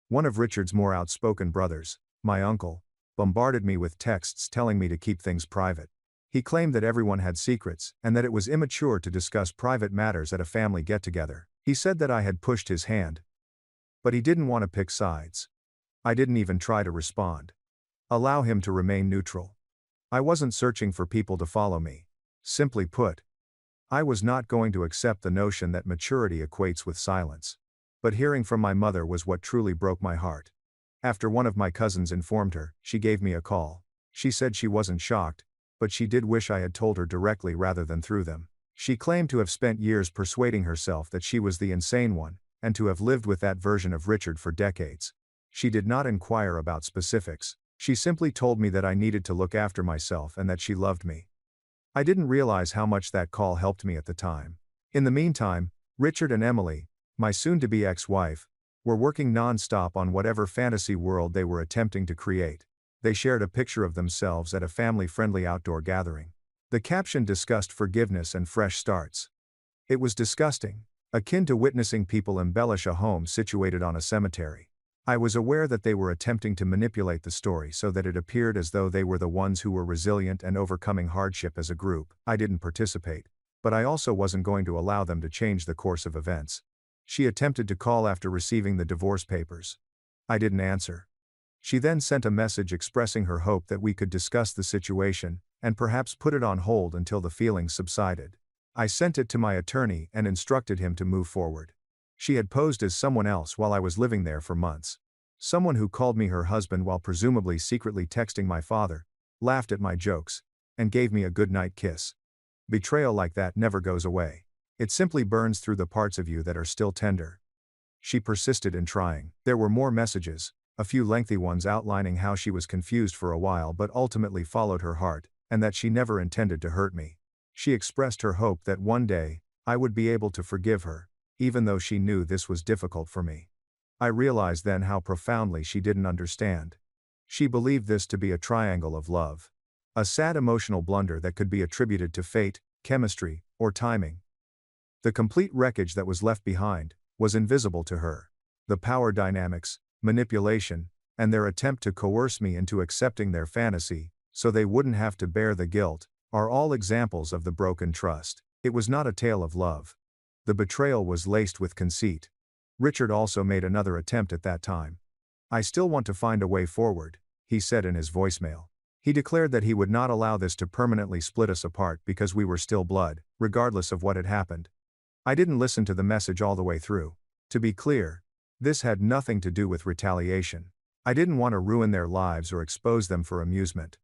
One of Richard's more outspoken brothers, my uncle, bombarded me with texts telling me to keep things private. He claimed that everyone had secrets, and that it was immature to discuss private matters at a family get-together. He said that I had pushed his hand, but he didn't want to pick sides. I didn't even try to respond. Allow him to remain neutral. I wasn't searching for people to follow me. Simply put, I was not going to accept the notion that maturity equates with silence. But hearing from my mother was what truly broke my heart. After one of my cousins informed her, she gave me a call. She said she wasn't shocked, but she did wish I had told her directly rather than through them. She claimed to have spent years persuading herself that she was the insane one, and to have lived with that version of Richard for decades. She did not inquire about specifics. She simply told me that I needed to look after myself and that she loved me. I didn't realize how much that call helped me at the time. In the meantime, Richard and Emily, my soon-to-be ex-wife, were working non-stop on whatever fantasy world they were attempting to create. They shared a picture of themselves at a family-friendly outdoor gathering. The caption discussed forgiveness and fresh starts. It was disgusting, akin to witnessing people embellish a home situated on a cemetery. I was aware that they were attempting to manipulate the story so that it appeared as though they were the ones who were resilient and overcoming hardship as a group. I didn't participate, but I also wasn't going to allow them to change the course of events. She attempted to call after receiving the divorce papers. I didn't answer. She then sent a message expressing her hope that we could discuss the situation, and perhaps put it on hold until the feelings subsided. I sent it to my attorney and instructed him to move forward. She had posed as someone else while I was living there for months. Someone who called me her husband while presumably secretly texting my father, laughed at my jokes, and gave me a goodnight kiss. Betrayal like that never goes away. It simply burns through the parts of you that are still tender. She persisted in trying. There were more messages, a few lengthy ones outlining how she was confused for a while but ultimately followed her heart, and that she never intended to hurt me. She expressed her hope that one day, I would be able to forgive her, even though she knew this was difficult for me. I realized then how profoundly she didn't understand. She believed this to be a triangle of love. A sad emotional blunder that could be attributed to fate, chemistry, or timing. The complete wreckage that was left behind was invisible to her. The power dynamics, manipulation, and their attempt to coerce me into accepting their fantasy, so they wouldn't have to bear the guilt, are all examples of the broken trust. It was not a tale of love. The betrayal was laced with conceit. Richard also made another attempt at that time. I still want to find a way forward, he said in his voicemail. He declared that he would not allow this to permanently split us apart because we were still blood, regardless of what had happened. I didn't listen to the message all the way through. To be clear, this had nothing to do with retaliation. I didn't want to ruin their lives or expose them for amusement.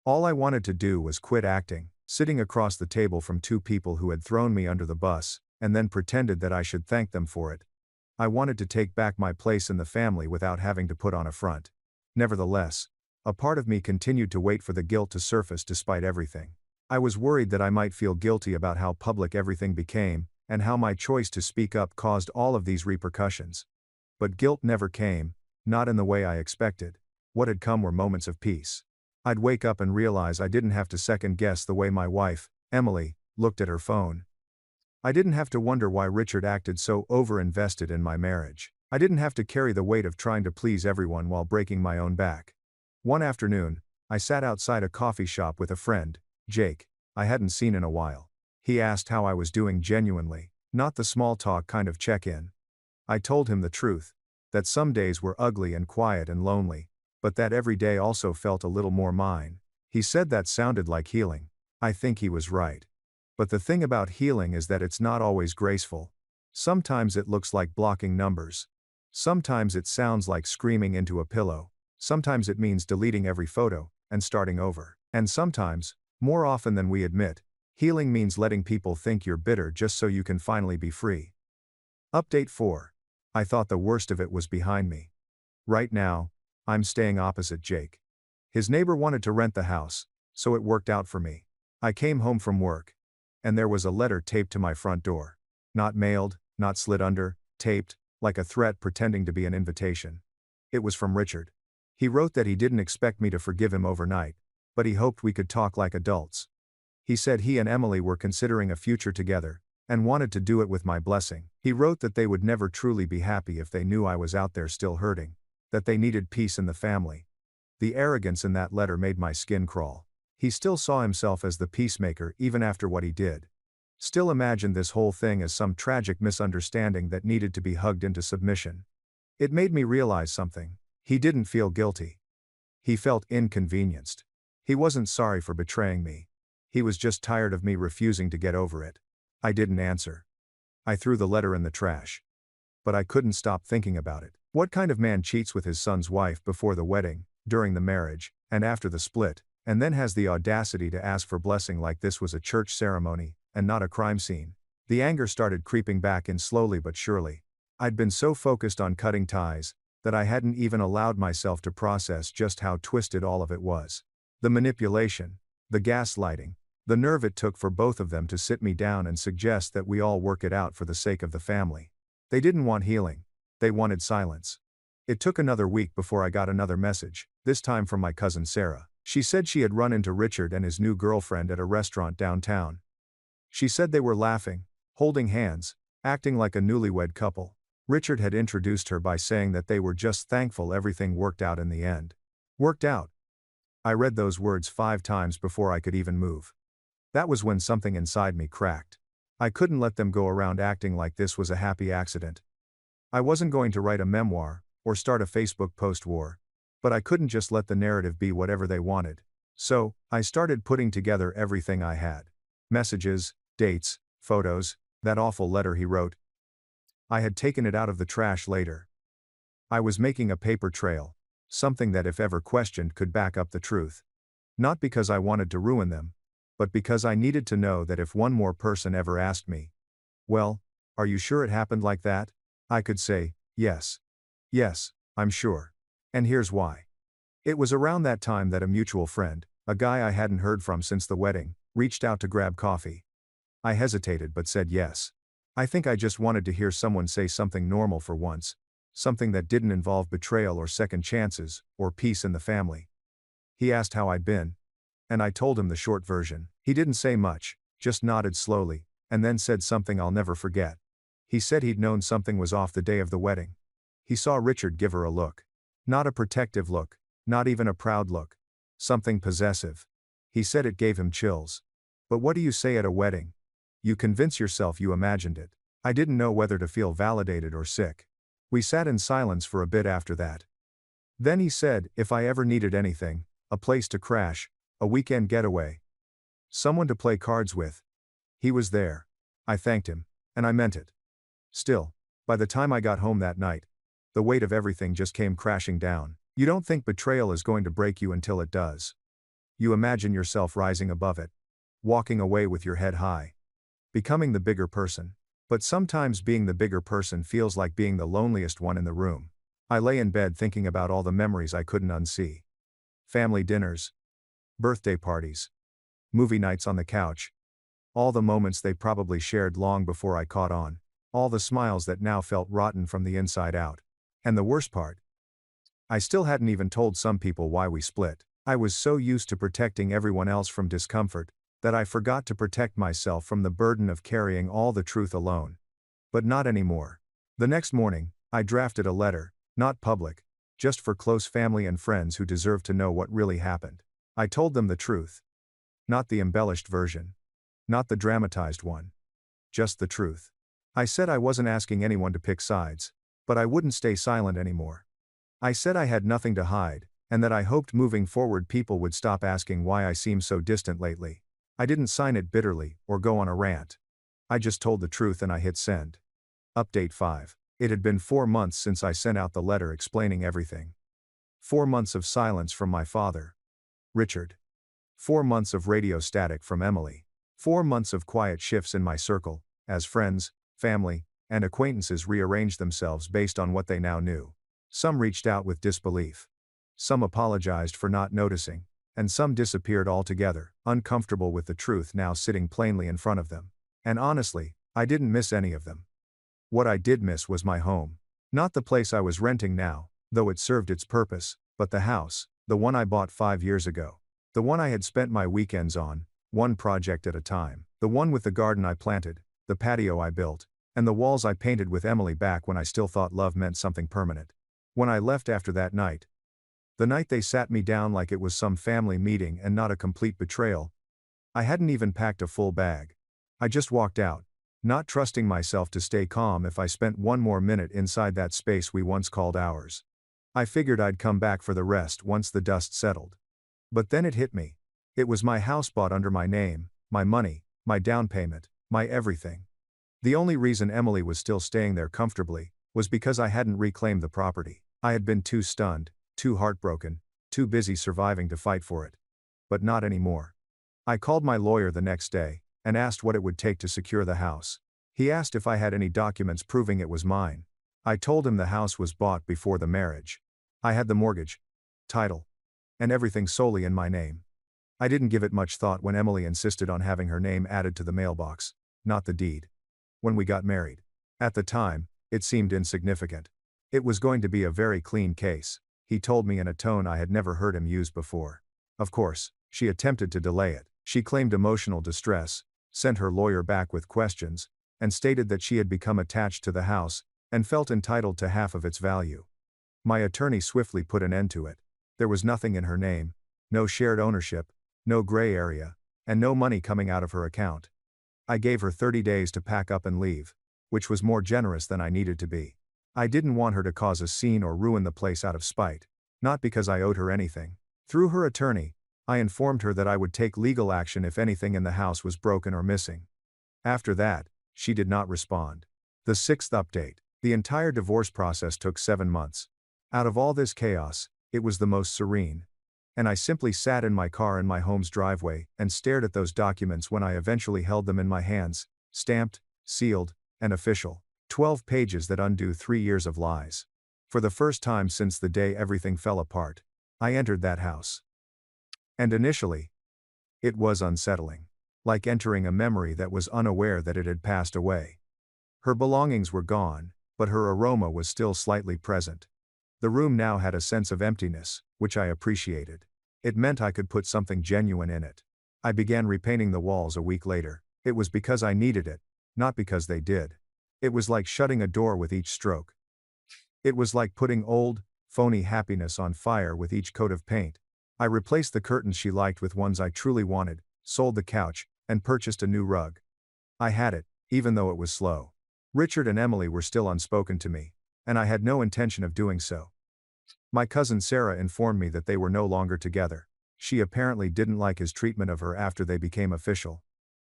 All I wanted to do was quit acting, sitting across the table from two people who had thrown me under the bus, and then pretended that I should thank them for it. I wanted to take back my place in the family without having to put on a front. Nevertheless, a part of me continued to wait for the guilt to surface despite everything. I was worried that I might feel guilty about how public everything became, and how my choice to speak up caused all of these repercussions. But guilt never came, not in the way I expected. What had come were moments of peace. I'd wake up and realize I didn't have to second guess the way my wife, Emily, looked at her phone. I didn't have to wonder why Richard acted so over-invested in my marriage. I didn't have to carry the weight of trying to please everyone while breaking my own back. One afternoon, I sat outside a coffee shop with a friend, Jake, I hadn't seen in a while. He asked how I was doing genuinely, not the small talk kind of check-in. I told him the truth, that some days were ugly and quiet and lonely, but that every day also felt a little more mine. He said that sounded like healing. I think he was right. But the thing about healing is that it's not always graceful. Sometimes it looks like blocking numbers. Sometimes it sounds like screaming into a pillow. Sometimes it means deleting every photo and starting over. And sometimes, more often than we admit, healing means letting people think you're bitter just so you can finally be free. Update 4. I thought the worst of it was behind me. Right now, I'm staying opposite Jake. His neighbor wanted to rent the house, so it worked out for me. I came home from work, and there was a letter taped to my front door. Not mailed, not slid under, taped, like a threat pretending to be an invitation. It was from Richard. He wrote that he didn't expect me to forgive him overnight, but he hoped we could talk like adults. He said he and Emily were considering a future together, and wanted to do it with my blessing. He wrote that they would never truly be happy if they knew I was out there still hurting, that they needed peace in the family. The arrogance in that letter made my skin crawl. He still saw himself as the peacemaker even after what he did. Still imagined this whole thing as some tragic misunderstanding that needed to be hugged into submission. It made me realize something. He didn't feel guilty. He felt inconvenienced. He wasn't sorry for betraying me. He was just tired of me refusing to get over it. I didn't answer. I threw the letter in the trash. But I couldn't stop thinking about it. What kind of man cheats with his son's wife before the wedding, during the marriage, and after the split, and then has the audacity to ask for blessing like this was a church ceremony, and not a crime scene? The anger started creeping back in slowly but surely. I'd been so focused on cutting ties, that I hadn't even allowed myself to process just how twisted all of it was. The manipulation, the gaslighting, the nerve it took for both of them to sit me down and suggest that we all work it out for the sake of the family. They didn't want healing. They wanted silence. It took another week before I got another message, this time from my cousin Sarah. She said she had run into Richard and his new girlfriend at a restaurant downtown. She said they were laughing, holding hands, acting like a newlywed couple. Richard had introduced her by saying that they were just thankful everything worked out in the end. Worked out. I read those words 5 times before I could even move. That was when something inside me cracked. I couldn't let them go around acting like this was a happy accident. I wasn't going to write a memoir, or start a Facebook post-war. But I couldn't just let the narrative be whatever they wanted. So, I started putting together everything I had. Messages, dates, photos, that awful letter he wrote. I had taken it out of the trash later. I was making a paper trail, something that if ever questioned could back up the truth. Not because I wanted to ruin them, but because I needed to know that if one more person ever asked me, "Well, are you sure it happened like that?" I could say, yes. Yes, I'm sure. And here's why. It was around that time that a mutual friend, a guy I hadn't heard from since the wedding, reached out to grab coffee. I hesitated but said yes. I think I just wanted to hear someone say something normal for once, something that didn't involve betrayal or second chances, or peace in the family. He asked how I'd been, and I told him the short version. He didn't say much, just nodded slowly, and then said something I'll never forget. He said he'd known something was off the day of the wedding. He saw Richard give her a look. Not a protective look, not even a proud look. Something possessive. He said it gave him chills. But what do you say at a wedding? You convince yourself you imagined it. I didn't know whether to feel validated or sick. We sat in silence for a bit after that. Then he said, if I ever needed anything, a place to crash, a weekend getaway, someone to play cards with, he was there. I thanked him, and I meant it. Still, by the time I got home that night, the weight of everything just came crashing down. You don't think betrayal is going to break you until it does. You imagine yourself rising above it, walking away with your head high, becoming the bigger person. But sometimes being the bigger person feels like being the loneliest one in the room. I lay in bed thinking about all the memories I couldn't unsee. Family dinners, birthday parties, movie nights on the couch, All the moments they probably shared long before I caught on. All the smiles that now felt rotten from the inside out. And the worst part? I still hadn't even told some people why we split. I was so used to protecting everyone else from discomfort, that I forgot to protect myself from the burden of carrying all the truth alone. But not anymore. The next morning, I drafted a letter, not public, just for close family and friends who deserved to know what really happened. I told them the truth. Not the embellished version. Not the dramatized one. Just the truth. I said I wasn't asking anyone to pick sides, but I wouldn't stay silent anymore. I said I had nothing to hide, and that I hoped moving forward people would stop asking why I seem so distant lately. I didn't sign it bitterly, or go on a rant. I just told the truth and I hit send. Update 5. It had been 4 months since I sent out the letter explaining everything. 4 months of silence from my father, Richard. 4 months of radio static from Emily. 4 months of quiet shifts in my circle, as friends, family, and acquaintances rearranged themselves based on what they now knew. Some reached out with disbelief. Some apologized for not noticing, and some disappeared altogether, uncomfortable with the truth now sitting plainly in front of them. And honestly, I didn't miss any of them. What I did miss was my home. Not the place I was renting now, though it served its purpose, but the house, the one I bought 5 years ago. The one I had spent my weekends on, one project at a time. The one with the garden I planted, the patio I built, and the walls I painted with Emily back when I still thought love meant something permanent. When I left after that night, the night they sat me down like it was some family meeting and not a complete betrayal, I hadn't even packed a full bag. I just walked out, not trusting myself to stay calm if I spent one more minute inside that space we once called ours. I figured I'd come back for the rest once the dust settled. But then it hit me. It was my house bought under my name, my money, my down payment, my everything. The only reason Emily was still staying there comfortably was because I hadn't reclaimed the property. I had been too stunned, too heartbroken, too busy surviving to fight for it. But not anymore. I called my lawyer the next day and asked what it would take to secure the house. He asked if I had any documents proving it was mine. I told him the house was bought before the marriage. I had the mortgage, title, and everything solely in my name. I didn't give it much thought when Emily insisted on having her name added to the mailbox, not the deed. When we got married. At the time, it seemed insignificant. It was going to be a very clean case, he told me in a tone I had never heard him use before. Of course, she attempted to delay it. She claimed emotional distress, sent her lawyer back with questions, and stated that she had become attached to the house and felt entitled to half of its value. My attorney swiftly put an end to it. There was nothing in her name, no shared ownership, no gray area, and no money coming out of her account. I gave her 30 days to pack up and leave, which was more generous than I needed to be. I didn't want her to cause a scene or ruin the place out of spite, not because I owed her anything. Through her attorney, I informed her that I would take legal action if anything in the house was broken or missing. After that, she did not respond. The 6th update. The entire divorce process took 7 months. Out of all this chaos, it was the most serene. And I simply sat in my car in my home's driveway and stared at those documents when I eventually held them in my hands, stamped, sealed, and official. 12 pages that undo 3 years of lies. For the first time since the day everything fell apart, I entered that house. And initially, it was unsettling. Like entering a memory that was unaware that it had passed away. Her belongings were gone, but her aroma was still slightly present. The room now had a sense of emptiness, which I appreciated. It meant I could put something genuine in it. I began repainting the walls a week later. It was because I needed it, not because they did. It was like shutting a door with each stroke. It was like putting old, phony happiness on fire with each coat of paint. I replaced the curtains she liked with ones I truly wanted, sold the couch, and purchased a new rug. I had it, even though it was slow. Richard and Emily were still unspoken to me, and I had no intention of doing so. My cousin Sarah informed me that they were no longer together. She apparently didn't like his treatment of her after they became official.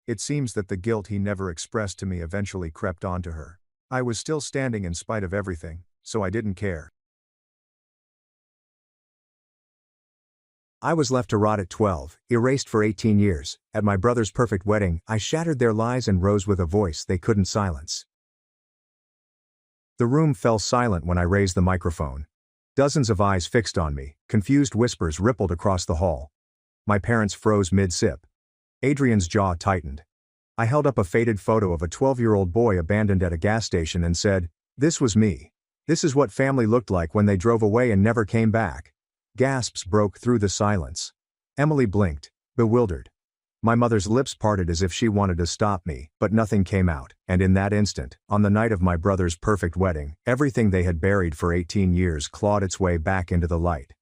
It seems that the guilt he never expressed to me eventually crept onto her. I was still standing in spite of everything, so I didn't care. I was left to rot at 12, erased for 18 years. At my brother's perfect wedding, I shattered their lies and rose with a voice they couldn't silence. The room fell silent when I raised the microphone. Dozens of eyes fixed on me, confused whispers rippled across the hall. My parents froze mid-sip. Adrian's jaw tightened. I held up a faded photo of a 12-year-old boy abandoned at a gas station and said, "This was me. This is what family looked like when they drove away and never came back." Gasps broke through the silence. Emily blinked, bewildered. My mother's lips parted as if she wanted to stop me, but nothing came out, and in that instant, on the night of my brother's perfect wedding, everything they had buried for 18 years clawed its way back into the light.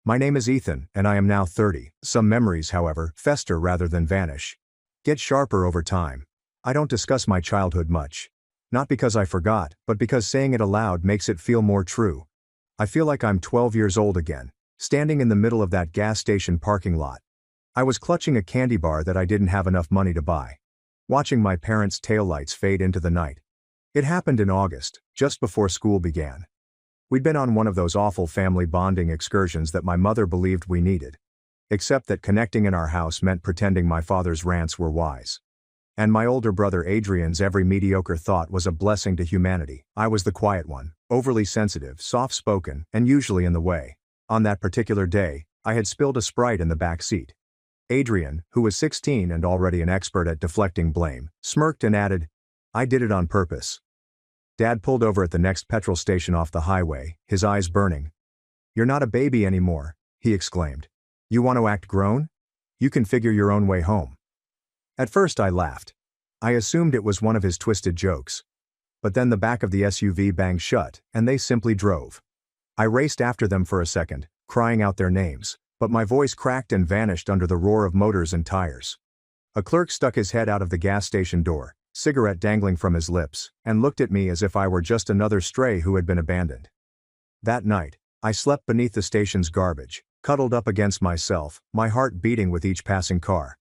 My name is Ethan, and I am now 30. Some memories, however, fester rather than vanish. Get sharper over time. I don't discuss my childhood much. Not because I forgot, but because saying it aloud makes it feel more true. I feel like I'm 12 years old again, standing in the middle of that gas station parking lot. I was clutching a candy bar that I didn't have enough money to buy. Watching my parents' taillights fade into the night. It happened in August, just before school began. We'd been on one of those awful family bonding excursions that my mother believed we needed. Except that connecting in our house meant pretending my father's rants were wise. And my older brother Adrian's every mediocre thought was a blessing to humanity. I was the quiet one, overly sensitive, soft-spoken, and usually in the way. On that particular day, I had spilled a Sprite in the back seat. Adrian, who was 16 and already an expert at deflecting blame, smirked and added, "I did it on purpose." Dad pulled over at the next petrol station off the highway, his eyes burning. "You're not a baby anymore," he exclaimed. "You want to act grown? You can figure your own way home." At first I laughed. I assumed it was one of his twisted jokes. But then the back of the SUV banged shut, and they simply drove. I raced after them for a second, crying out their names, but my voice cracked and vanished under the roar of motors and tires. A clerk stuck his head out of the gas station door, cigarette dangling from his lips, and looked at me as if I were just another stray who had been abandoned. That night, I slept beneath the station's garbage, cuddled up against myself, my heart beating with each passing car.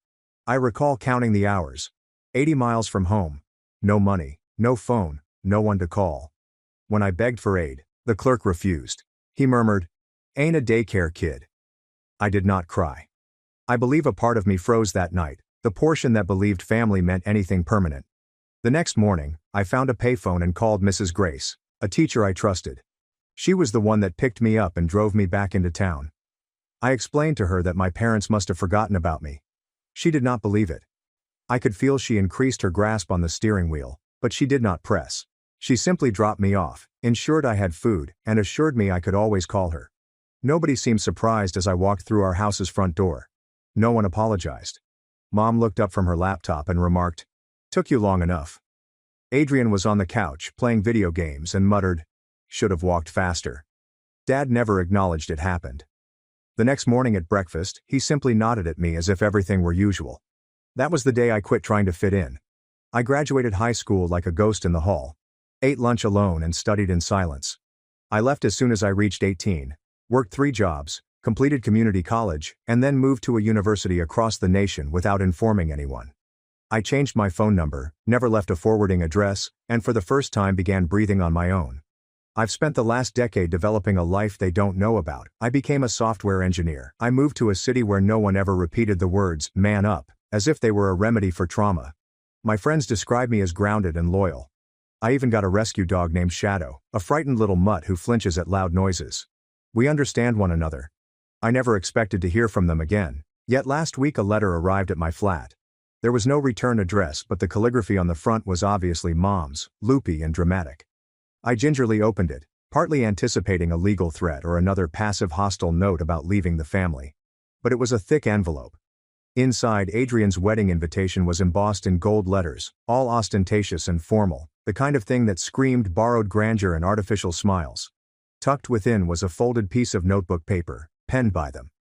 I recall counting the hours. 80 miles from home. No money, no phone, no one to call. When I begged for aid, the clerk refused. He murmured, "Ain't a daycare kid." I did not cry. I believe a part of me froze that night, the portion that believed family meant anything permanent. The next morning, I found a payphone and called Mrs. Grace, a teacher I trusted. She was the one that picked me up and drove me back into town. I explained to her that my parents must have forgotten about me. She did not believe it. I could feel she increased her grasp on the steering wheel, but she did not press. She simply dropped me off, ensured I had food, and assured me I could always call her. Nobody seemed surprised as I walked through our house's front door. No one apologized. Mom looked up from her laptop and remarked, "Took you long enough." Adrian was on the couch, playing video games, and muttered, "Should have walked faster." Dad never acknowledged it happened. The next morning at breakfast, he simply nodded at me as if everything were usual. That was the day I quit trying to fit in. I graduated high school like a ghost in the hall. Ate lunch alone and studied in silence. I left as soon as I reached 18. Worked 3 jobs, completed community college, and then moved to a university across the nation without informing anyone. I changed my phone number, never left a forwarding address, and for the first time began breathing on my own. I've spent the last decade developing a life they don't know about. I became a software engineer. I moved to a city where no one ever repeated the words, "man up," as if they were a remedy for trauma. My friends describe me as grounded and loyal. I even got a rescue dog named Shadow, a frightened little mutt who flinches at loud noises. We understand one another. I never expected to hear from them again, yet last week a letter arrived at my flat. There was no return address, but the calligraphy on the front was obviously Mom's, loopy and dramatic. I gingerly opened it, partly anticipating a legal threat or another passive hostile note about leaving the family. But it was a thick envelope. Inside, Adrian's wedding invitation was embossed in gold letters, all ostentatious and formal, the kind of thing that screamed borrowed grandeur and artificial smiles. Tucked within was a folded piece of notebook paper, penned by them.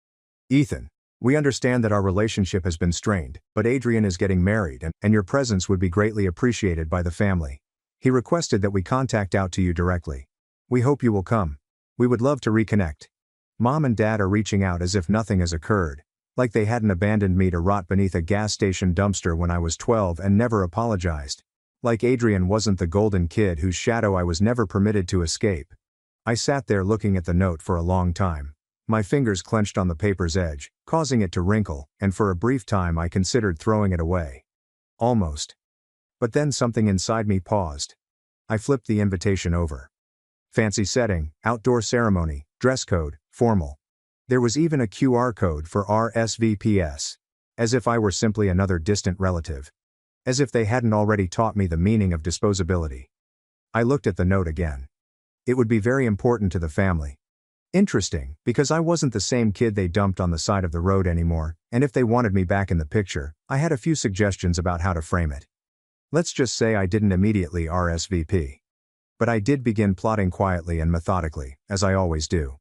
"Ethan, we understand that our relationship has been strained, but Adrian is getting married and your presence would be greatly appreciated by the family. He requested that we contact out to you directly. We hope you will come. We would love to reconnect. Mom and Dad are reaching out as if nothing has occurred, like they hadn't abandoned me to rot beneath a gas station dumpster when I was 12 and never apologized. Like Adrian wasn't the golden kid whose shadow I was never permitted to escape." I sat there looking at the note for a long time. My fingers clenched on the paper's edge, causing it to wrinkle, and for a brief time I considered throwing it away. Almost. But then something inside me paused. I flipped the invitation over. Fancy setting, outdoor ceremony, dress code, formal. There was even a QR code for RSVPs. As if I were simply another distant relative. As if they hadn't already taught me the meaning of disposability. I looked at the note again. It would be very important to the family. Interesting, because I wasn't the same kid they dumped on the side of the road anymore, and if they wanted me back in the picture, I had a few suggestions about how to frame it. Let's just say I didn't immediately RSVP. But I did begin plotting quietly and methodically, as I always do.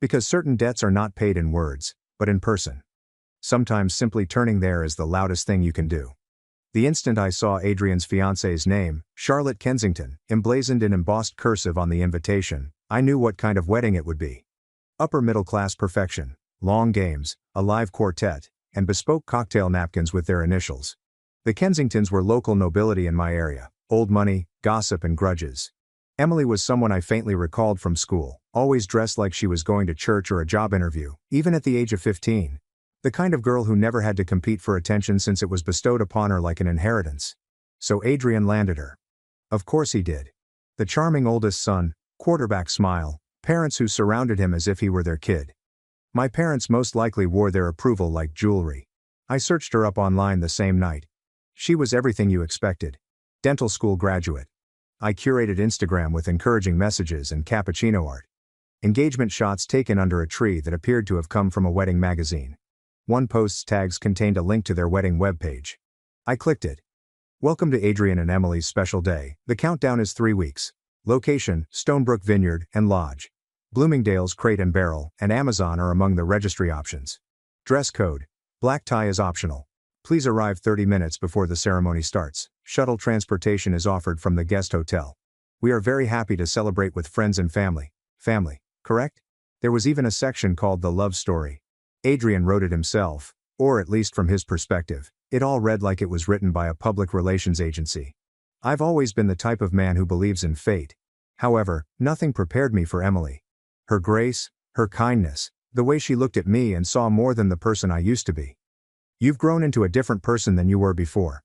Because certain debts are not paid in words, but in person. Sometimes simply turning there is the loudest thing you can do. The instant I saw Adrian's fiancée's name, Charlotte Kensington, emblazoned in embossed cursive on the invitation, I knew what kind of wedding it would be. Upper middle class perfection, long games, a live quartet, and bespoke cocktail napkins with their initials. The Kensingtons were local nobility in my area, old money, gossip and grudges. Emily was someone I faintly recalled from school, always dressed like she was going to church or a job interview, even at the age of 15. The kind of girl who never had to compete for attention since it was bestowed upon her like an inheritance. So Adrian landed her. Of course he did. The charming oldest son, quarterback smile, parents who surrounded him as if he were their kid. My parents most likely wore their approval like jewelry. I searched her up online the same night. She was everything you expected. Dental school graduate. I curated Instagram with encouraging messages and cappuccino art. Engagement shots taken under a tree that appeared to have come from a wedding magazine. One post's tags contained a link to their wedding webpage. I clicked it. Welcome to Adrian and Emily's special day. The countdown is 3 weeks. Location, Stonebrook Vineyard and Lodge. Bloomingdale's Crate and Barrel and Amazon are among the registry options. Dress code. Black tie is optional. Please arrive 30 minutes before the ceremony starts. Shuttle transportation is offered from the guest hotel. We are very happy to celebrate with friends and family. Family, correct? There was even a section called The Love Story. Adrian wrote it himself, or at least from his perspective. It all read like it was written by a public relations agency. I've always been the type of man who believes in fate. However, nothing prepared me for Emily. Her grace, her kindness, the way she looked at me and saw more than the person I used to be. You've grown into a different person than you were before.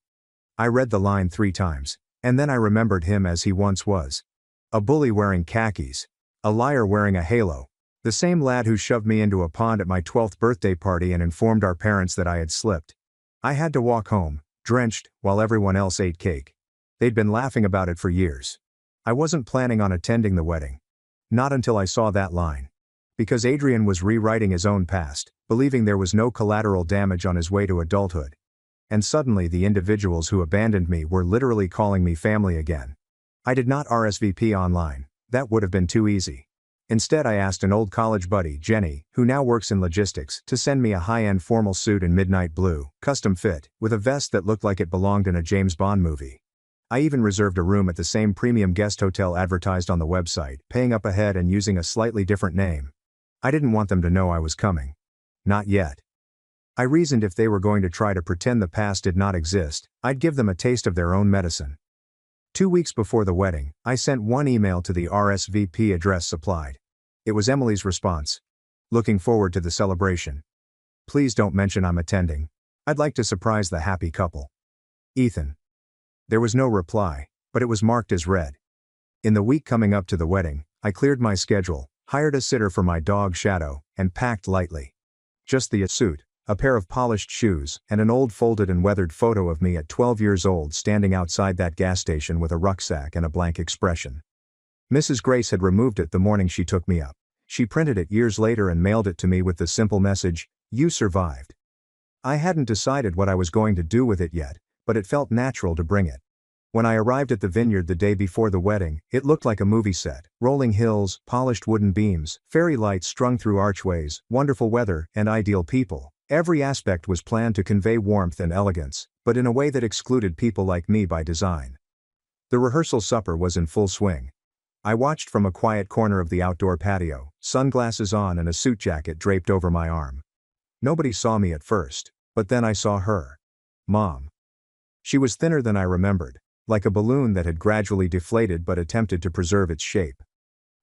I read the line 3 times, and then I remembered him as he once was. A bully wearing khakis. A liar wearing a halo. The same lad who shoved me into a pond at my 12th birthday party and informed our parents that I had slipped. I had to walk home, drenched, while everyone else ate cake. They'd been laughing about it for years. I wasn't planning on attending the wedding. Not until I saw that line. Because Adrian was rewriting his own past, believing there was no collateral damage on his way to adulthood. And suddenly the individuals who abandoned me were literally calling me family again. I did not RSVP online. That would have been too easy. Instead I asked an old college buddy, Jenny, who now works in logistics, to send me a high-end formal suit in midnight blue, custom fit, with a vest that looked like it belonged in a James Bond movie. I even reserved a room at the same premium guest hotel advertised on the website, paying up ahead and using a slightly different name. I didn't want them to know I was coming. Not yet. I reasoned if they were going to try to pretend the past did not exist, I'd give them a taste of their own medicine. 2 weeks before the wedding, I sent one email to the RSVP address supplied. It was Emily's response. Looking forward to the celebration. Please don't mention I'm attending. I'd like to surprise the happy couple. Ethan. There was no reply, but it was marked as read. In the week coming up to the wedding, I cleared my schedule, hired a sitter for my dog Shadow, and packed lightly. Just the suit, a pair of polished shoes, and an old folded and weathered photo of me at 12 years old standing outside that gas station with a rucksack and a blank expression. Mrs. Grace had removed it the morning she took me up. She printed it years later and mailed it to me with the simple message, "You survived." I hadn't decided what I was going to do with it yet, but it felt natural to bring it. When I arrived at the vineyard the day before the wedding, it looked like a movie set. Rolling hills, polished wooden beams, fairy lights strung through archways, wonderful weather, and ideal people. Every aspect was planned to convey warmth and elegance, but in a way that excluded people like me by design. The rehearsal supper was in full swing. I watched from a quiet corner of the outdoor patio, sunglasses on and a suit jacket draped over my arm. Nobody saw me at first, but then I saw her. Mom. She was thinner than I remembered, like a balloon that had gradually deflated but attempted to preserve its shape.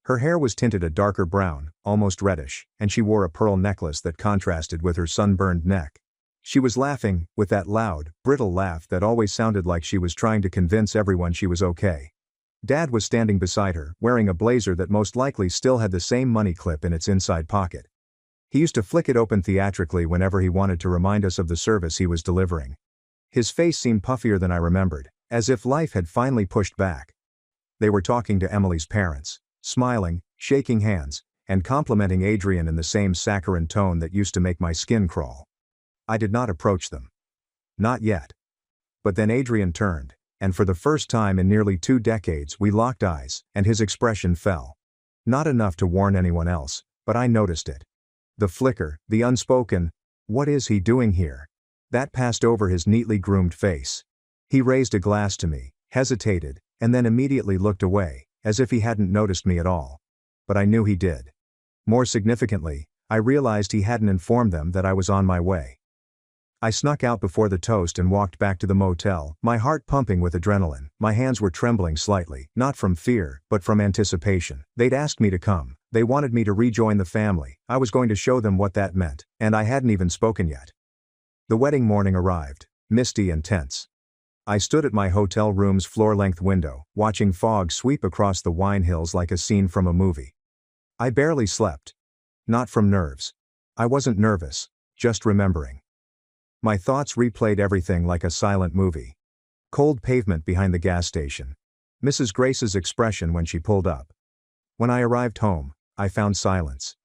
Her hair was tinted a darker brown, almost reddish, and she wore a pearl necklace that contrasted with her sunburned neck. She was laughing, with that loud, brittle laugh that always sounded like she was trying to convince everyone she was okay. Dad was standing beside her, wearing a blazer that most likely still had the same money clip in its inside pocket. He used to flick it open theatrically whenever he wanted to remind us of the service he was delivering. His face seemed puffier than I remembered, as if life had finally pushed back. They were talking to Emily's parents, smiling, shaking hands, and complimenting Adrian in the same saccharine tone that used to make my skin crawl. I did not approach them. Not yet. But then Adrian turned, and for the first time in nearly 2 decades we locked eyes, and his expression fell. Not enough to warn anyone else, but I noticed it. The flicker, the unspoken, "What is he doing here?" that passed over his neatly groomed face. He raised a glass to me, hesitated, and then immediately looked away, as if he hadn't noticed me at all. But I knew he did. More significantly, I realized he hadn't informed them that I was on my way. I snuck out before the toast and walked back to the motel, my heart pumping with adrenaline. My hands were trembling slightly, not from fear, but from anticipation. They'd asked me to come. They wanted me to rejoin the family. I was going to show them what that meant, and I hadn't even spoken yet. The wedding morning arrived, misty and tense. I stood at my hotel room's floor-length window, watching fog sweep across the wine hills like a scene from a movie. I barely slept. Not from nerves. I wasn't nervous, just remembering. My thoughts replayed everything like a silent movie. Cold pavement behind the gas station. Mrs. Grace's expression when she pulled up. When I arrived home, I found silence.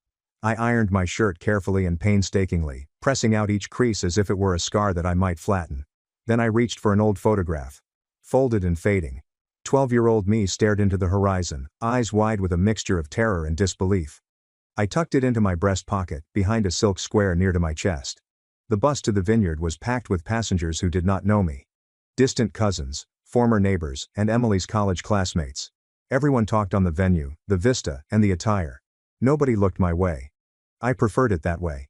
I ironed my shirt carefully and painstakingly, pressing out each crease as if it were a scar that I might flatten. Then I reached for an old photograph. Folded and fading. 12-year-old me stared into the horizon, eyes wide with a mixture of terror and disbelief. I tucked it into my breast pocket, behind a silk square near to my chest. The bus to the vineyard was packed with passengers who did not know me. Distant cousins, former neighbors, and Emily's college classmates. Everyone talked on the venue, the vista, and the attire. Nobody looked my way. I preferred it that way.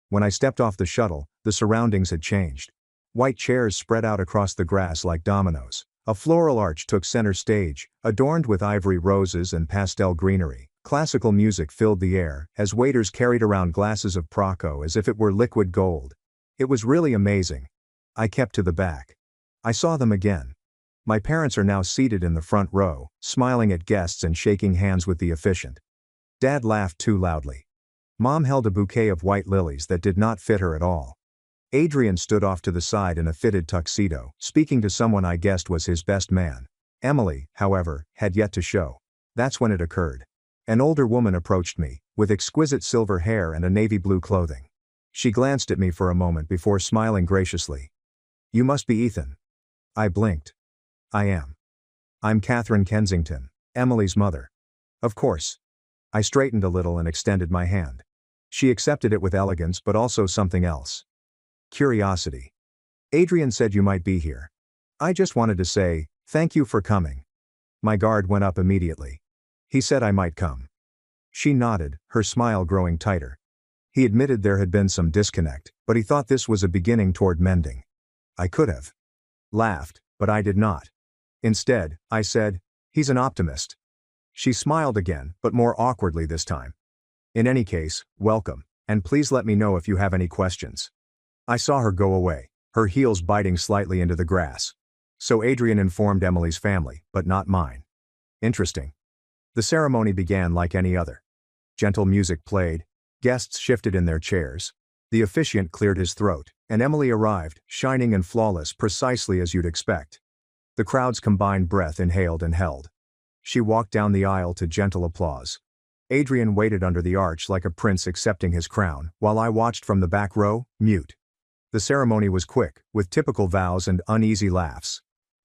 When I stepped off the shuttle, the surroundings had changed. White chairs spread out across the grass like dominoes. A floral arch took center stage, adorned with ivory roses and pastel greenery. Classical music filled the air, as waiters carried around glasses of Prosecco as if it were liquid gold. It was really amazing. I kept to the back. I saw them again. My parents are now seated in the front row, smiling at guests and shaking hands with the officiant. Dad laughed too loudly. Mom held a bouquet of white lilies that did not fit her at all. Adrian stood off to the side in a fitted tuxedo, speaking to someone I guessed was his best man. Emily, however, had yet to show. That's when it occurred. An older woman approached me, with exquisite silver hair and a navy blue clothing. She glanced at me for a moment before smiling graciously. "You must be Ethan." I blinked. "I am. I'm Catherine Kensington, Emily's mother." "Of course." I straightened a little and extended my hand. She accepted it with elegance but also something else. Curiosity. "Adrian said you might be here. I just wanted to say, thank you for coming." My guard went up immediately. "He said I might come." She nodded, her smile growing tighter. He admitted there had been some disconnect, but he thought this was a beginning toward mending. I could have laughed, but I did not. Instead, I said, "He's an optimist." She smiled again, but more awkwardly this time. "In any case, welcome, and please let me know if you have any questions." I saw her go away, her heels biting slightly into the grass. So Adrian informed Emily's family, but not mine. Interesting. The ceremony began like any other. Gentle music played, guests shifted in their chairs. The officiant cleared his throat, and Emily arrived, shining and flawless precisely as you'd expect. The crowd's combined breath inhaled and held. She walked down the aisle to gentle applause. Adrian waited under the arch like a prince accepting his crown, while I watched from the back row, mute. The ceremony was quick, with typical vows and uneasy laughs.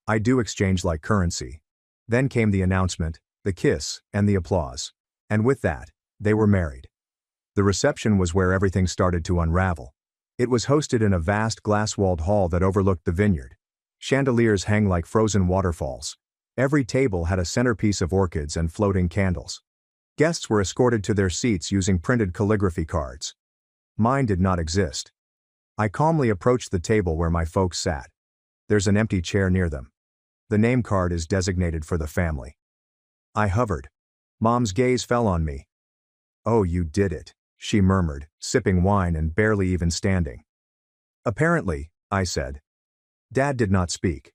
I do exchange like currency. Then came the announcement, the kiss, and the applause. And with that, they were married. The reception was where everything started to unravel. It was hosted in a vast glass-walled hall that overlooked the vineyard. Chandeliers hang like frozen waterfalls. Every table had a centerpiece of orchids and floating candles. Guests were escorted to their seats using printed calligraphy cards. Mine did not exist. I calmly approached the table where my folks sat. There's an empty chair near them. The name card is designated for the family. I hovered. Mom's gaze fell on me. "Oh, you did it," she murmured, sipping wine and barely even standing. "Apparently," I said. Dad did not speak.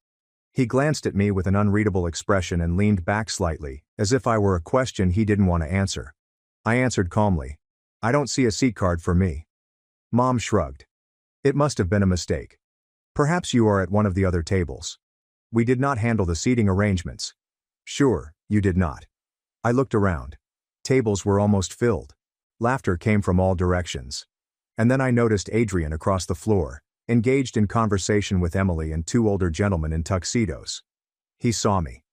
He glanced at me with an unreadable expression and leaned back slightly, as if I were a question he didn't want to answer. I answered calmly, "I don't see a seat card for me." Mom shrugged. "It must have been a mistake." Perhaps you are at one of the other tables. We did not handle the seating arrangements. Sure, you did not. I looked around. Tables were almost filled. Laughter came from all directions. And then I noticed Adrian across the floor, engaged in conversation with Emily and two older gentlemen in tuxedos. He saw me.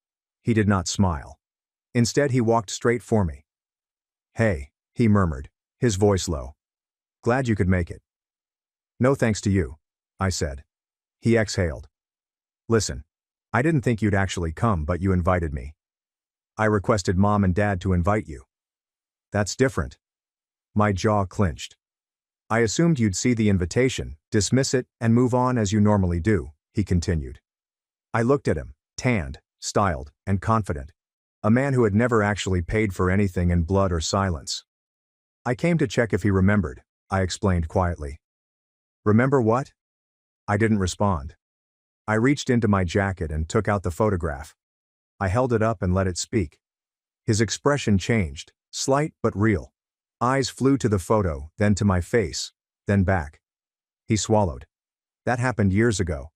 He did not smile. Instead, he walked straight for me. "Hey," he murmured, his voice low. "Glad you could make it." "No thanks to you," I said. He exhaled. "Listen, I didn't think you'd actually come, but you invited me. I requested Mom and Dad to invite you." "That's different." My jaw clenched. "I assumed you'd see the invitation, dismiss it, and move on as you normally do," he continued. I looked at him, tanned, styled, and confident. A man who had never actually paid for anything in blood or silence. "I came to check if he remembered," I explained quietly. "Remember what?" I didn't respond. I reached into my jacket and took out the photograph. I held it up and let it speak. His expression changed, slight but real. Eyes flew to the photo, then to my face, then back. He swallowed. "That happened years ago."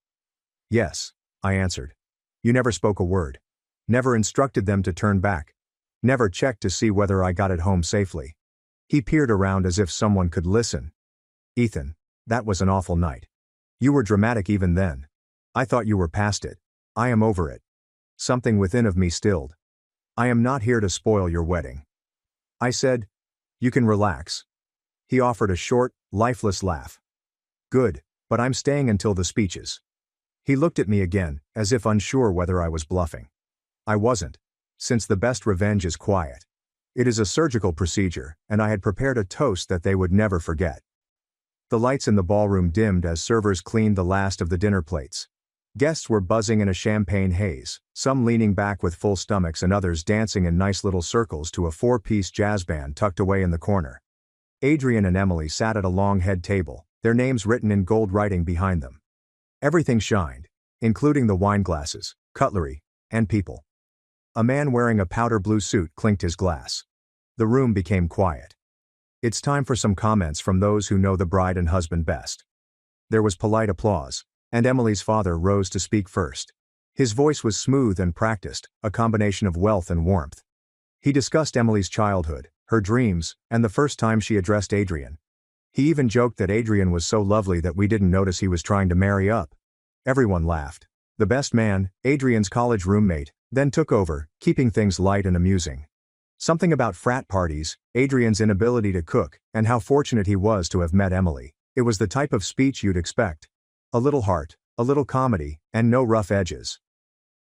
"Yes," I answered. "You never spoke a word. Never instructed them to turn back. Never checked to see whether I got it home safely." He peered around as if someone could listen. "Ethan, that was an awful night. You were dramatic even then. I thought you were past it. I am over it." Something within of me stilled. "I am not here to spoil your wedding." I said, "You can relax." He offered a short, lifeless laugh. "Good, but I'm staying until the speeches." He looked at me again, as if unsure whether I was bluffing. I wasn't, since the best revenge is quiet. It is a surgical procedure, and I had prepared a toast that they would never forget. The lights in the ballroom dimmed as servers cleaned the last of the dinner plates. Guests were buzzing in a champagne haze, some leaning back with full stomachs and others dancing in nice little circles to a four-piece jazz band tucked away in the corner. Adrian and Emily sat at a long head table, their names written in gold writing behind them. Everything shined, including the wine glasses, cutlery, and people. A man wearing a powder blue suit clinked his glass. The room became quiet. "It's time for some comments from those who know the bride and husband best." There was polite applause, and Emily's father rose to speak first. His voice was smooth and practiced, a combination of wealth and warmth. He discussed Emily's childhood, her dreams, and the first time she addressed Adrian. He even joked that Adrian was so lovely that we didn't notice he was trying to marry up. Everyone laughed. The best man, Adrian's college roommate, then took over, keeping things light and amusing. Something about frat parties, Adrian's inability to cook, and how fortunate he was to have met Emily. It was the type of speech you'd expect. A little heart, a little comedy, and no rough edges.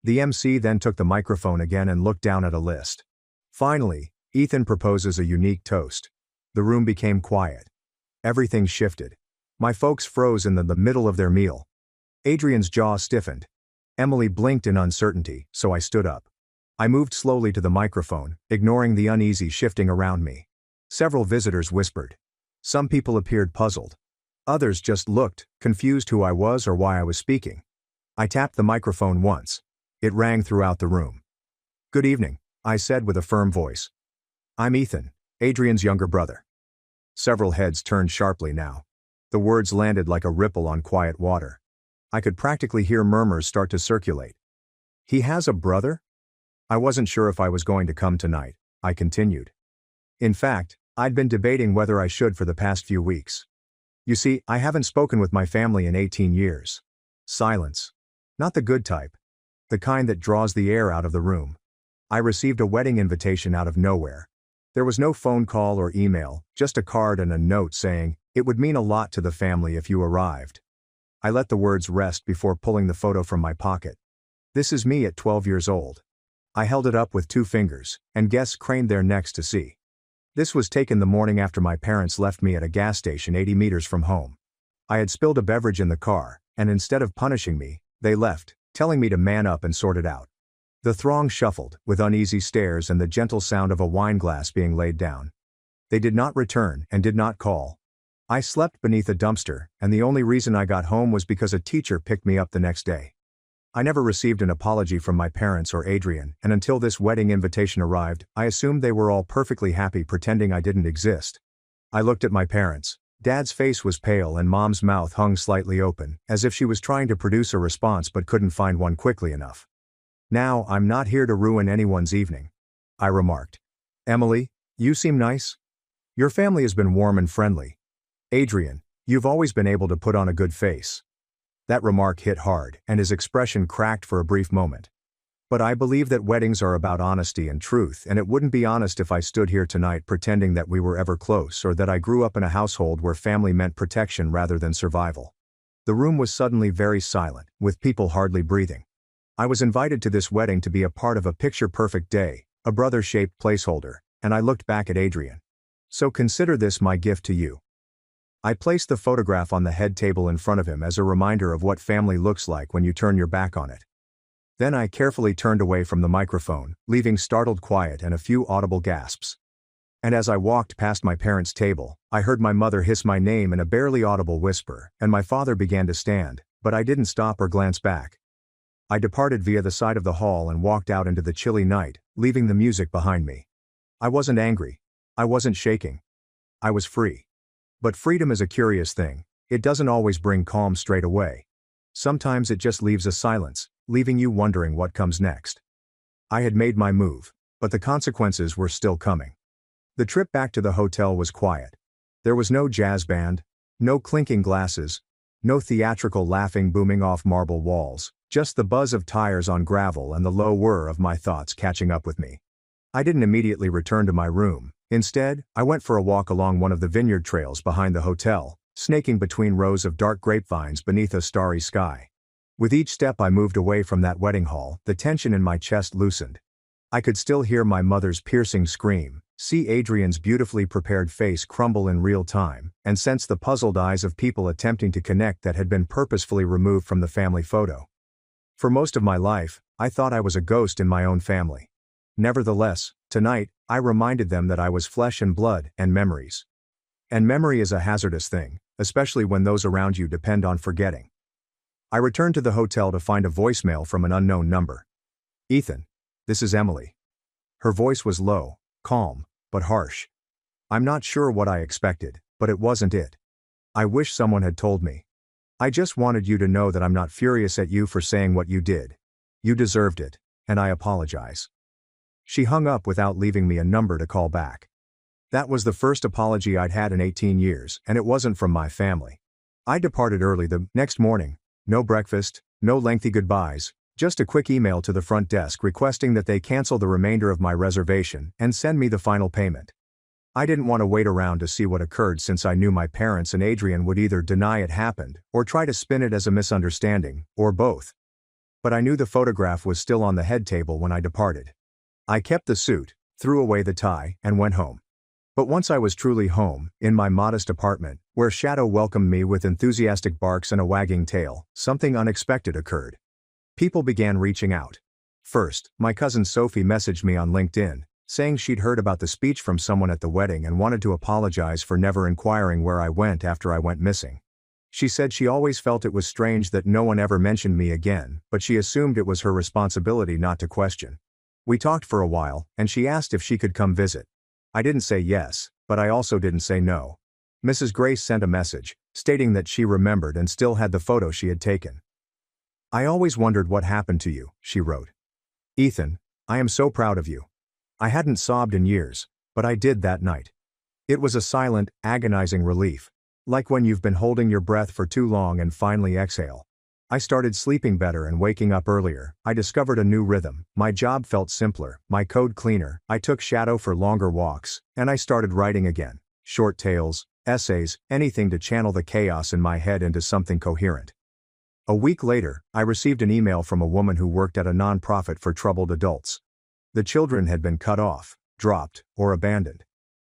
The MC then took the microphone again and looked down at a list. Finally, Ethan proposes a unique toast. The room became quiet. Everything shifted. My folks froze in the middle of their meal. Adrian's jaw stiffened. Emily blinked in uncertainty, so I stood up. I moved slowly to the microphone, ignoring the uneasy shifting around me. Several visitors whispered. Some people appeared puzzled. Others just looked, confused who I was or why I was speaking. I tapped the microphone once. It rang throughout the room. "Good evening," I said with a firm voice. "I'm Ethan, Adrian's younger brother." Several heads turned sharply now. The words landed like a ripple on quiet water. I could practically hear murmurs start to circulate. "He has a brother?" I wasn't sure if I was going to come tonight, I continued. In fact, I'd been debating whether I should for the past few weeks. You see, I haven't spoken with my family in 18 years. Silence. Not the good type. The kind that draws the air out of the room. I received a wedding invitation out of nowhere. There was no phone call or email, just a card and a note saying, "It would mean a lot to the family if you arrived." I let the words rest before pulling the photo from my pocket. This is me at 12 years old. I held it up with 2 fingers, and guests craned their necks to see. This was taken the morning after my parents left me at a gas station 80 meters from home. I had spilled a beverage in the car, and instead of punishing me, they left, telling me to man up and sort it out. The throng shuffled, with uneasy stares and the gentle sound of a wine glass being laid down. They did not return and did not call. I slept beneath a dumpster, and the only reason I got home was because a teacher picked me up the next day. I never received an apology from my parents or Adrian, and until this wedding invitation arrived, I assumed they were all perfectly happy pretending I didn't exist. I looked at my parents. Dad's face was pale and Mom's mouth hung slightly open, as if she was trying to produce a response but couldn't find one quickly enough. "Now, I'm not here to ruin anyone's evening," I remarked. "Emily, you seem nice. Your family has been warm and friendly. Adrian, you've always been able to put on a good face." That remark hit hard, and his expression cracked for a brief moment. "But I believe that weddings are about honesty and truth, and it wouldn't be honest if I stood here tonight pretending that we were ever close or that I grew up in a household where family meant protection rather than survival." The room was suddenly very silent, with people hardly breathing. I was invited to this wedding to be a part of a picture-perfect day, a brother-shaped placeholder, and I looked back at Adrian. "So consider this my gift to you." I placed the photograph on the head table in front of him as a reminder of what family looks like when you turn your back on it. Then I carefully turned away from the microphone, leaving startled quiet and a few audible gasps. And as I walked past my parents' table, I heard my mother hiss my name in a barely audible whisper, and my father began to stand, but I didn't stop or glance back. I departed via the side of the hall and walked out into the chilly night, leaving the music behind me. I wasn't angry. I wasn't shaking. I was free. But freedom is a curious thing. It doesn't always bring calm straight away. Sometimes it just leaves a silence, leaving you wondering what comes next. I had made my move, but the consequences were still coming. The trip back to the hotel was quiet. There was no jazz band, no clinking glasses, no theatrical laughing booming off marble walls, just the buzz of tires on gravel and the low whir of my thoughts catching up with me. I didn't immediately return to my room. Instead, I went for a walk along one of the vineyard trails behind the hotel, snaking between rows of dark grapevines beneath a starry sky. With each step I moved away from that wedding hall, the tension in my chest loosened. I could still hear my mother's piercing scream, see Adrian's beautifully prepared face crumble in real time, and sense the puzzled eyes of people attempting to connect that had been purposefully removed from the family photo. For most of my life, I thought I was a ghost in my own family. Nevertheless, tonight, I reminded them that I was flesh and blood and memories. And memory is a hazardous thing, especially when those around you depend on forgetting. I returned to the hotel to find a voicemail from an unknown number. "Ethan, this is Emily." Her voice was low, calm, but harsh. I'm not sure what I expected, but it wasn't it. "I wish someone had told me. I just wanted you to know that I'm not furious at you for saying what you did. You deserved it, and I apologize." She hung up without leaving me a number to call back. That was the first apology I'd had in 18 years, and it wasn't from my family. I departed early the next morning. No breakfast, no lengthy goodbyes, just a quick email to the front desk requesting that they cancel the remainder of my reservation and send me the final payment. I didn't want to wait around to see what occurred since I knew my parents and Adrian would either deny it happened or try to spin it as a misunderstanding, or both. But I knew the photograph was still on the head table when I departed. I kept the suit, threw away the tie, and went home. But once I was truly home, in my modest apartment, where Shadow welcomed me with enthusiastic barks and a wagging tail, something unexpected occurred. People began reaching out. First, my cousin Sophie messaged me on LinkedIn, saying she'd heard about the speech from someone at the wedding and wanted to apologize for never inquiring where I went after I went missing. She said she always felt it was strange that no one ever mentioned me again, but she assumed it was her responsibility not to question. We talked for a while, and she asked if she could come visit. I didn't say yes, but I also didn't say no. Mrs. Grace sent a message, stating that she remembered and still had the photo she had taken. "I always wondered what happened to you," she wrote. "Ethan, I am so proud of you. I hadn't sobbed in years, but I did that night. It was a silent, agonizing relief, like when you've been holding your breath for too long and finally exhale. I started sleeping better and waking up earlier. I discovered a new rhythm. My job felt simpler, my code cleaner. I took Shadow for longer walks, and I started writing again. Short tales, essays, anything to channel the chaos in my head into something coherent." A week later, I received an email from a woman who worked at a nonprofit for troubled adults. The children had been cut off, dropped, or abandoned.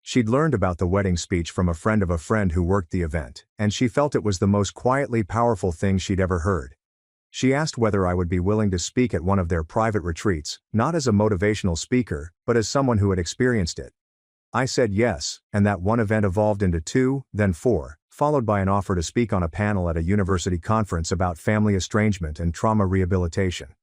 She'd learned about the wedding speech from a friend of a friend who worked the event, and she felt it was the most quietly powerful thing she'd ever heard. She asked whether I would be willing to speak at one of their private retreats, not as a motivational speaker, but as someone who had experienced it. I said yes, and that one event evolved into 2, then 4, followed by an offer to speak on a panel at a university conference about family estrangement and trauma rehabilitation.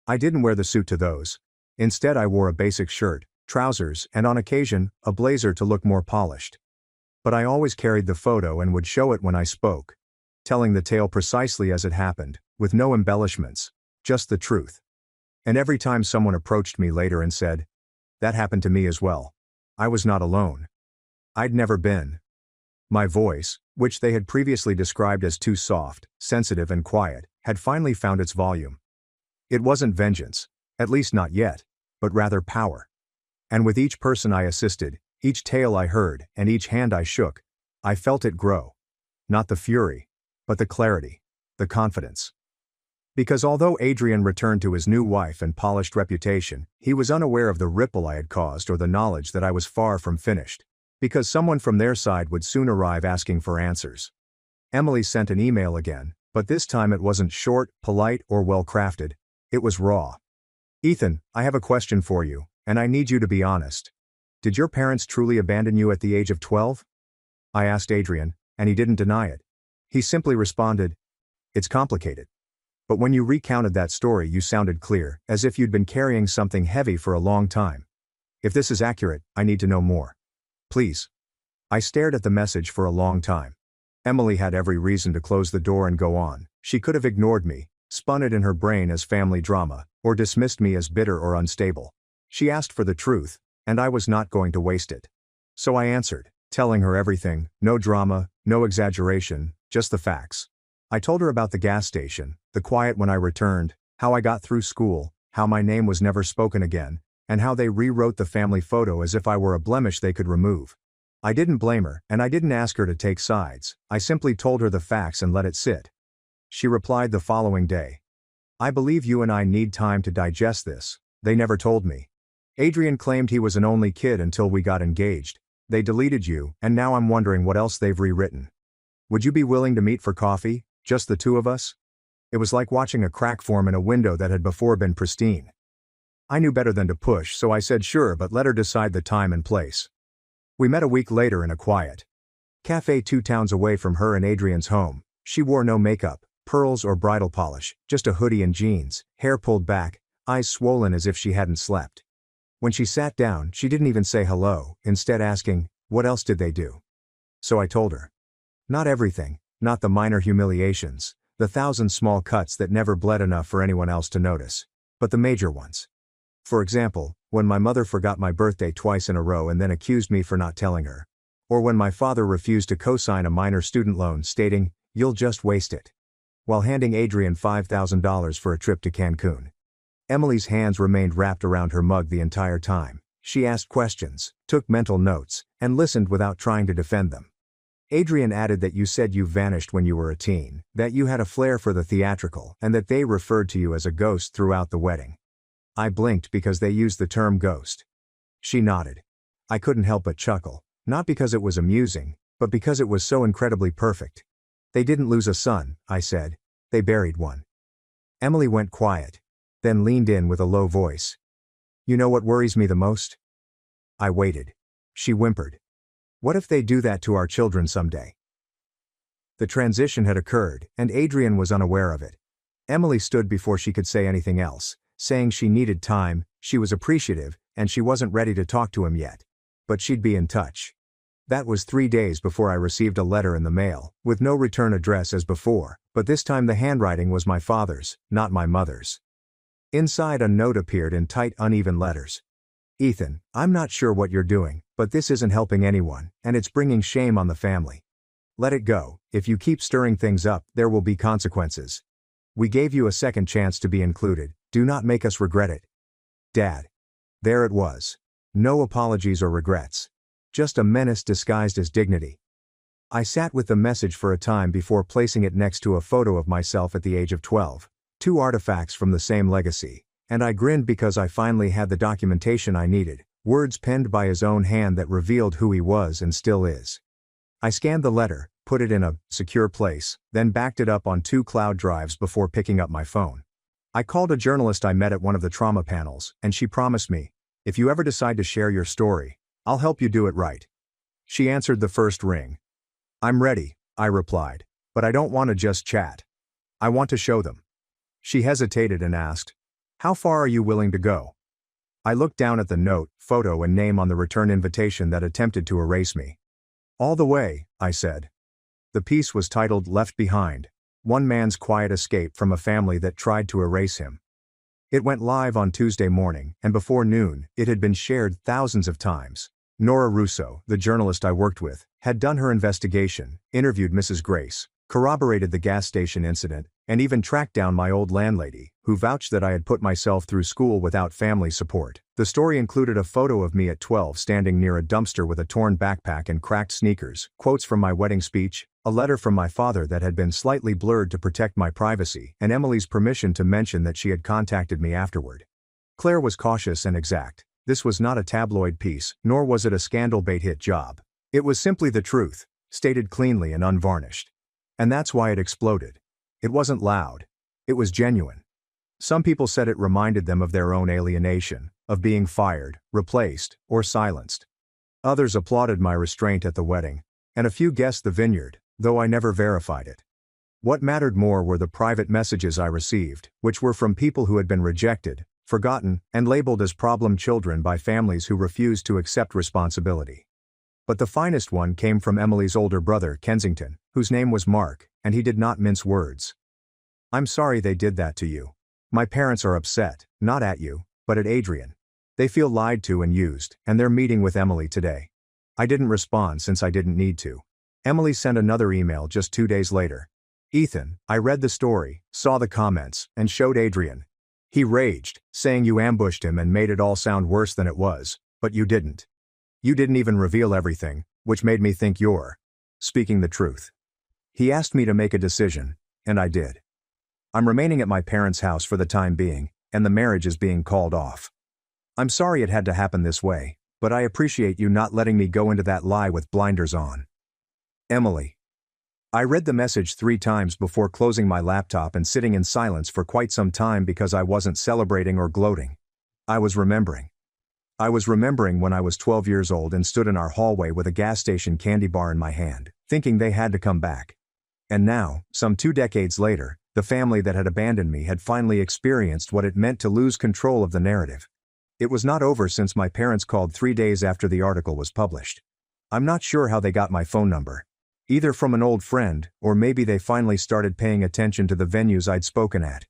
I didn't wear the suit to those. Instead, I wore a basic shirt, trousers, and on occasion, a blazer to look more polished. But I always carried the photo and would show it when I spoke, telling the tale precisely as it happened, with no embellishments, just the truth. And every time someone approached me later and said, "That happened to me as well," I was not alone. I'd never been. My voice, which they had previously described as too soft, sensitive and quiet, had finally found its volume. It wasn't vengeance, at least not yet, but rather power. And with each person I assisted, each tale I heard, and each hand I shook, I felt it grow. Not the fury, but the clarity, the confidence. Because although Adrian returned to his new wife and polished reputation, he was unaware of the ripple I had caused or the knowledge that I was far from finished. Because someone from their side would soon arrive asking for answers. Emily sent an email again, but this time it wasn't short, polite, or well-crafted. It was raw. "Ethan, I have a question for you, and I need you to be honest. Did your parents truly abandon you at the age of 12? I asked Adrian, and he didn't deny it. He simply responded, "It's complicated. But when you recounted that story you sounded clear, as if you'd been carrying something heavy for a long time. If this is accurate, I need to know more. Please." I stared at the message for a long time. Emily had every reason to close the door and go on. She could have ignored me, spun it in her brain as family drama, or dismissed me as bitter or unstable. She asked for the truth, and I was not going to waste it. So I answered, telling her everything, no drama, no exaggeration, just the facts. I told her about the gas station, the quiet when I returned, how I got through school, how my name was never spoken again, and how they rewrote the family photo as if I were a blemish they could remove. I didn't blame her, and I didn't ask her to take sides. I simply told her the facts and let it sit. She replied the following day, "I believe you and I need time to digest this. They never told me. Adrian claimed he was an only kid until we got engaged. They deleted you, and now I'm wondering what else they've rewritten. Would you be willing to meet for coffee, just the two of us?" It was like watching a crack form in a window that had before been pristine. I knew better than to push, so I said sure, but let her decide the time and place. We met a week later in a quiet cafe 2 towns away from her and Adrian's home. She wore no makeup, pearls or bridal polish, just a hoodie and jeans, hair pulled back, eyes swollen as if she hadn't slept. When she sat down, she didn't even say hello, instead asking, "What else did they do?" So I told her. Not everything, not the minor humiliations, the 1,000 small cuts that never bled enough for anyone else to notice, but the major ones. For example, when my mother forgot my birthday twice in a row and then accused me for not telling her. Or when my father refused to co-sign a minor student loan stating, "You'll just waste it," while handing Adrian $5,000 for a trip to Cancun. Emily's hands remained wrapped around her mug the entire time. She asked questions, took mental notes, and listened without trying to defend them. Adrian added that you said you vanished when you were a teen, that you had a flair for the theatrical, and that they referred to you as a ghost throughout the wedding. I blinked because they used the term ghost. She nodded. I couldn't help but chuckle, not because it was amusing, but because it was so incredibly perfect. "They didn't lose a son," I said. "They buried one." Emily went quiet, then leaned in with a low voice. "You know what worries me the most?" I waited. She whimpered. "What if they do that to our children someday?" The transition had occurred, and Adrian was unaware of it. Emily stood before she could say anything else, saying she needed time, she was appreciative, and she wasn't ready to talk to him yet. But she'd be in touch. That was 3 days before I received a letter in the mail, with no return address as before, but this time the handwriting was my father's, not my mother's. Inside a note appeared in tight, uneven letters. "Ethan, I'm not sure what you're doing, but this isn't helping anyone, and it's bringing shame on the family. Let it go. If you keep stirring things up, there will be consequences. We gave you a second chance to be included. Do not make us regret it. Dad." There it was. No apologies or regrets. Just a menace disguised as dignity. I sat with the message for a time before placing it next to a photo of myself at the age of 12, 2 artifacts from the same legacy, and I grinned because I finally had the documentation I needed, words penned by his own hand that revealed who he was and still is. I scanned the letter, put it in a secure place, then backed it up on 2 cloud drives before picking up my phone. I called a journalist I met at one of the trauma panels, and she promised me, "If you ever decide to share your story, I'll help you do it right." She answered the first ring. "I'm ready," I replied, "but I don't want to just chat. I want to show them." She hesitated and asked, "How far are you willing to go?" I looked down at the note, photo and name on the return invitation that attempted to erase me. All the way, I said. The piece was titled Left Behind: One Man's Quiet Escape from a Family That Tried to Erase Him. It went live on Tuesday morning, and before noon, it had been shared thousands of times. Nora Russo, the journalist I worked with, had done her investigation, interviewed Mrs. Grace, corroborated the gas station incident, and even tracked down my old landlady, who vouched that I had put myself through school without family support. The story included a photo of me at 12 standing near a dumpster with a torn backpack and cracked sneakers, quotes from my wedding speech, a letter from my father that had been slightly blurred to protect my privacy, and Emily's permission to mention that she had contacted me afterward. Claire was cautious and exact. This was not a tabloid piece, nor was it a scandal bait hit job. It was simply the truth, stated cleanly and unvarnished. And that's why it exploded. It wasn't loud. It was genuine. Some people said it reminded them of their own alienation, of being fired, replaced, or silenced. Others applauded my restraint at the wedding, and a few guessed the vineyard, though I never verified it. What mattered more were the private messages I received, which were from people who had been rejected, forgotten, and labeled as problem children by families who refused to accept responsibility. But the finest one came from Emily's older brother, Kensington, whose name was Mark, and he did not mince words. "I'm sorry they did that to you. My parents are upset, not at you, but at Adrian. They feel lied to and used, and they're meeting with Emily today." I didn't respond since I didn't need to. Emily sent another email just 2 days later. "Ethan, I read the story, saw the comments, and showed Adrian. He raged, saying you ambushed him and made it all sound worse than it was, but you didn't. You didn't even reveal everything, which made me think you're speaking the truth. He asked me to make a decision, and I did. I'm remaining at my parents' house for the time being, and the marriage is being called off. I'm sorry it had to happen this way, but I appreciate you not letting me go into that lie with blinders on. Emily." I read the message 3 times before closing my laptop and sitting in silence for quite some time because I wasn't celebrating or gloating. I was remembering. I was remembering when I was 12 years old and stood in our hallway with a gas station candy bar in my hand, thinking they had to come back. And now, some 2 decades later, the family that had abandoned me had finally experienced what it meant to lose control of the narrative. It was not over since my parents called 3 days after the article was published. I'm not sure how they got my phone number. Either from an old friend, or maybe they finally started paying attention to the venues I'd spoken at.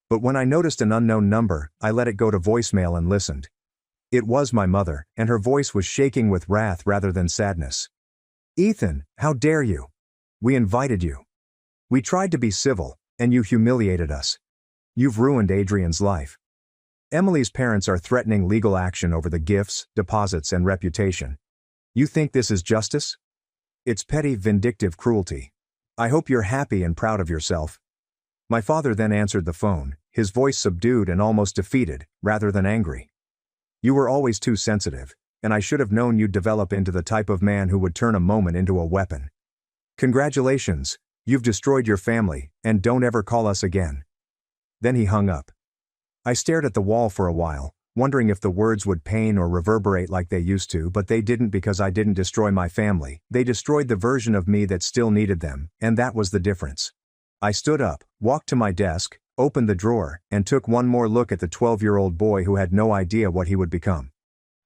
But when I noticed an unknown number, I let it go to voicemail and listened. It was my mother, and her voice was shaking with wrath rather than sadness. "Ethan, how dare you? We invited you. We tried to be civil, and you humiliated us. You've ruined Adrian's life. Emily's parents are threatening legal action over the gifts, deposits, and reputation. You think this is justice? It's petty, vindictive cruelty. I hope you're happy and proud of yourself." My father then answered the phone, his voice subdued and almost defeated, rather than angry. "You were always too sensitive, and I should have known you'd develop into the type of man who would turn a moment into a weapon. Congratulations, you've destroyed your family, and don't ever call us again." Then he hung up. I stared at the wall for a while, wondering if the words would pain or reverberate like they used to, but they didn't because I didn't destroy my family. They destroyed the version of me that still needed them, and that was the difference. I stood up, walked to my desk, opened the drawer, and took one more look at the 12-year-old boy who had no idea what he would become.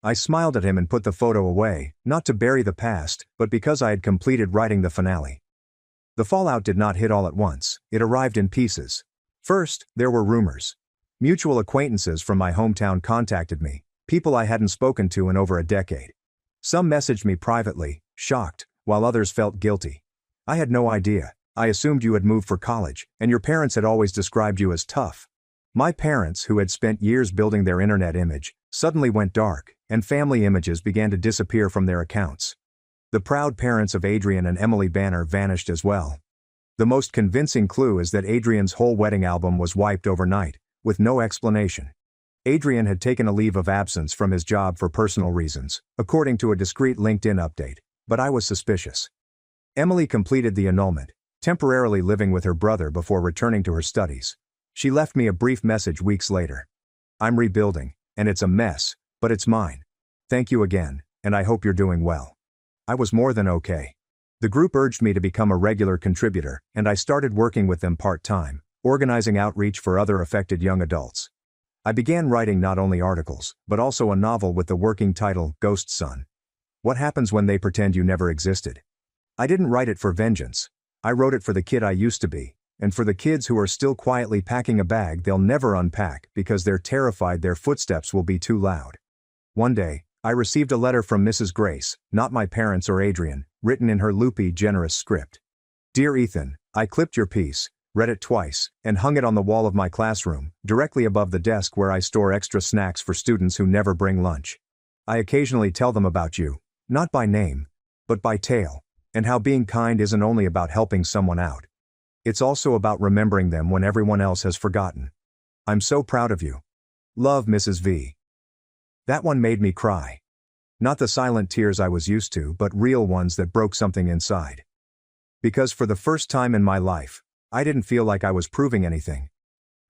I smiled at him and put the photo away, not to bury the past, but because I had completed writing the finale. The fallout did not hit all at once, it arrived in pieces. First, there were rumors. Mutual acquaintances from my hometown contacted me, people I hadn't spoken to in over a decade. Some messaged me privately, shocked, while others felt guilty. I had no idea. I assumed you had moved for college, and your parents had always described you as tough. My parents, who had spent years building their internet image, suddenly went dark, and family images began to disappear from their accounts. The proud parents of Adrian and Emily Banner vanished as well. The most convincing clue is that Adrian's whole wedding album was wiped overnight, with no explanation. Adrian had taken a leave of absence from his job for personal reasons, according to a discreet LinkedIn update, but I was suspicious. Emily completed the annulment, temporarily living with her brother before returning to her studies. She left me a brief message weeks later. "I'm rebuilding, and it's a mess, but it's mine. Thank you again, and I hope you're doing well." I was more than okay. The group urged me to become a regular contributor, and I started working with them part-time, organizing outreach for other affected young adults. I began writing not only articles, but also a novel with the working title, Ghost Son. What happens when they pretend you never existed? I didn't write it for vengeance. I wrote it for the kid I used to be, and for the kids who are still quietly packing a bag they'll never unpack because they're terrified their footsteps will be too loud. One day, I received a letter from Mrs. Grace, not my parents or Adrian, written in her loopy, generous script. Dear Ethan, I clipped your piece, read it twice, and hung it on the wall of my classroom, directly above the desk where I store extra snacks for students who never bring lunch. I occasionally tell them about you, not by name, but by tale, and how being kind isn't only about helping someone out. It's also about remembering them when everyone else has forgotten. I'm so proud of you. Love, Mrs. V. That one made me cry. Not the silent tears I was used to, but real ones that broke something inside. Because for the first time in my life, I didn't feel like I was proving anything.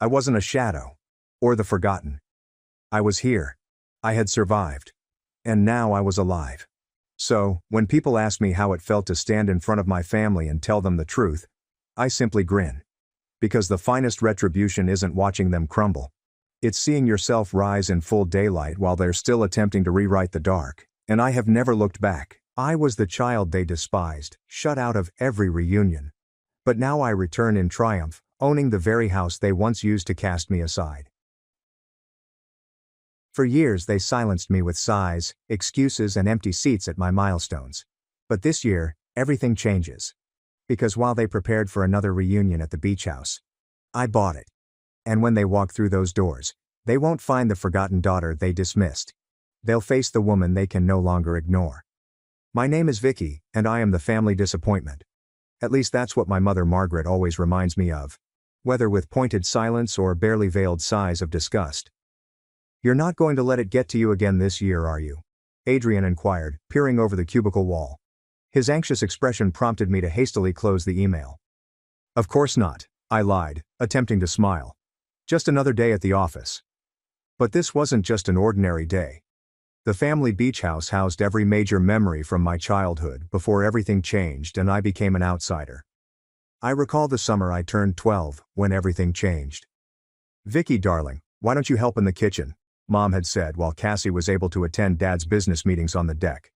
I wasn't a shadow. Or the forgotten. I was here. I had survived. And now I was alive. So, when people ask me how it felt to stand in front of my family and tell them the truth, I simply grin. Because the finest retribution isn't watching them crumble. It's seeing yourself rise in full daylight while they're still attempting to rewrite the dark. And I have never looked back. I was the child they despised, shut out of every reunion. But now I return in triumph, owning the very house they once used to cast me aside. For years they silenced me with sighs, excuses and empty seats at my milestones. But this year, everything changes. Because while they prepared for another reunion at the beach house, I bought it. And when they walk through those doors, they won't find the forgotten daughter they dismissed. They'll face the woman they can no longer ignore. My name is Vicky, and I am the family disappointment. At least that's what my mother Margaret always reminds me of. Whether with pointed silence or barely veiled sighs of disgust. You're not going to let it get to you again this year, are you? Adrian inquired, peering over the cubicle wall. His anxious expression prompted me to hastily close the email. Of course not, I lied, attempting to smile. Just another day at the office. But this wasn't just an ordinary day. The family beach house housed every major memory from my childhood before everything changed and I became an outsider. I recall the summer I turned 12, when everything changed. Vicky, darling, why don't you help in the kitchen? Mom had said while Cassie was able to attend Dad's business meetings on the deck.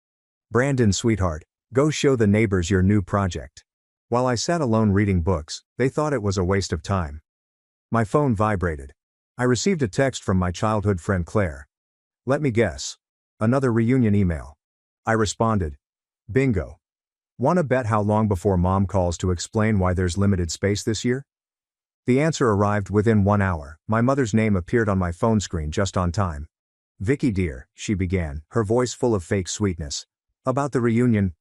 Brandon, sweetheart, go show the neighbors your new project. While I sat alone reading books, they thought it was a waste of time. My phone vibrated. I received a text from my childhood friend Claire. Let me guess. Another reunion email. I responded. Bingo. Wanna bet how long before Mom calls to explain why there's limited space this year? The answer arrived within 1 hour. My mother's name appeared on my phone screen just on time. Vicky dear, she began, her voice full of fake sweetness. About the reunion.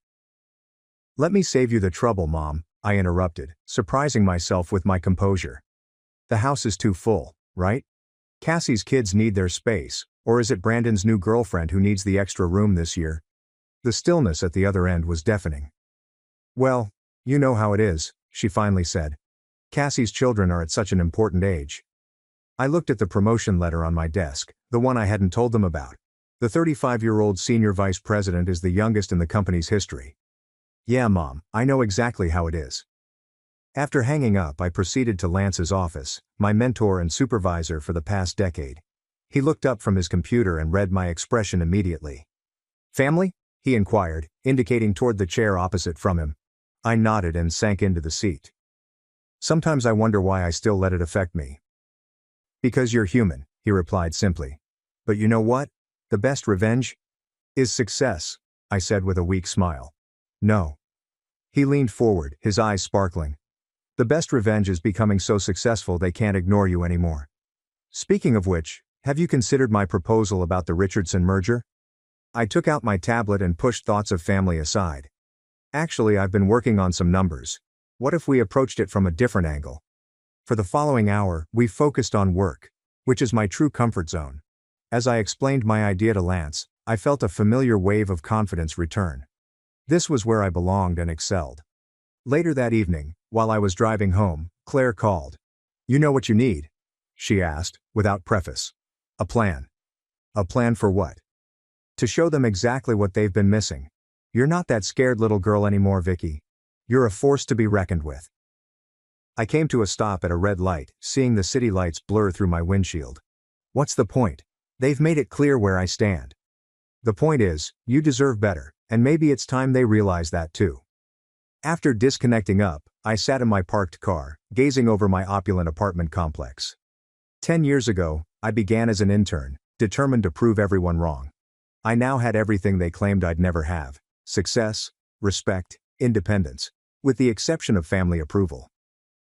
Let me save you the trouble, Mom, I interrupted, surprising myself with my composure. The house is too full, right? Cassie's kids need their space, or is it Brandon's new girlfriend who needs the extra room this year? The stillness at the other end was deafening. Well, you know how it is, she finally said. Cassie's children are at such an important age. I looked at the promotion letter on my desk, the one I hadn't told them about. The 35-year-old senior vice president is the youngest in the company's history. Yeah, Mom, I know exactly how it is. After hanging up, I proceeded to Lance's office, my mentor and supervisor for the past decade. He looked up from his computer and read my expression immediately. Family? He inquired, indicating toward the chair opposite from him. I nodded and sank into the seat. Sometimes I wonder why I still let it affect me. Because you're human, he replied simply. But you know what? The best revenge? Is success, I said with a weak smile. No. He leaned forward, his eyes sparkling. The best revenge is becoming so successful they can't ignore you anymore. Speaking of which, have you considered my proposal about the Richardson merger? I took out my tablet and pushed thoughts of family aside. Actually, I've been working on some numbers. What if we approached it from a different angle? For the following hour, we focused on work, which is my true comfort zone. As I explained my idea to Lance, I felt a familiar wave of confidence return. This was where I belonged and excelled. Later that evening, while I was driving home, Claire called. You know what you need? She asked, without preface. A plan. A plan for what? To show them exactly what they've been missing. You're not that scared little girl anymore, Vicky. You're a force to be reckoned with. I came to a stop at a red light, seeing the city lights blur through my windshield. What's the point? They've made it clear where I stand. The point is, you deserve better, and maybe it's time they realize that too. After disconnecting up, I sat in my parked car, gazing over my opulent apartment complex. 10 years ago, I began as an intern, determined to prove everyone wrong. I now had everything they claimed I'd never have: success, respect, independence, with the exception of family approval.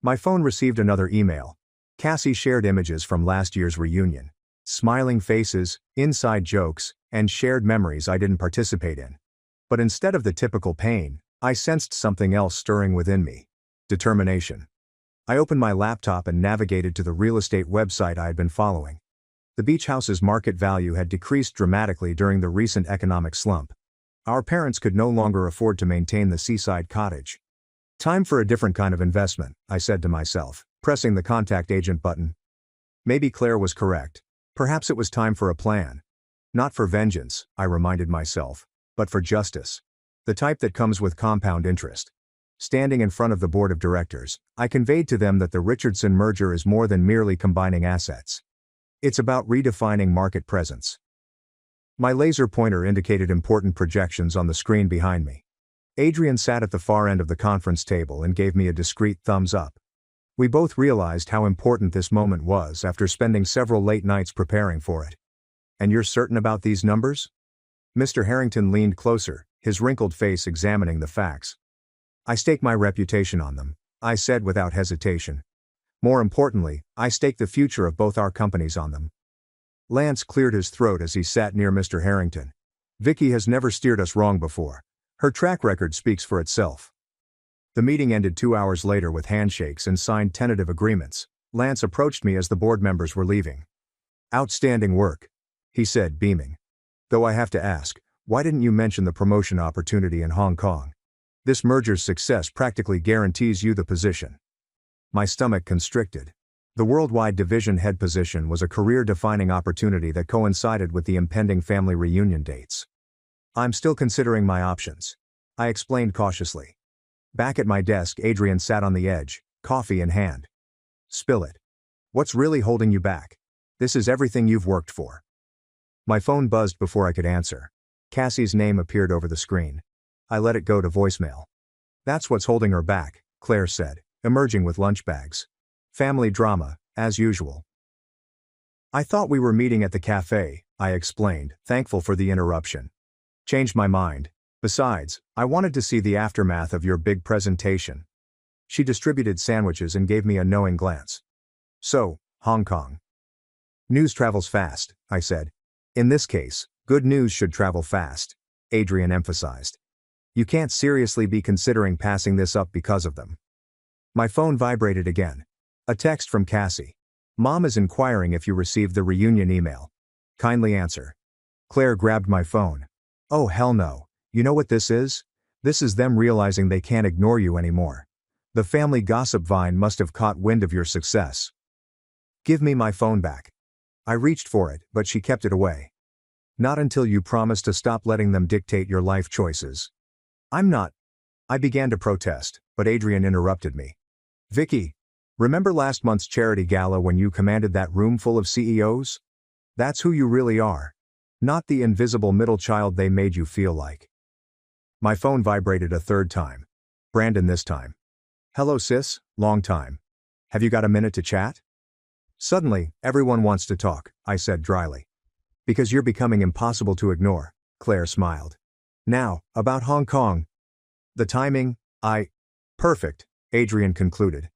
My phone received another email. Cassie shared images from last year's reunion. Smiling faces, inside jokes, and shared memories I didn't participate in. But instead of the typical pain, I sensed something else stirring within me: determination. I opened my laptop and navigated to the real estate website I had been following. The beach house's market value had decreased dramatically during the recent economic slump. Our parents could no longer afford to maintain the seaside cottage. Time for a different kind of investment, I said to myself, pressing the contact agent button. Maybe Claire was correct. Perhaps it was time for a plan. Not for vengeance, I reminded myself, but for justice. The type that comes with compound interest. Standing in front of the board of directors, I conveyed to them that the Richardson merger is more than merely combining assets. It's about redefining market presence. My laser pointer indicated important projections on the screen behind me. Adrian sat at the far end of the conference table and gave me a discreet thumbs up. We both realized how important this moment was after spending several late nights preparing for it. And you're certain about these numbers? Mr. Harrington leaned closer, his wrinkled face examining the facts. I stake my reputation on them, I said without hesitation. More importantly, I stake the future of both our companies on them. Lance cleared his throat as he sat near Mr. Harrington. Vicky has never steered us wrong before. Her track record speaks for itself. The meeting ended 2 hours later with handshakes and signed tentative agreements. Lance approached me as the board members were leaving. Outstanding work, he said, beaming. Though I have to ask, why didn't you mention the promotion opportunity in Hong Kong? This merger's success practically guarantees you the position. My stomach constricted. The worldwide division head position was a career-defining opportunity that coincided with the impending family reunion dates. I'm still considering my options, I explained cautiously. Back at my desk, Adrian sat on the edge, coffee in hand. Spill it. What's really holding you back? This is everything you've worked for. My phone buzzed before I could answer. Cassie's name appeared over the screen. I let it go to voicemail. That's what's holding her back, Claire said, emerging with lunch bags. Family drama, as usual. I thought we were meeting at the cafe, I explained, thankful for the interruption. Changed my mind. Besides, I wanted to see the aftermath of your big presentation. She distributed sandwiches and gave me a knowing glance. So, Hong Kong. News travels fast, I said. In this case, good news should travel fast, Adrian emphasized. You can't seriously be considering passing this up because of them. My phone vibrated again. A text from Cassie. Mom is inquiring if you received the reunion email. Kindly answer. Claire grabbed my phone. Oh hell no. You know what this is? This is them realizing they can't ignore you anymore. The family gossip vine must have caught wind of your success. Give me my phone back. I reached for it, but she kept it away. Not until you promise to stop letting them dictate your life choices. I'm not. I began to protest, but Adrian interrupted me. Vicky, remember last month's charity gala when you commanded that room full of CEOs? That's who you really are. Not the invisible middle child they made you feel like. My phone vibrated a third time. Brandon this time. Hello sis, long time. Have you got a minute to chat? Suddenly, everyone wants to talk, I said dryly. Because you're becoming impossible to ignore, Claire smiled. Now, about Hong Kong. The timing, Perfect, Adrian concluded.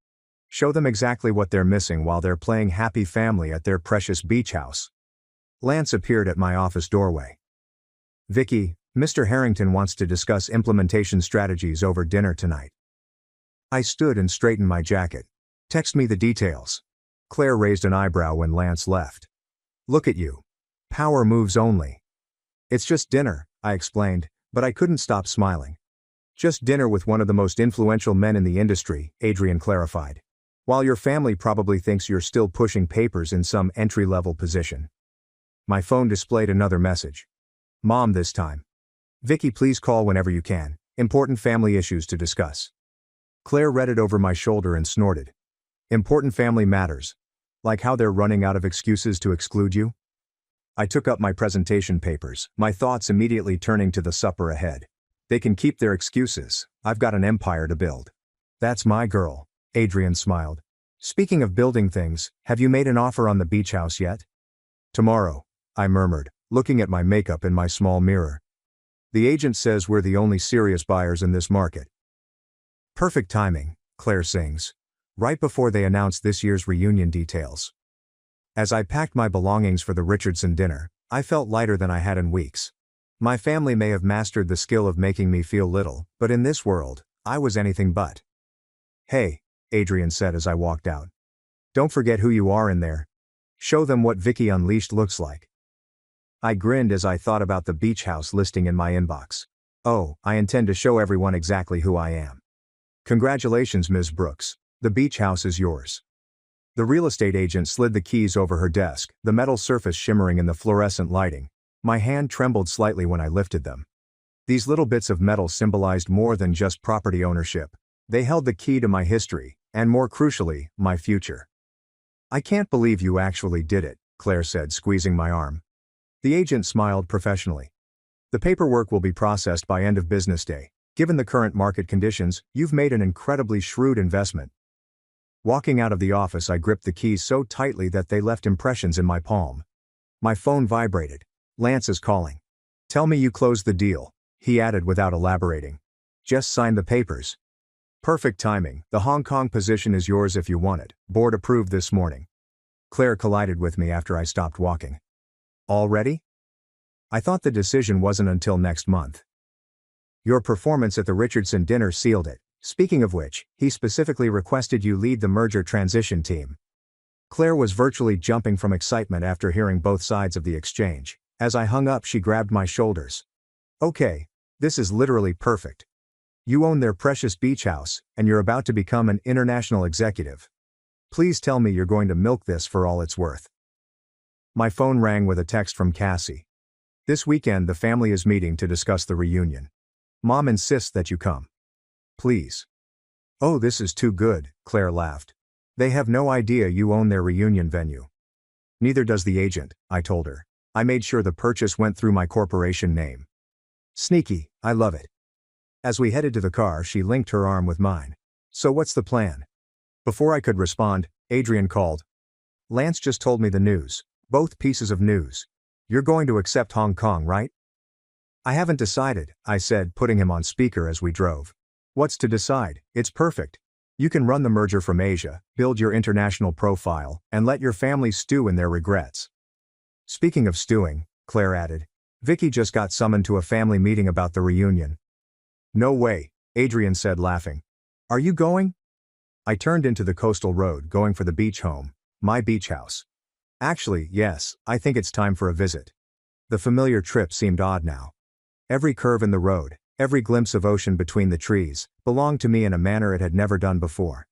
Show them exactly what they're missing while they're playing happy family at their precious beach house. Lance appeared at my office doorway. Vicky, Mr. Harrington wants to discuss implementation strategies over dinner tonight. I stood and straightened my jacket. Text me the details. Claire raised an eyebrow when Lance left. Look at you. Power moves only. It's just dinner, I explained, but I couldn't stop smiling. Just dinner with one of the most influential men in the industry, Adrian clarified. While your family probably thinks you're still pushing papers in some entry-level position. My phone displayed another message. Mom this time. Vicky, please call whenever you can. Important family issues to discuss. Claire read it over my shoulder and snorted. Important family matters. Like how they're running out of excuses to exclude you? I took up my presentation papers, my thoughts immediately turning to the supper ahead. They can keep their excuses, I've got an empire to build. That's my girl, Adrian smiled. Speaking of building things, have you made an offer on the beach house yet? Tomorrow, I murmured, looking at my makeup in my small mirror. The agent says we're the only serious buyers in this market. Perfect timing, Claire sings, right before they announce this year's reunion details. As I packed my belongings for the Richardson dinner, I felt lighter than I had in weeks. My family may have mastered the skill of making me feel little, but in this world, I was anything but. Hey, Adrian said as I walked out. Don't forget who you are in there. Show them what Vicky Unleashed looks like. I grinned as I thought about the beach house listing in my inbox. Oh, I intend to show everyone exactly who I am. Congratulations, Ms. Brooks. The beach house is yours. The real estate agent slid the keys over her desk, the metal surface shimmering in the fluorescent lighting. My hand trembled slightly when I lifted them. These little bits of metal symbolized more than just property ownership. They held the key to my history, and more crucially, my future. I can't believe you actually did it, Claire said, squeezing my arm. The agent smiled professionally. The paperwork will be processed by end of business day. Given the current market conditions, you've made an incredibly shrewd investment. Walking out of the office, I gripped the keys so tightly that they left impressions in my palm. My phone vibrated. Lance is calling. Tell me you closed the deal, he added without elaborating. Just sign the papers. Perfect timing. The Hong Kong position is yours if you want it. Board approved this morning. Claire collided with me after I stopped walking. Already? I thought the decision wasn't until next month. Your performance at the Richardson dinner sealed it. Speaking of which, he specifically requested you lead the merger transition team. Claire was virtually jumping from excitement after hearing both sides of the exchange. As I hung up, she grabbed my shoulders. Okay, this is literally perfect. You own their precious beach house, and you're about to become an international executive. Please tell me you're going to milk this for all it's worth. My phone rang with a text from Cassie. This weekend the family is meeting to discuss the reunion. Mom insists that you come. Please. Oh, this is too good, Claire laughed. They have no idea you own their reunion venue. Neither does the agent, I told her. I made sure the purchase went through my corporation name. Sneaky, I love it. As we headed to the car, she linked her arm with mine. So what's the plan? Before I could respond, Adrian called. Lance just told me the news. Both pieces of news. You're going to accept Hong Kong, right? I haven't decided, I said, putting him on speaker as we drove. What's to decide? It's perfect. You can run the merger from Asia, build your international profile, and let your family stew in their regrets. Speaking of stewing, Claire added, Vicky just got summoned to a family meeting about the reunion. No way, Adrian said, laughing. Are you going? I turned into the coastal road, going for the beach home, my beach house. Actually, yes, I think it's time for a visit. The familiar trip seemed odd now. Every curve in the road, every glimpse of ocean between the trees, belonged to me in a manner it had never done before.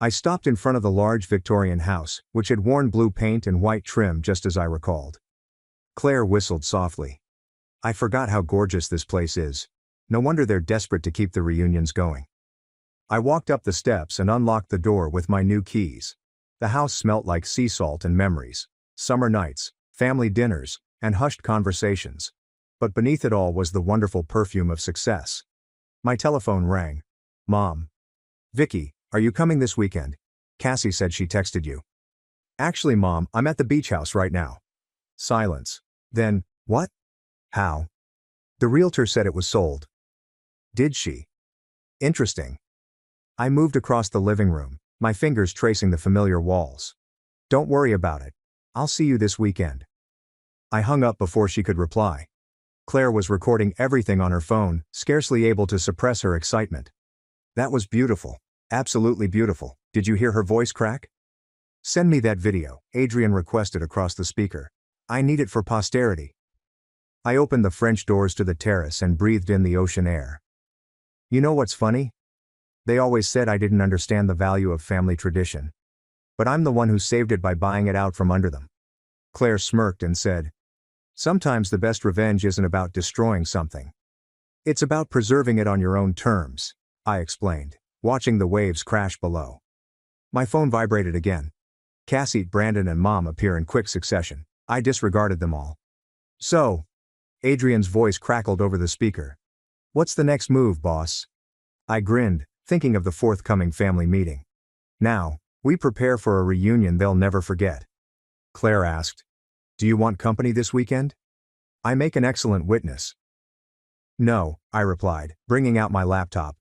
I stopped in front of the large Victorian house, which had worn blue paint and white trim just as I recalled. Claire whistled softly. I forgot how gorgeous this place is. No wonder they're desperate to keep the reunions going. I walked up the steps and unlocked the door with my new keys. The house smelt like sea salt and memories, summer nights, family dinners, and hushed conversations. But beneath it all was the wonderful perfume of success. My telephone rang. Mom. Vicky, are you coming this weekend? Cassie said she texted you. Actually, Mom, I'm at the beach house right now. Silence. Then, what? How? The realtor said it was sold. Did she? Interesting. I moved across the living room, my fingers tracing the familiar walls. Don't worry about it. I'll see you this weekend. I hung up before she could reply. Claire was recording everything on her phone, scarcely able to suppress her excitement. That was beautiful. Absolutely beautiful. Did you hear her voice crack? Send me that video, Adrian requested across the speaker. I need it for posterity. I opened the French doors to the terrace and breathed in the ocean air. You know what's funny? They always said I didn't understand the value of family tradition. But I'm the one who saved it by buying it out from under them. Claire smirked and said, sometimes the best revenge isn't about destroying something. It's about preserving it on your own terms, I explained, watching the waves crash below. My phone vibrated again. Cassie, Brandon, and Mom appear in quick succession. I disregarded them all. So, Adrian's voice crackled over the speaker. What's the next move, boss? I grinned, thinking of the forthcoming family meeting. Now, we prepare for a reunion they'll never forget. Claire asked, do you want company this weekend? I make an excellent witness. No, I replied, bringing out my laptop.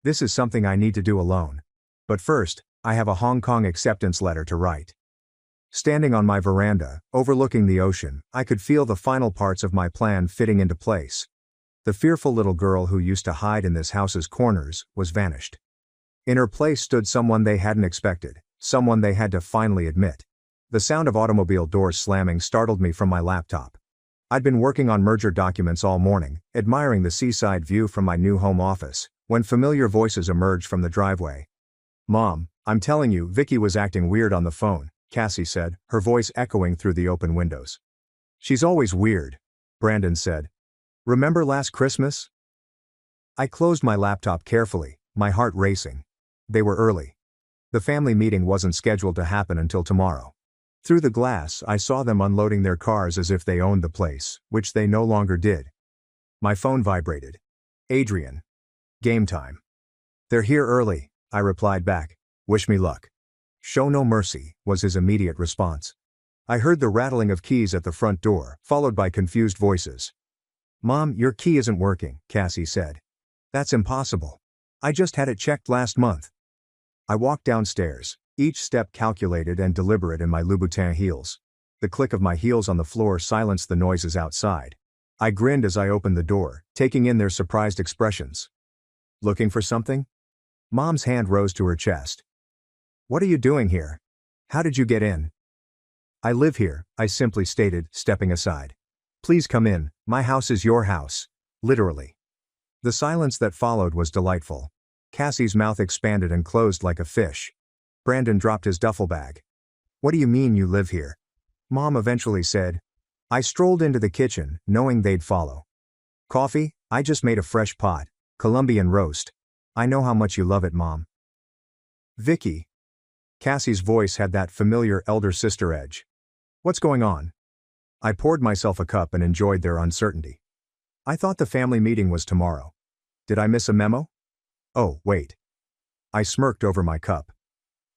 This is something I need to do alone. But first, I have a Hong Kong acceptance letter to write. Standing on my veranda, overlooking the ocean, I could feel the final parts of my plan fitting into place. The fearful little girl who used to hide in this house's corners was vanished. In her place stood someone they hadn't expected, someone they had to finally admit. The sound of automobile doors slamming startled me from my laptop. I'd been working on merger documents all morning, admiring the seaside view from my new home office, when familiar voices emerged from the driveway. Mom, I'm telling you, Vicky was acting weird on the phone, Cassie said, her voice echoing through the open windows. She's always weird, Brandon said. Remember last Christmas? I closed my laptop carefully, my heart racing. They were early. The family meeting wasn't scheduled to happen until tomorrow. Through the glass, I saw them unloading their cars as if they owned the place, which they no longer did. My phone vibrated. Adrian. Game time. They're here early, I replied back. Wish me luck. Show no mercy, was his immediate response. I heard the rattling of keys at the front door, followed by confused voices. Mom, your key isn't working, Cassie said. That's impossible. I just had it checked last month. I walked downstairs, each step calculated and deliberate in my Louboutin heels. The click of my heels on the floor silenced the noises outside. I grinned as I opened the door, taking in their surprised expressions. Looking for something? Mom's hand rose to her chest. What are you doing here? How did you get in? I live here, I simply stated, stepping aside. Please come in, my house is your house. Literally. The silence that followed was delightful. Cassie's mouth expanded and closed like a fish. Brandon dropped his duffel bag. What do you mean you live here? Mom eventually said. I strolled into the kitchen, knowing they'd follow. Coffee? I just made a fresh pot. Colombian roast. I know how much you love it, Mom. Vicky. Cassie's voice had that familiar elder sister edge. What's going on? I poured myself a cup and enjoyed their uncertainty. I thought the family meeting was tomorrow. Did I miss a memo? Oh, wait. I smirked over my cup.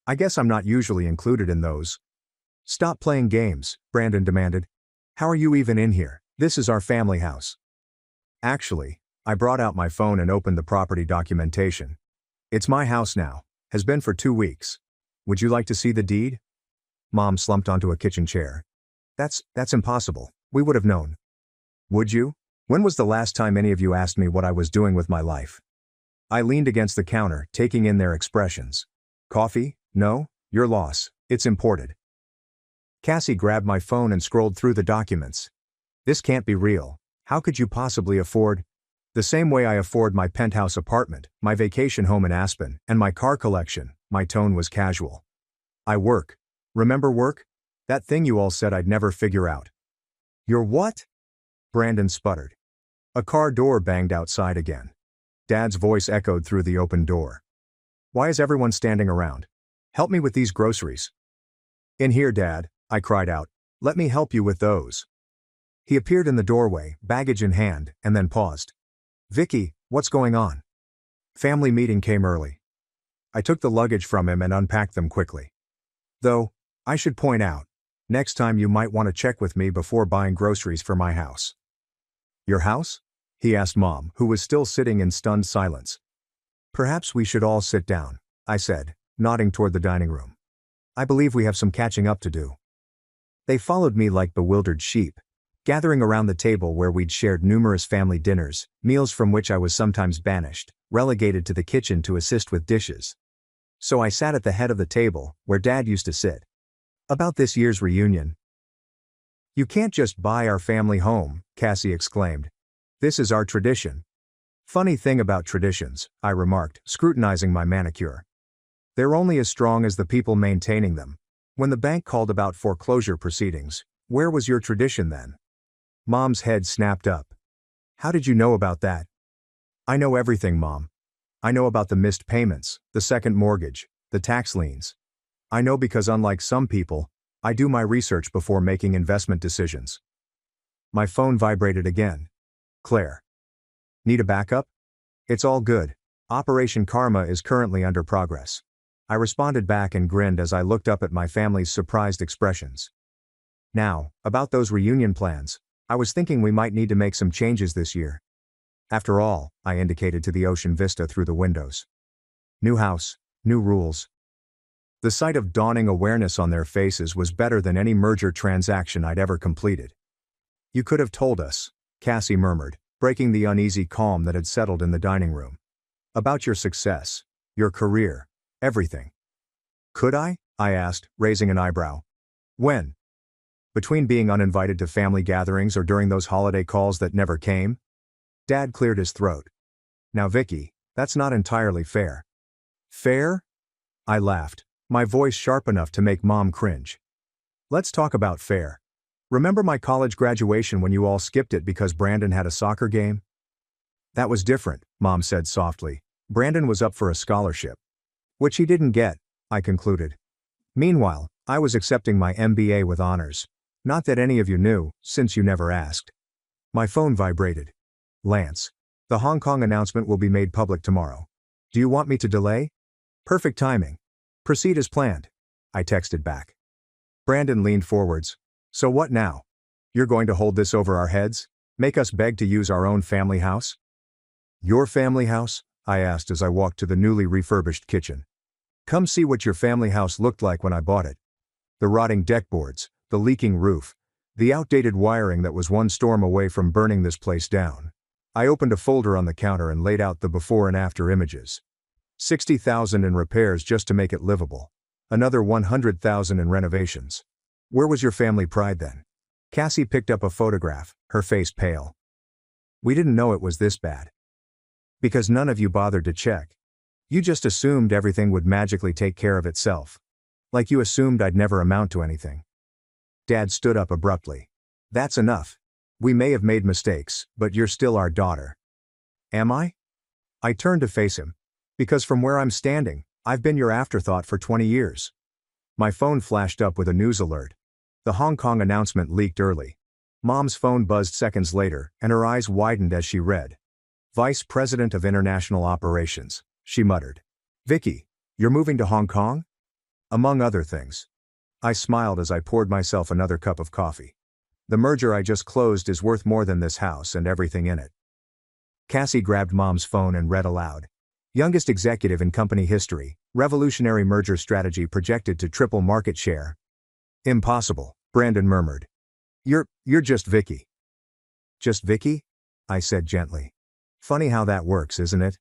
I guess I'm not usually included in those. Stop playing games, Brandon demanded. How are you even in here? This is our family house. Actually, I brought out my phone and opened the property documentation. It's my house now, has been for 2 weeks. Would you like to see the deed? Mom slumped onto a kitchen chair. That's impossible. We would have known. Would you? When was the last time any of you asked me what I was doing with my life? I leaned against the counter, taking in their expressions. Coffee? No, your loss. It's imported. Cassie grabbed my phone and scrolled through the documents. This can't be real. How could you possibly afford? The same way I afford my penthouse apartment, my vacation home in Aspen, and my car collection, my tone was casual. I work. Remember work? That thing you all said I'd never figure out. Your what? Brandon sputtered. A car door banged outside again. Dad's voice echoed through the open door. Why is everyone standing around? Help me with these groceries. In here, Dad, I cried out. Let me help you with those. He appeared in the doorway, baggage in hand, and then paused. Vicky, what's going on? Family meeting came early. I took the luggage from him and unpacked them quickly. Though, I should point out, next time you might want to check with me before buying groceries for my house. Your house? He asked Mom, who was still sitting in stunned silence. Perhaps we should all sit down, I said, nodding toward the dining room. I believe we have some catching up to do. They followed me like bewildered sheep, gathering around the table where we'd shared numerous family dinners, meals from which I was sometimes banished, relegated to the kitchen to assist with dishes. So I sat at the head of the table, where Dad used to sit. About this year's reunion. You can't just buy our family home, Cassie exclaimed. This is our tradition. Funny thing about traditions, I remarked, scrutinizing my manicure. They're only as strong as the people maintaining them. When the bank called about foreclosure proceedings, where was your tradition then? Mom's head snapped up. How did you know about that? I know everything, Mom. I know about the missed payments, the second mortgage, the tax liens. I know because unlike some people, I do my research before making investment decisions. My phone vibrated again. Claire. Need a backup? It's all good. Operation Karma is currently under progress. I responded back and grinned as I looked up at my family's surprised expressions. Now, about those reunion plans, I was thinking we might need to make some changes this year. After all, I indicated to the ocean vista through the windows. New house, new rules. The sight of dawning awareness on their faces was better than any merger transaction I'd ever completed. You could have told us, Cassie murmured, breaking the uneasy calm that had settled in the dining room. About your success, your career, everything. Could I? I asked, raising an eyebrow. When? Between being uninvited to family gatherings or during those holiday calls that never came? Dad cleared his throat. Now Vicky, that's not entirely fair. Fair? I laughed, my voice sharp enough to make Mom cringe. Let's talk about fair. Remember my college graduation when you all skipped it because Brandon had a soccer game? That was different, Mom said softly. Brandon was up for a scholarship. Which he didn't get, I concluded. Meanwhile, I was accepting my MBA with honors. Not that any of you knew, since you never asked. My phone vibrated. Lance. The Hong Kong announcement will be made public tomorrow. Do you want me to delay? Perfect timing. Proceed as planned. I texted back. Brandon leaned forwards. So what now? You're going to hold this over our heads? Make us beg to use our own family house? Your family house? I asked as I walked to the newly refurbished kitchen. Come see what your family house looked like when I bought it. The rotting deckboards, the leaking roof, the outdated wiring that was one storm away from burning this place down. I opened a folder on the counter and laid out the before and after images. $60,000 in repairs just to make it livable. Another $100,000 in renovations. Where was your family pride then? Cassie picked up a photograph, her face pale. We didn't know it was this bad. Because none of you bothered to check. You just assumed everything would magically take care of itself. Like you assumed I'd never amount to anything. Dad stood up abruptly. That's enough. We may have made mistakes, but you're still our daughter. Am I? I turned to face him. Because from where I'm standing, I've been your afterthought for 20 years. My phone flashed up with a news alert. The Hong Kong announcement leaked early. Mom's phone buzzed seconds later, and her eyes widened as she read. Vice President of International Operations, she muttered. Vicky, you're moving to Hong Kong? Among other things. I smiled as I poured myself another cup of coffee. The merger I just closed is worth more than this house and everything in it. Cassie grabbed Mom's phone and read aloud. Youngest executive in company history, revolutionary merger strategy projected to triple market share. Impossible, Brandon murmured. You're just Vicky. Just Vicky? I said gently. Funny how that works, isn't it?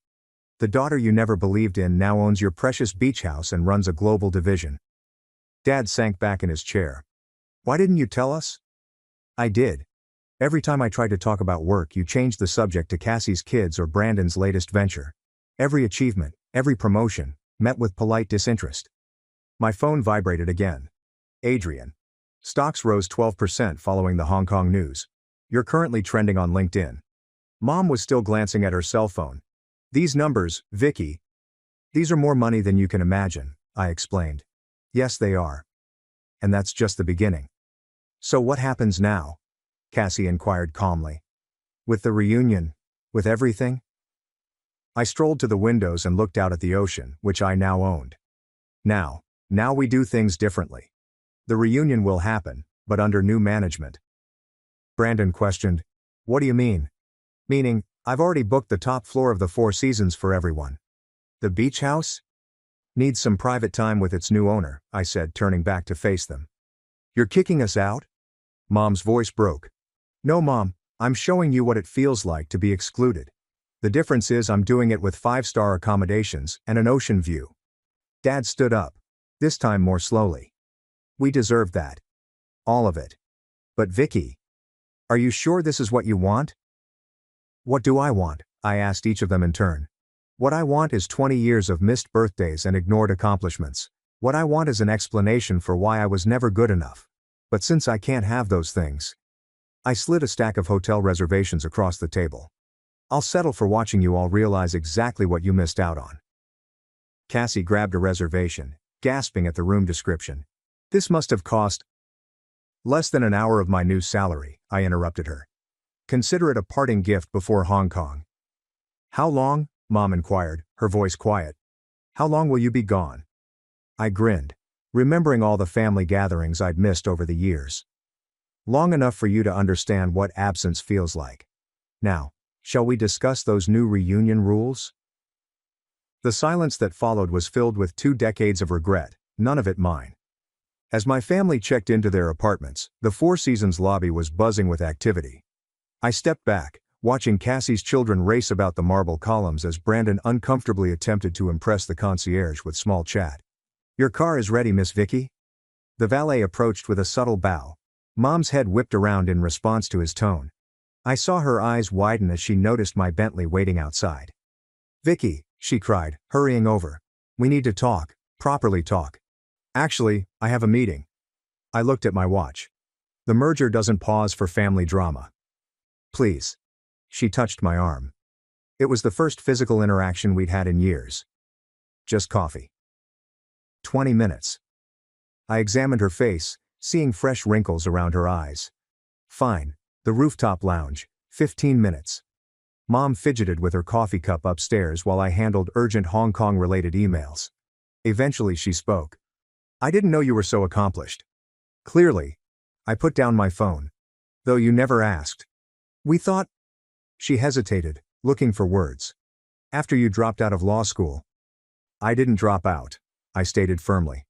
The daughter you never believed in now owns your precious beach house and runs a global division. Dad sank back in his chair. Why didn't you tell us? I did. Every time I tried to talk about work, you changed the subject to Cassie's kids or Brandon's latest venture. Every achievement, every promotion, met with polite disinterest. My phone vibrated again. Adrian. Stocks rose 12% following the Hong Kong news. You're currently trending on LinkedIn. Mom was still glancing at her cell phone. These numbers, Vicky. These are more money than you can imagine, I explained. Yes, they are. And that's just the beginning. So what happens now? Cassie inquired calmly. With the reunion? With everything? I strolled to the windows and looked out at the ocean, which I now owned. Now we do things differently. The reunion will happen, but under new management. Brandon questioned. What do you mean? Meaning, I've already booked the top floor of the Four Seasons for everyone. The beach house? Needs some private time with its new owner, I said, turning back to face them. You're kicking us out? Mom's voice broke. No, Mom, I'm showing you what it feels like to be excluded. The difference is I'm doing it with 5-star accommodations and an ocean view. Dad stood up. This time more slowly. We deserved that. All of it. But Vicky. Are you sure this is what you want? What do I want? I asked each of them in turn. What I want is 20 years of missed birthdays and ignored accomplishments. What I want is an explanation for why I was never good enough. But since I can't have those things, I slid a stack of hotel reservations across the table. I'll settle for watching you all realize exactly what you missed out on. Cassie grabbed a reservation, gasping at the room description. This must have cost Less than an hour of my new salary, I interrupted her. Consider it a parting gift before Hong Kong. How long? Mom inquired, her voice quiet. How long will you be gone? I grinned, remembering all the family gatherings I'd missed over the years. Long enough for you to understand what absence feels like. Now, shall we discuss those new reunion rules? The silence that followed was filled with 2 decades of regret, none of it mine. As my family checked into their apartments, the Four Seasons lobby was buzzing with activity. I stepped back, watching Cassie's children race about the marble columns as Brandon uncomfortably attempted to impress the concierge with small chat. Your car is ready, Miss Vicky? The valet approached with a subtle bow. Mom's head whipped around in response to his tone. I saw her eyes widen as she noticed my Bentley waiting outside. Vicky, she cried, hurrying over. We need to talk, properly talk. Actually, I have a meeting. I looked at my watch. The merger doesn't pause for family drama. Please. She touched my arm. It was the first physical interaction we'd had in years. Just coffee. 20 minutes. I examined her face, seeing fresh wrinkles around her eyes. Fine. The rooftop lounge, 15 minutes. Mom fidgeted with her coffee cup upstairs while I handled urgent Hong Kong-related emails. Eventually she spoke. I didn't know you were so accomplished. Clearly. I put down my phone. Though you never asked. We thought. She hesitated, looking for words. After you dropped out of law school. I didn't drop out, I stated firmly.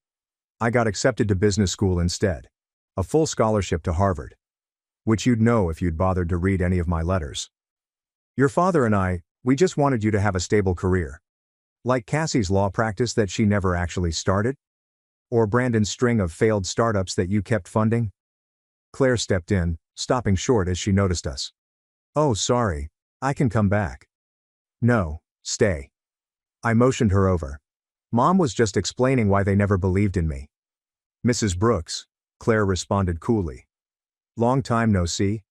I got accepted to business school instead. A full scholarship to Harvard. Which you'd know if you'd bothered to read any of my letters. Your father and I, we just wanted you to have a stable career. Like Cassie's law practice that she never actually started? Or Brandon's string of failed startups that you kept funding? Claire stepped in, stopping short as she noticed us. Oh, sorry, I can come back. No, stay. I motioned her over. Mom was just explaining why they never believed in me. Mrs. Brooks, Claire responded coolly. Long time no see.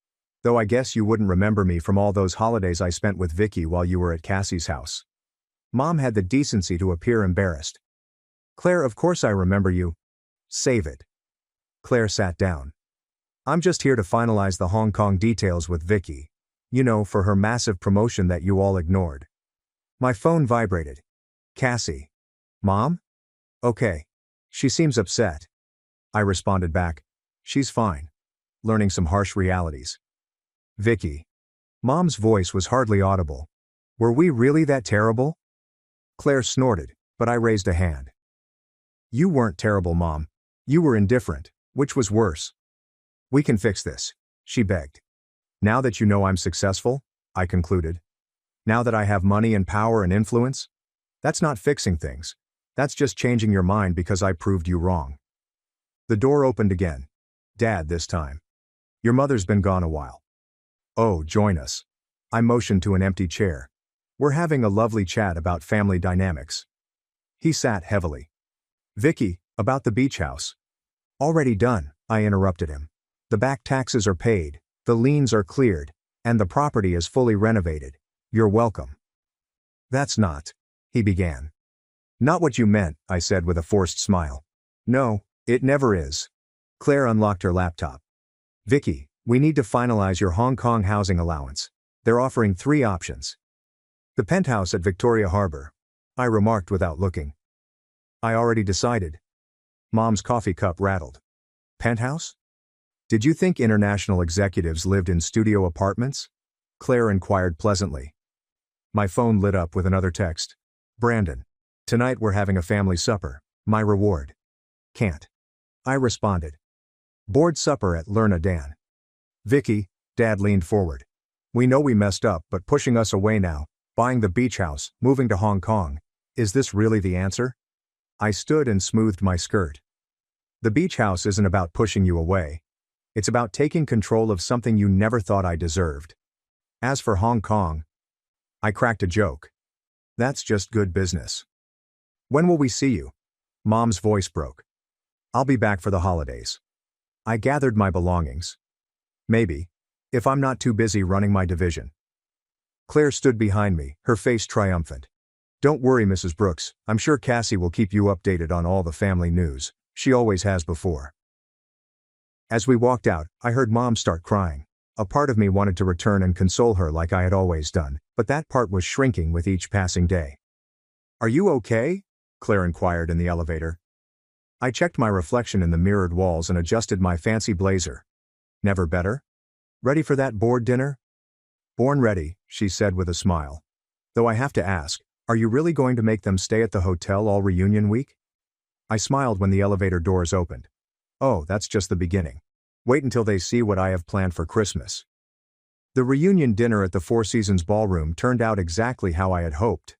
Though I guess you wouldn't remember me from all those holidays I spent with Vicky while you were at Cassie's house. Mom had the decency to appear embarrassed. Claire, of course I remember you. Save it. Claire sat down. I'm just here to finalize the Hong Kong details with Vicky. You know, for her massive promotion that you all ignored. My phone vibrated. Cassie. Mom? Okay. She seems upset. I responded back. She's fine. Learning some harsh realities. Vicky. Mom's voice was hardly audible. Were we really that terrible? Claire snorted, but I raised a hand. You weren't terrible, Mom. You were indifferent, which was worse. We can fix this, she begged. Now that you know I'm successful, I concluded. Now that I have money and power and influence? That's not fixing things. That's just changing your mind because I proved you wrong. The door opened again. Dad this time. Your mother's been gone a while. Oh, join us. I motioned to an empty chair. We're having a lovely chat about family dynamics. He sat heavily. Vicky, about the beach house. Already done, I interrupted him. The back taxes are paid, the liens are cleared, and the property is fully renovated. You're welcome. That's not, he began. Not what you meant, I said with a forced smile. No, it never is. Claire unlocked her laptop. Vicky, we need to finalize your Hong Kong housing allowance. They're offering 3 options. The penthouse at Victoria Harbor. I remarked without looking. I already decided. Mom's coffee cup rattled. Penthouse? Did you think international executives lived in studio apartments? Claire inquired pleasantly. My phone lit up with another text. Brandon. Tonight we're having a family supper. My reward. Can't. I responded. Board supper at Lerna Dan. Vicky, Dad leaned forward. We know we messed up, but pushing us away now, buying the beach house, moving to Hong Kong. Is this really the answer? I stood and smoothed my skirt. The beach house isn't about pushing you away. It's about taking control of something you never thought I deserved. As for Hong Kong, I cracked a joke. That's just good business. When will we see you? Mom's voice broke. I'll be back for the holidays. I gathered my belongings. Maybe, if I'm not too busy running my division. Claire stood behind me, her face triumphant. Don't worry, Mrs. Brooks, I'm sure Cassie will keep you updated on all the family news. She always has before. As we walked out, I heard Mom start crying. A part of me wanted to return and console her like I had always done, but that part was shrinking with each passing day. "Are you okay?" Claire inquired in the elevator. I checked my reflection in the mirrored walls and adjusted my fancy blazer. "Never better? Ready for that board dinner?" "Born ready," she said with a smile. "Though I have to ask, are you really going to make them stay at the hotel all reunion week?" I smiled when the elevator doors opened. "Oh, that's just the beginning. Wait until they see what I have planned for Christmas." The reunion dinner at the Four Seasons Ballroom turned out exactly how I had hoped.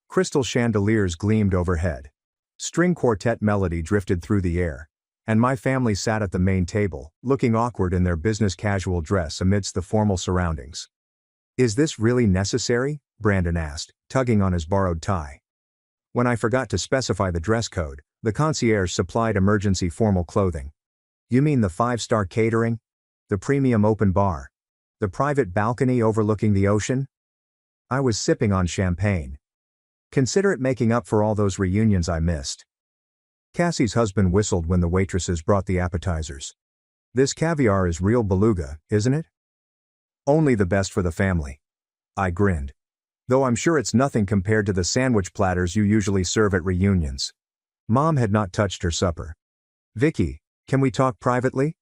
Crystal chandeliers gleamed overhead. String quartet melody drifted through the air. And my family sat at the main table, looking awkward in their business casual dress amidst the formal surroundings. "Is this really necessary?" Brandon asked, tugging on his borrowed tie. When I forgot to specify the dress code, the concierge supplied emergency formal clothing. "You mean the 5-star catering? The premium open bar? The private balcony overlooking the ocean?" I was sipping on champagne. Consider it making up for all those reunions I missed. Cassie's husband whistled when the waitresses brought the appetizers. "This caviar is real beluga, isn't it?" "Only the best for the family." I grinned. "Though I'm sure it's nothing compared to the sandwich platters you usually serve at reunions." Mom had not touched her supper. "Vicky, can we talk privately?"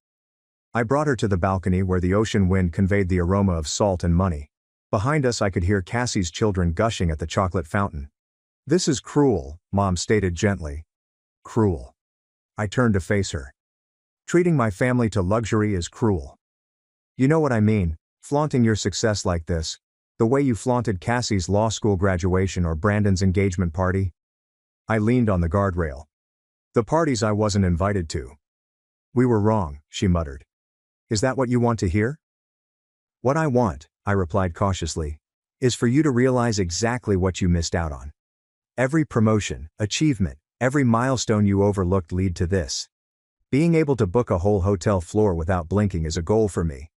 I brought her to the balcony where the ocean wind conveyed the aroma of salt and money. Behind us I could hear Cassie's children gushing at the chocolate fountain. "This is cruel," Mom stated gently. "Cruel." I turned to face her. "Treating my family to luxury is cruel. You know what I mean, flaunting your success like this, the way you flaunted Cassie's law school graduation or Brandon's engagement party." I leaned on the guardrail. "The parties I wasn't invited to." "We were wrong," she muttered. "Is that what you want to hear?" "What I want," I replied cautiously, "is for you to realize exactly what you missed out on. Every promotion, achievement, every milestone you overlooked lead to this. Being able to book a whole hotel floor without blinking is a goal for me."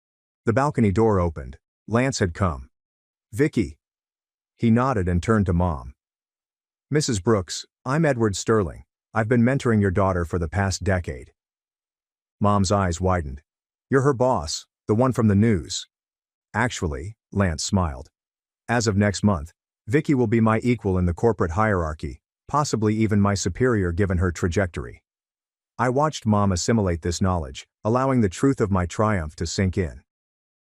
The balcony door opened. Lance had come. "Vicky." He nodded and turned to Mom. "Mrs. Brooks, I'm Edward Sterling. I've been mentoring your daughter for the past decade." Mom's eyes widened. "You're her boss, the one from the news." "Actually," Lance smiled. "As of next month, Vicky will be my equal in the corporate hierarchy, possibly even my superior given her trajectory." I watched Mom assimilate this knowledge, allowing the truth of my triumph to sink in.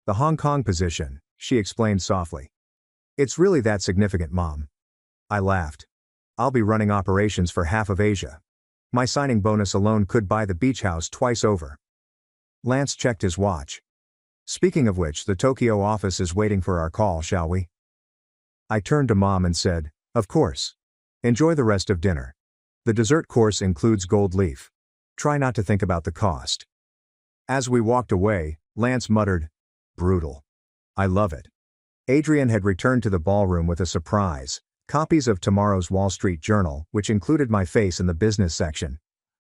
"The Hong Kong position," she explained softly. "It's really that significant, Mom." I laughed. "I'll be running operations for half of Asia. My signing bonus alone could buy the beach house twice over." Lance checked his watch. "Speaking of which, the Tokyo office is waiting for our call, shall we?" I turned to Mom and said, "Of course. Enjoy the rest of dinner. The dessert course includes gold leaf. Try not to think about the cost." As we walked away, Lance muttered, "Brutal. I love it." Adrian had returned to the ballroom with a surprise: copies of tomorrow's Wall Street Journal, which included my face in the business section.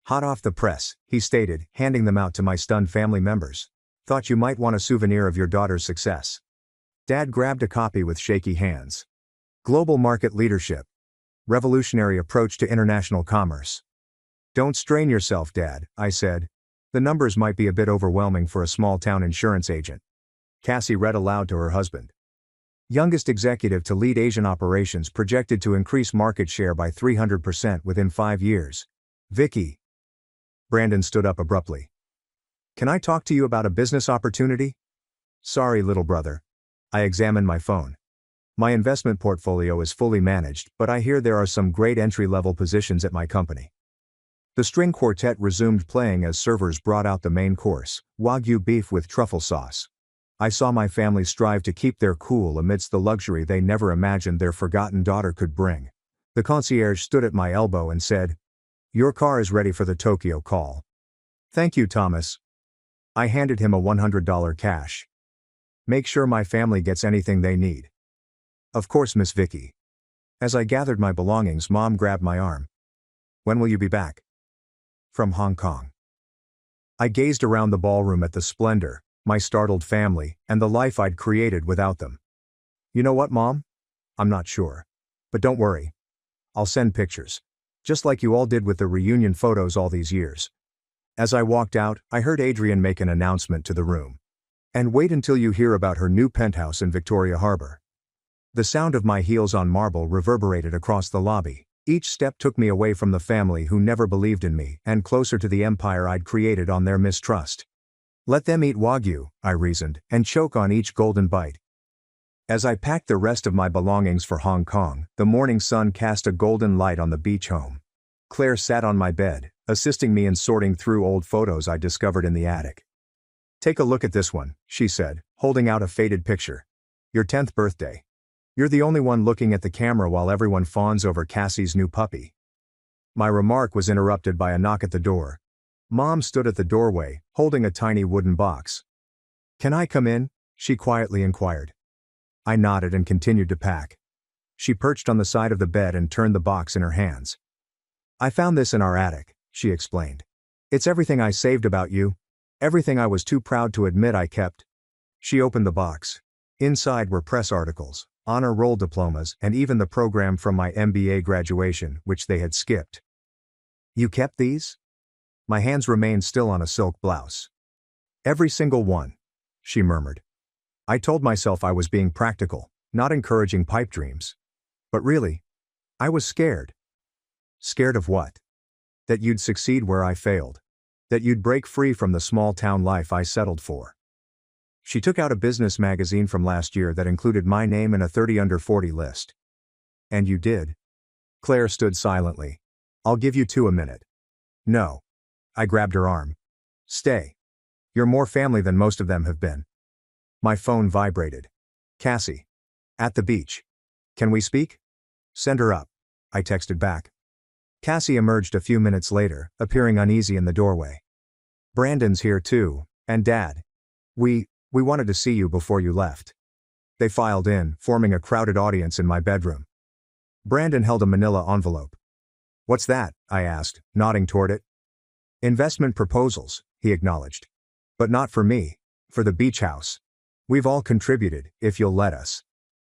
"Hot off the press," he stated, handing them out to my stunned family members. "Thought you might want a souvenir of your daughter's success." Dad grabbed a copy with shaky hands. "Global Market Leadership. Revolutionary Approach to International Commerce." "Don't strain yourself, Dad," I said. "The numbers might be a bit overwhelming for a small-town insurance agent." Cassie read aloud to her husband. "Youngest executive to lead Asian operations projected to increase market share by 300% within 5 years. Vicky." Brandon stood up abruptly. "Can I talk to you about a business opportunity?" "Sorry, little brother." I examined my phone. "My investment portfolio is fully managed, but I hear there are some great entry-level positions at my company." The string quartet resumed playing as servers brought out the main course, Wagyu beef with truffle sauce. I saw my family strive to keep their cool amidst the luxury they never imagined their forgotten daughter could bring. The concierge stood at my elbow and said, "Your car is ready for the Tokyo call." "Thank you, Thomas." I handed him a $100 cash. "Make sure my family gets anything they need." "Of course, Miss Vicky." As I gathered my belongings, Mom grabbed my arm. "When will you be back?" "From Hong Kong." I gazed around the ballroom at the splendor, my startled family, and the life I'd created without them. "You know what, Mom? I'm not sure. But don't worry. I'll send pictures. Just like you all did with the reunion photos all these years." As I walked out, I heard Adrian make an announcement to the room. And wait until you hear about her new penthouse in Victoria Harbor. The sound of my heels on marble reverberated across the lobby. Each step took me away from the family who never believed in me and closer to the empire I'd created on their mistrust. Let them eat Wagyu, I reasoned, and choke on each golden bite. As I packed the rest of my belongings for Hong Kong, the morning sun cast a golden light on the beach home. Claire sat on my bed, assisting me in sorting through old photos I discovered in the attic. Take a look at this one, she said, holding out a faded picture. Your 10th birthday. You're the only one looking at the camera while everyone fawns over Cassie's new puppy. My remark was interrupted by a knock at the door. Mom stood at the doorway, holding a tiny wooden box. Can I come in? She quietly inquired. I nodded and continued to pack. She perched on the side of the bed and turned the box in her hands. I found this in our attic, she explained. It's everything I saved about you. Everything I was too proud to admit I kept. She opened the box. Inside were press articles, honor roll diplomas, and even the program from my MBA graduation, which they had skipped. You kept these? My hands remained still on a silk blouse. Every single one, she murmured. I told myself I was being practical, not encouraging pipe dreams. But really, I was scared. Scared of what? That you'd succeed where I failed. That you'd break free from the small-town life I settled for. She took out a business magazine from last year that included my name in a 30 under 40 list. And you did? Claire stood silently. I'll give you 2 a minute. No. I grabbed her arm. Stay. You're more family than most of them have been. My phone vibrated. Cassie. At the beach. Can we speak? Send her up. I texted back. Cassie emerged a few minutes later, appearing uneasy in the doorway. Brandon's here too, and Dad. We wanted to see you before you left. They filed in, forming a crowded audience in my bedroom. Brandon held a manila envelope. What's that? I asked, nodding toward it. Investment proposals, he acknowledged. But not for me, for the beach house. We've all contributed, if you'll let us.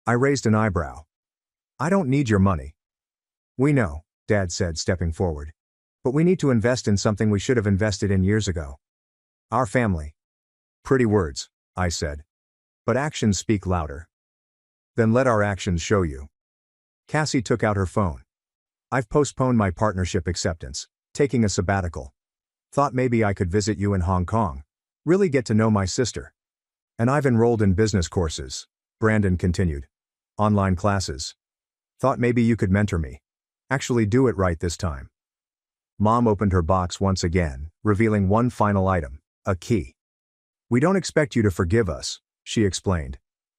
I raised an eyebrow. I don't need your money. We know, Dad said, stepping forward. But we need to invest in something we should have invested in years ago. Our family. Pretty words, I said. But actions speak louder. Then let our actions show you. Cassie took out her phone. I've postponed my partnership acceptance, taking a sabbatical. Thought maybe I could visit you in Hong Kong. Really get to know my sister. And I've enrolled in business courses, Brandon continued. Online classes. Thought maybe you could mentor me. Actually do it right this time. Mom opened her box once again, revealing one final item, a key. We don't expect you to forgive us, she explained.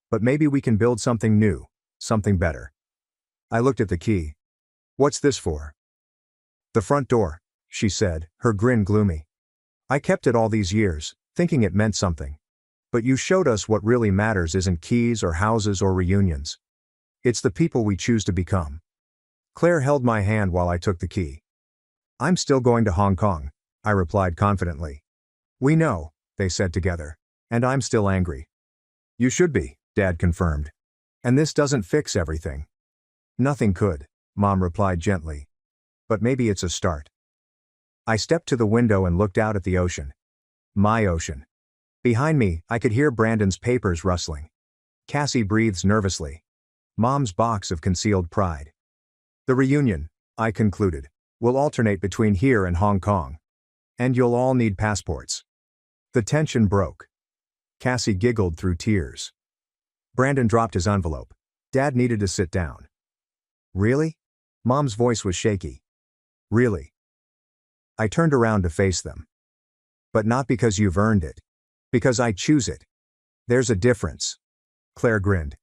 But maybe we can build something new, something better. I looked at the key. What's this for? The front door, she said, her grin gloomy. I kept it all these years, thinking it meant something. But you showed us what really matters isn't keys or houses or reunions. It's the people we choose to become. Claire held my hand while I took the key. I'm still going to Hong Kong, I replied confidently. We know, they said together. And I'm still angry. You should be, Dad confirmed. And this doesn't fix everything. Nothing could, Mom replied gently. But maybe it's a start. I stepped to the window and looked out at the ocean. My ocean. Behind me, I could hear Brandon's papers rustling. Cassie breathes nervously. Mom's box of concealed pride. The reunion, I concluded, will alternate between here and Hong Kong. And you'll all need passports. The tension broke. Cassie giggled through tears. Brandon dropped his envelope. Dad needed to sit down. Really? Mom's voice was shaky. Really? I turned around to face them. But not because you've earned it. Because I choose it. There's a difference. Claire grinned.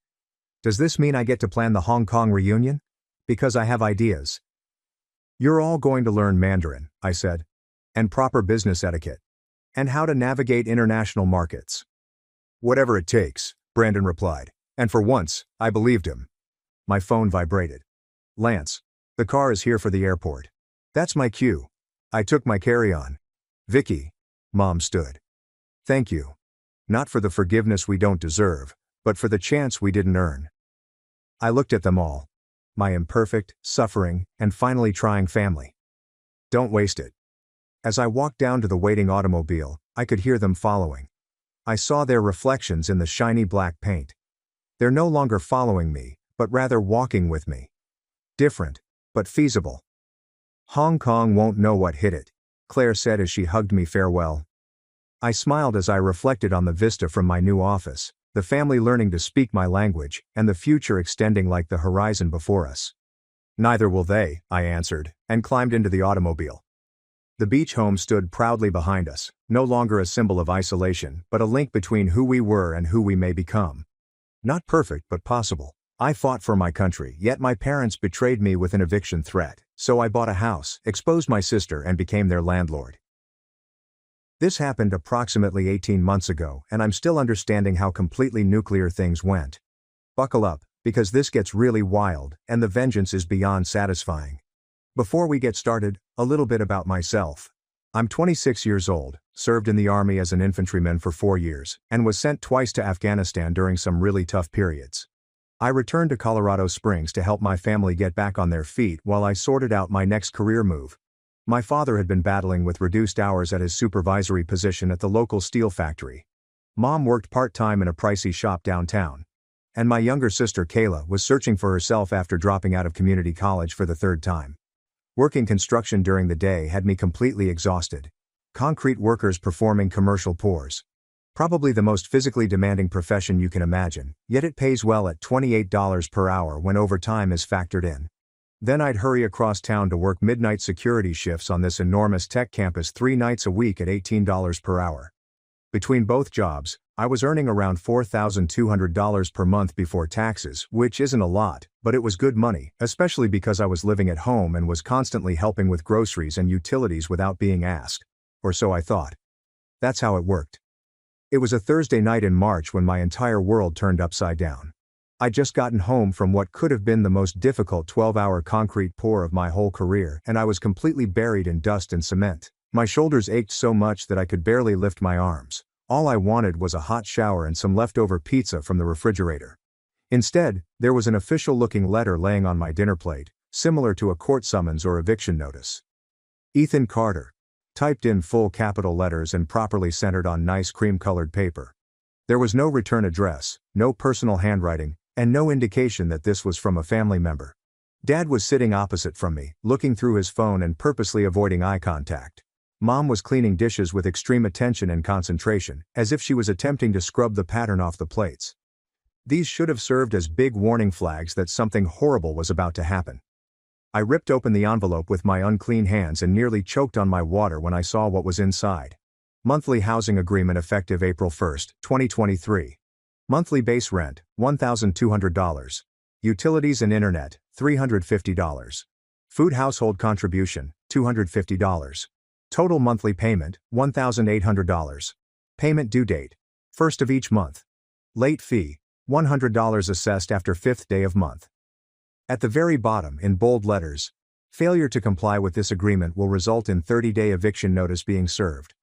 Does this mean I get to plan the Hong Kong reunion? Because I have ideas. You're all going to learn Mandarin, I said. And proper business etiquette. And how to navigate international markets. Whatever it takes, Brandon replied. And for once, I believed him. My phone vibrated. Lance. The car is here for the airport. That's my cue. I took my carry-on. Vicky. Mom stood. Thank you. Not for the forgiveness we don't deserve, but for the chance we didn't earn. I looked at them all. My imperfect, suffering, and finally trying family. Don't waste it. As I walked down to the waiting automobile, I could hear them following. I saw their reflections in the shiny black paint. They're no longer following me, but rather walking with me. Different, but feasible. Hong Kong won't know what hit it, Claire said as she hugged me farewell. I smiled as I reflected on the vista from my new office, the family learning to speak my language, and the future extending like the horizon before us. Neither will they, I answered, and climbed into the automobile. The beach home stood proudly behind us, no longer a symbol of isolation, but a link between who we were and who we may become. Not perfect but possible. I fought for my country, yet my parents betrayed me with an eviction threat, so I bought a house, exposed my sister and became their landlord. This happened approximately 18 months ago, and I'm still understanding how completely nuclear things went. Buckle up, because this gets really wild, and the vengeance is beyond satisfying. Before we get started, a little bit about myself. I'm 26 years old, served in the Army as an infantryman for 4 years, and was sent twice to Afghanistan during some really tough periods. I returned to Colorado Springs to help my family get back on their feet while I sorted out my next career move. My father had been battling with reduced hours at his supervisory position at the local steel factory. Mom worked part-time in a pricey shop downtown. And my younger sister Kayla was searching for herself after dropping out of community college for the third time. Working construction during the day had me completely exhausted. Concrete workers performing commercial pours. Probably the most physically demanding profession you can imagine, yet it pays well at $28 per hour when overtime is factored in. Then I'd hurry across town to work midnight security shifts on this enormous tech campus 3 nights a week at $18 per hour. Between both jobs, I was earning around $4,200 per month before taxes, which isn't a lot, but it was good money, especially because I was living at home and was constantly helping with groceries and utilities without being asked. Or so I thought. That's how it worked. It was a Thursday night in March when my entire world turned upside down. I'd just gotten home from what could have been the most difficult 12-hour concrete pour of my whole career, and I was completely buried in dust and cement. My shoulders ached so much that I could barely lift my arms. All I wanted was a hot shower and some leftover pizza from the refrigerator. Instead, there was an official-looking letter laying on my dinner plate, similar to a court summons or eviction notice. Ethan Carter. Typed in full capital letters and properly centered on nice cream-colored paper. There was no return address, no personal handwriting, and no indication that this was from a family member. Dad was sitting opposite from me, looking through his phone and purposely avoiding eye contact. Mom was cleaning dishes with extreme attention and concentration, as if she was attempting to scrub the pattern off the plates. These should have served as big warning flags that something horrible was about to happen. I ripped open the envelope with my unclean hands and nearly choked on my water when I saw what was inside. Monthly housing agreement effective April 1, 2023. Monthly base rent, $1,200. Utilities and internet, $350. Food household contribution, $250. Total monthly payment, $1,800. Payment due date, 1st of each month. Late fee, $100 assessed after 5th day of month. At the very bottom, in bold letters, failure to comply with this agreement will result in 30-day eviction notice being served.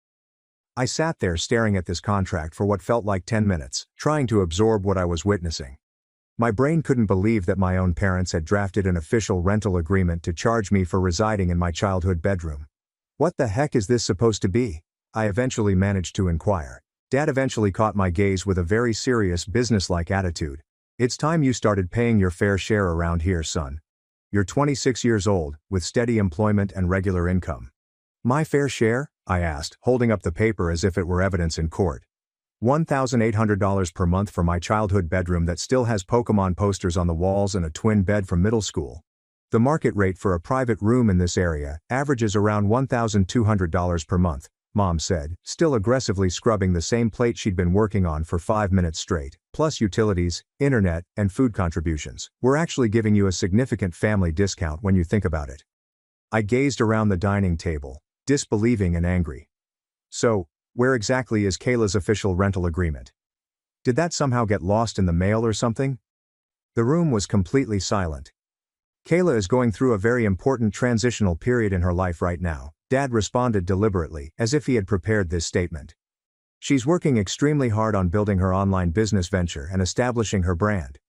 I sat there staring at this contract for what felt like 10 minutes, trying to absorb what I was witnessing. My brain couldn't believe that my own parents had drafted an official rental agreement to charge me for residing in my childhood bedroom. What the heck is this supposed to be? I eventually managed to inquire. Dad eventually caught my gaze with a very serious businesslike attitude. It's time you started paying your fair share around here, son. You're 26 years old, with steady employment and regular income. My fair share? I asked, holding up the paper as if it were evidence in court. $1,800 per month for my childhood bedroom that still has Pokemon posters on the walls and a twin bed from middle school. The market rate for a private room in this area averages around $1,200 per month, Mom said, still aggressively scrubbing the same plate she'd been working on for 5 minutes straight, plus utilities, internet, and food contributions. We're actually giving you a significant family discount when you think about it. I gazed around the dining table, disbelieving and angry. So, where exactly is Kayla's official rental agreement? Did that somehow get lost in the mail or something? The room was completely silent. Kayla is going through a very important transitional period in her life right now, Dad responded deliberately, as if he had prepared this statement. She's working extremely hard on building her online business venture and establishing her brand.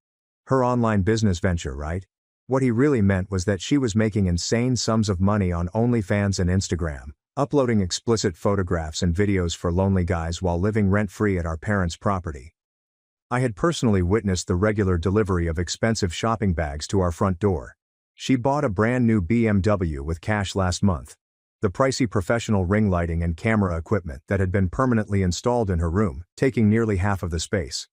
Her online business venture, right? What he really meant was that she was making insane sums of money on OnlyFans and Instagram, uploading explicit photographs and videos for lonely guys while living rent-free at our parents' property. I had personally witnessed the regular delivery of expensive shopping bags to our front door. She bought a brand new BMW with cash last month. The pricey professional ring lighting and camera equipment that had been permanently installed in her room, taking nearly half of the space.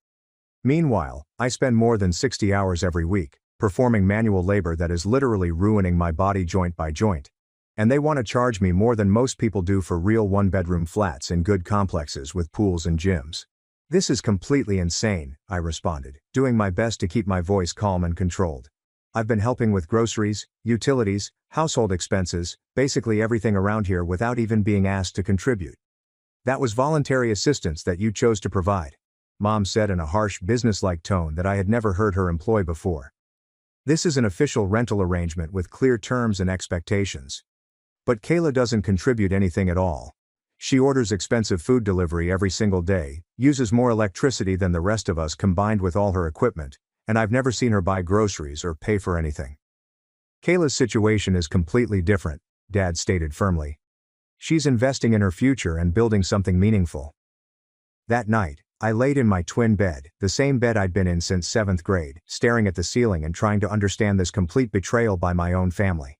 Meanwhile, I spend more than 60 hours every week, performing manual labor that is literally ruining my body joint by joint. And they want to charge me more than most people do for real one-bedroom flats in good complexes with pools and gyms. This is completely insane, I responded, doing my best to keep my voice calm and controlled. I've been helping with groceries, utilities, household expenses, basically everything around here without even being asked to contribute. That was voluntary assistance that you chose to provide, Mom said in a harsh businesslike tone that I had never heard her employ before. This is an official rental arrangement with clear terms and expectations. But Kayla doesn't contribute anything at all. She orders expensive food delivery every single day, uses more electricity than the rest of us combined with all her equipment, and I've never seen her buy groceries or pay for anything. Kayla's situation is completely different, Dad stated firmly. She's investing in her future and building something meaningful. That night, I laid in my twin bed, the same bed I'd been in since 7th grade, staring at the ceiling and trying to understand this complete betrayal by my own family.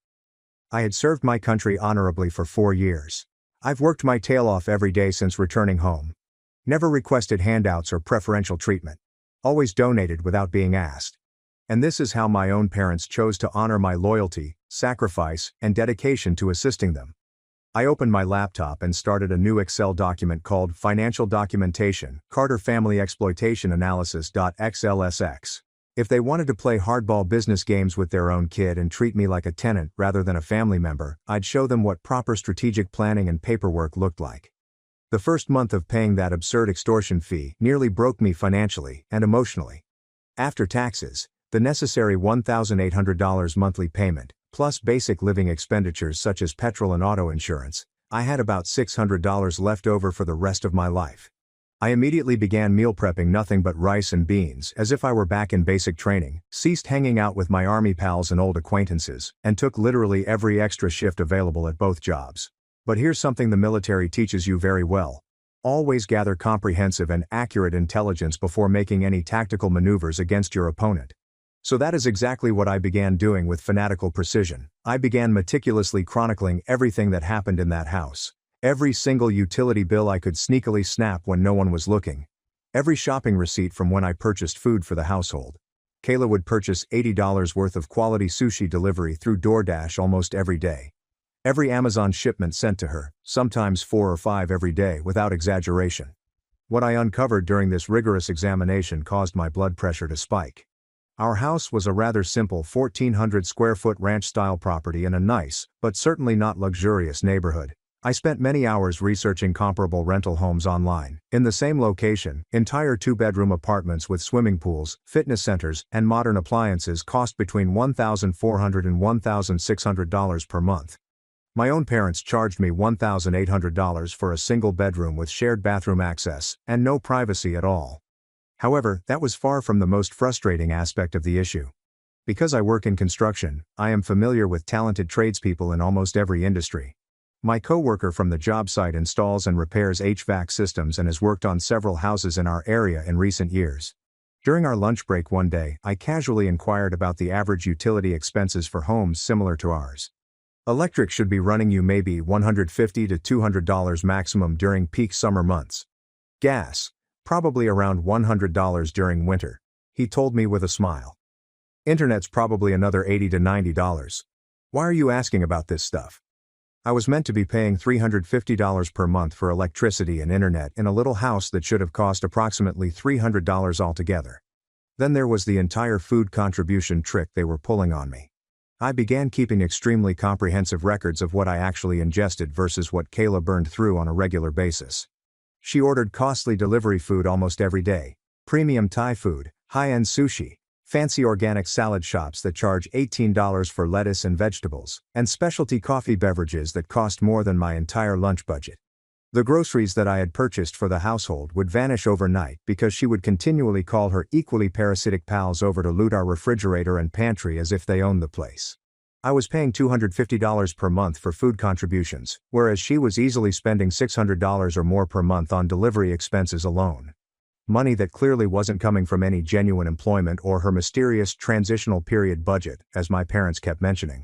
I had served my country honorably for 4 years. I've worked my tail off every day since returning home. Never requested handouts or preferential treatment. Always donated without being asked. And this is how my own parents chose to honor my loyalty, sacrifice, and dedication to assisting them. I opened my laptop and started a new Excel document called Financial Documentation, Carter Family Exploitation Analysis.xlsx. If they wanted to play hardball business games with their own kid and treat me like a tenant rather than a family member, I'd show them what proper strategic planning and paperwork looked like. The first month of paying that absurd extortion fee nearly broke me financially and emotionally. After taxes, the necessary $1,800 monthly payment, plus basic living expenditures such as petrol and auto insurance, I had about $600 left over for the rest of my life. I immediately began meal prepping nothing but rice and beans as if I were back in basic training, ceased hanging out with my army pals and old acquaintances, and took literally every extra shift available at both jobs. But here's something the military teaches you very well. Always gather comprehensive and accurate intelligence before making any tactical maneuvers against your opponent. So that is exactly what I began doing with fanatical precision. I began meticulously chronicling everything that happened in that house. Every single utility bill I could sneakily snap when no one was looking. Every shopping receipt from when I purchased food for the household. Kayla would purchase $80 worth of quality sushi delivery through DoorDash almost every day. Every Amazon shipment sent to her, sometimes 4 or 5 every day without exaggeration. What I uncovered during this rigorous examination caused my blood pressure to spike. Our house was a rather simple 1,400 square foot ranch-style property in a nice, but certainly not luxurious neighborhood. I spent many hours researching comparable rental homes online. In the same location, entire 2-bedroom apartments with swimming pools, fitness centers, and modern appliances cost between $1,400 and $1,600 per month. My own parents charged me $1,800 for a single bedroom with shared bathroom access, and no privacy at all. However, that was far from the most frustrating aspect of the issue. Because I work in construction, I am familiar with talented tradespeople in almost every industry. My coworker from the job site installs and repairs HVAC systems and has worked on several houses in our area in recent years. During our lunch break one day, I casually inquired about the average utility expenses for homes similar to ours. Electric should be running you maybe $150 to $200 maximum during peak summer months. Gas, probably around $100 during winter, he told me with a smile. Internet's probably another $80 to $90. Why are you asking about this stuff? I was meant to be paying $350 per month for electricity and internet in a little house that should have cost approximately $300 altogether. Then there was the entire food contribution trick they were pulling on me. I began keeping extremely comprehensive records of what I actually ingested versus what Kayla burned through on a regular basis. She ordered costly delivery food almost every day, premium Thai food, high-end sushi, fancy organic salad shops that charge $18 for lettuce and vegetables, and specialty coffee beverages that cost more than my entire lunch budget. The groceries that I had purchased for the household would vanish overnight because she would continually call her equally parasitic pals over to loot our refrigerator and pantry as if they owned the place. I was paying $250 per month for food contributions, whereas she was easily spending $600 or more per month on delivery expenses alone. Money that clearly wasn't coming from any genuine employment or her mysterious transitional period budget, as my parents kept mentioning.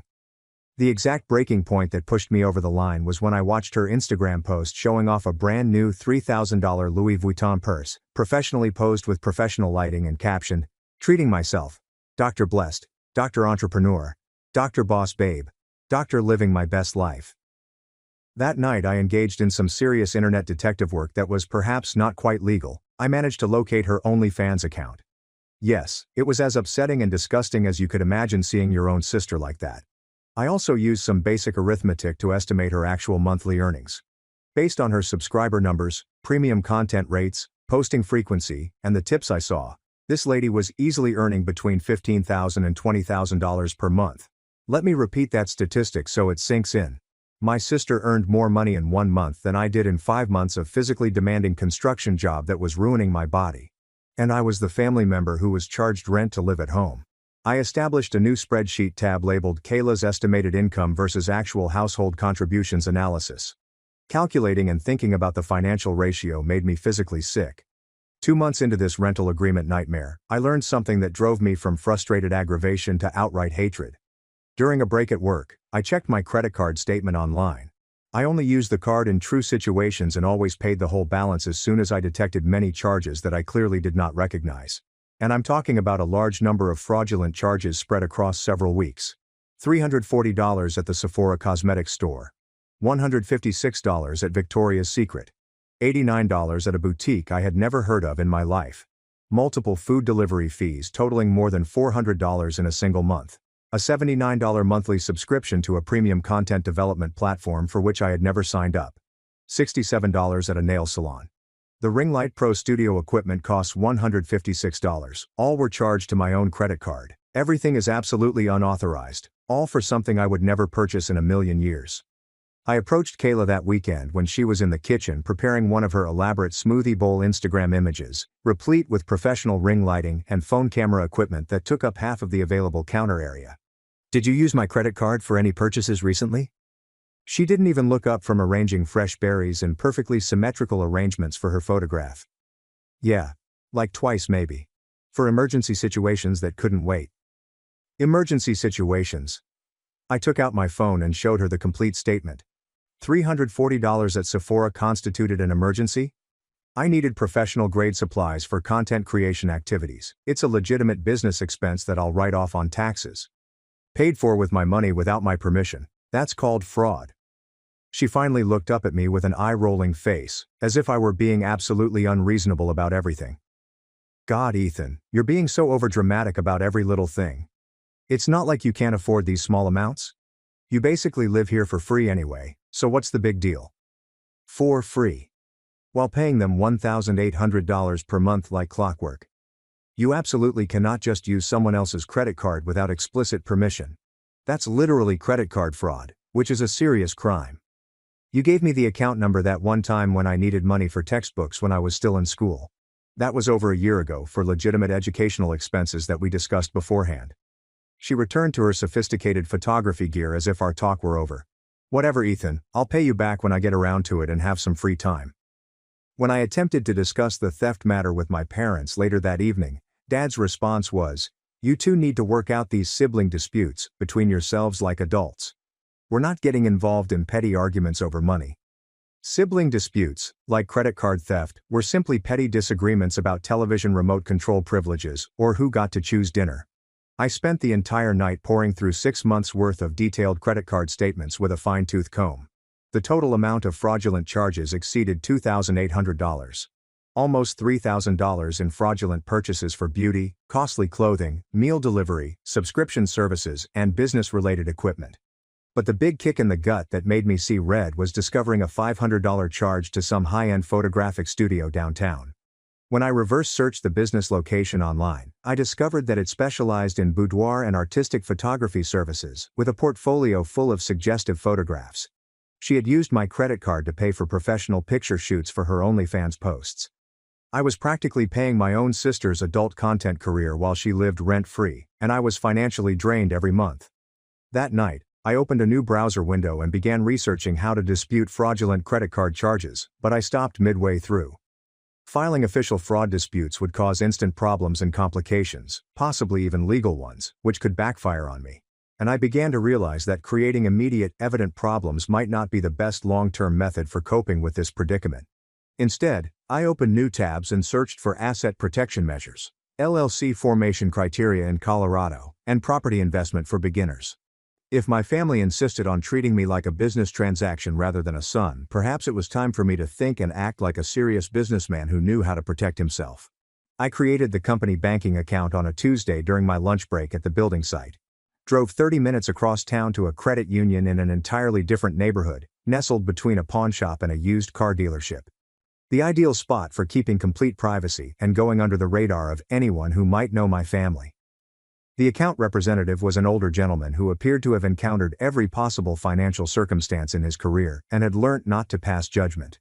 The exact breaking point that pushed me over the line was when I watched her Instagram post showing off a brand new $3,000 Louis Vuitton purse, professionally posed with professional lighting and captioned, "Treating myself. Dr. Blessed, Dr. Entrepreneur, Dr. Boss Babe, Dr. Living My Best Life." That night I engaged in some serious internet detective work that was perhaps not quite legal. I managed to locate her OnlyFans account. Yes, it was as upsetting and disgusting as you could imagine seeing your own sister like that. I also used some basic arithmetic to estimate her actual monthly earnings. Based on her subscriber numbers, premium content rates, posting frequency, and the tips I saw, this lady was easily earning between $15,000 and $20,000 per month. Let me repeat that statistic so it sinks in. My sister earned more money in 1 month than I did in 5 months of physically demanding construction job that was ruining my body. And I was the family member who was charged rent to live at home. I established a new spreadsheet tab labeled Kayla's Estimated Income versus Actual Household Contributions Analysis. Calculating and thinking about the financial ratio made me physically sick. 2 months into this rental agreement nightmare, I learned something that drove me from frustrated aggravation to outright hatred. During a break at work, I checked my credit card statement online. I only used the card in true situations and always paid the whole balance as soon as I detected many charges that I clearly did not recognize. And I'm talking about a large number of fraudulent charges spread across several weeks. $340 at the Sephora cosmetics store. $156 at Victoria's Secret. $89 at a boutique I had never heard of in my life. Multiple food delivery fees totaling more than $400 in a single month. A $79 monthly subscription to a premium content development platform for which I had never signed up. $67 at a nail salon. The ring light pro studio equipment costs $156. All were charged to my own credit card. Everything is absolutely unauthorized, all for something I would never purchase in a million years. I approached Kayla that weekend when she was in the kitchen preparing one of her elaborate smoothie bowl Instagram images, replete with professional ring lighting and phone camera equipment that took up half of the available counter area. "Did you use my credit card for any purchases recently?" She didn't even look up from arranging fresh berries in perfectly symmetrical arrangements for her photograph. "Yeah. Like twice maybe. For emergency situations that couldn't wait." Emergency situations. I took out my phone and showed her the complete statement. $340 at Sephora constituted an emergency? I needed professional-grade supplies for content creation activities. It's a legitimate business expense that I'll write off on taxes. Paid for with my money without my permission. That's called fraud. She finally looked up at me with an eye-rolling face, as if I were being absolutely unreasonable about everything. "God, Ethan, you're being so overdramatic about every little thing. It's not like you can't afford these small amounts. You basically live here for free anyway, so what's the big deal?" For free. While paying them $1,800 per month like clockwork. You absolutely cannot just use someone else's credit card without explicit permission. That's literally credit card fraud, which is a serious crime. You gave me the account number that one time when I needed money for textbooks when I was still in school. That was over a year ago for legitimate educational expenses that we discussed beforehand. She returned to her sophisticated photography gear as if our talk were over. "Whatever, Ethan, I'll pay you back when I get around to it and have some free time." When I attempted to discuss the theft matter with my parents later that evening, Dad's response was, "You two need to work out these sibling disputes between yourselves like adults. We're not getting involved in petty arguments over money." Sibling disputes, like credit card theft, were simply petty disagreements about television remote control privileges or who got to choose dinner. I spent the entire night poring through 6 months' worth of detailed credit card statements with a fine-tooth comb. The total amount of fraudulent charges exceeded $2,800. Almost $3,000 in fraudulent purchases for beauty, costly clothing, meal delivery, subscription services, and business-related equipment. But the big kick in the gut that made me see red was discovering a $500 charge to some high-end photographic studio downtown. When I reverse searched the business location online, I discovered that it specialized in boudoir and artistic photography services, with a portfolio full of suggestive photographs. She had used my credit card to pay for professional picture shoots for her OnlyFans posts. I was practically paying my own sister's adult content career while she lived rent-free, and I was financially drained every month. That night, I opened a new browser window and began researching how to dispute fraudulent credit card charges, but I stopped midway through. Filing official fraud disputes would cause instant problems and complications, possibly even legal ones, which could backfire on me. And I began to realize that creating immediate, evident problems might not be the best long-term method for coping with this predicament. Instead, I opened new tabs and searched for asset protection measures, LLC formation criteria in Colorado, and property investment for beginners. If my family insisted on treating me like a business transaction rather than a son, perhaps it was time for me to think and act like a serious businessman who knew how to protect himself. I created the company banking account on a Tuesday during my lunch break at the building site. Drove 30 minutes across town to a credit union in an entirely different neighborhood, nestled between a pawn shop and a used car dealership. The ideal spot for keeping complete privacy and going under the radar of anyone who might know my family. The account representative was an older gentleman who appeared to have encountered every possible financial circumstance in his career and had learnt not to pass judgment.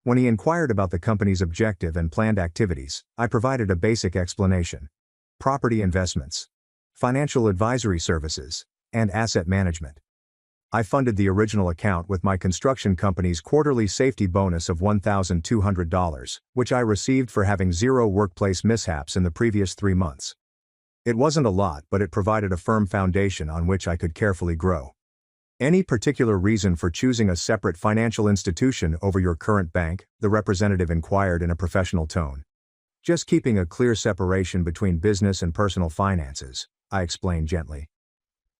When he inquired about the company's objective and planned activities, I provided a basic explanation. Property investments, financial advisory services, and asset management. I funded the original account with my construction company's quarterly safety bonus of $1,200, which I received for having 0 workplace mishaps in the previous 3 months. It wasn't a lot, but it provided a firm foundation on which I could carefully grow. Any particular reason for choosing a separate financial institution over your current bank? The representative inquired in a professional tone. Just keeping a clear separation between business and personal finances, I explained gently.